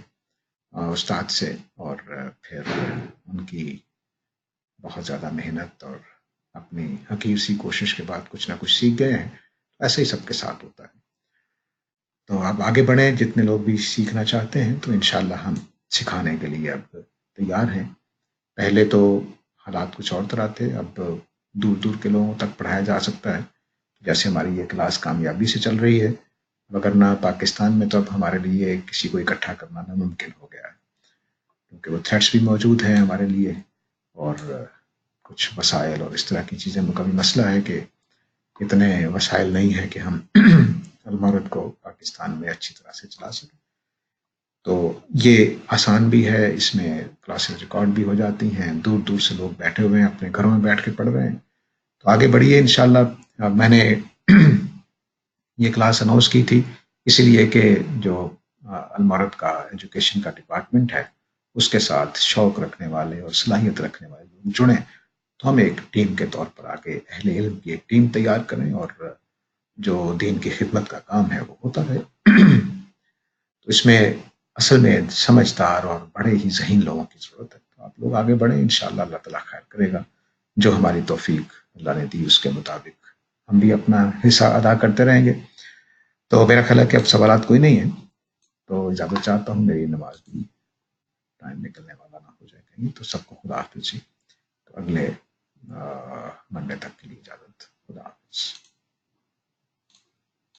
استاد سے, اور پھر ان کی بہت زیادہ محنت اور اپنی حقیر سی کوشش کے بعد کچھ نہ کچھ سیکھ گئے ہیں. ایسے ہی سب کے ساتھ ہوتا ہے. تو آپ آگے بڑھیں, جتنے لوگ بھی سیکھنا چاہتے ہیں تو انشاءاللہ ہم سکھانے کے لیے اب تیار ہیں. پہلے تو حالات کچھ اور طرح تھے, اب دور دور کے لوگوں تک پڑھایا جا سکتا ہے, جیسے ہماری یہ کلاس کامیابی سے چل رہی ہے. وگرنہ پاکستان میں تو اب ہمارے لیے کسی کو اکٹھا کرنا ناممکن ہو گیا ہے, کیونکہ وہ تھریٹس بھی موجود ہیں ہمارے لیے, اور کچھ وسائل اور اس طرح کی چیزیں. کبھی مسئلہ ہے کہ اتنے وسائل نہیں ہیں کہ ہم المرد کو پاکستان میں اچھی طرح سے چلا سکیں. تو یہ آسان بھی ہے, اس میں کلاسز ریکارڈ بھی ہو جاتی ہیں, دور دور سے لوگ بیٹھے ہوئے ہیں اپنے گھروں میں بیٹھ کے پڑھ رہے ہیں. تو آگے بڑھیے انشاءاللہ. میں نے یہ کلاس اناؤنس کی تھی اسی لیے کہ جو المرد کا ایجوکیشن کا ڈپارٹمنٹ ہے اس کے ساتھ شوق رکھنے والے اور صلاحیت رکھنے والے لوگ جڑیں, تو ہم ایک ٹیم کے طور پر آگے اہل علم کی ایک ٹیم تیار کریں, اور جو دین کی خدمت کا کام ہے وہ ہوتا رہے. تو اس میں اصل میں سمجھدار اور بڑے ہی ذہین لوگوں کی ضرورت ہے. تو آپ لوگ آگے بڑھیں, انشاءاللہ اللہ تعالیٰ خیر کرے گا. جو ہماری توفیق اللہ نے دی اس کے مطابق ہم بھی اپنا حصہ ادا کرتے رہیں گے. تو میرا خیال ہے کہ اب سوالات کوئی نہیں ہیں, تو اجازت چاہتا ہوں, میری نماز بھی ٹائم نکلنے والا نہ ہو جائے کہیں. تو سب کو خدا حافظ جی. تو اگلے منڈے تک کے لیے اجازت. خدا حافظ.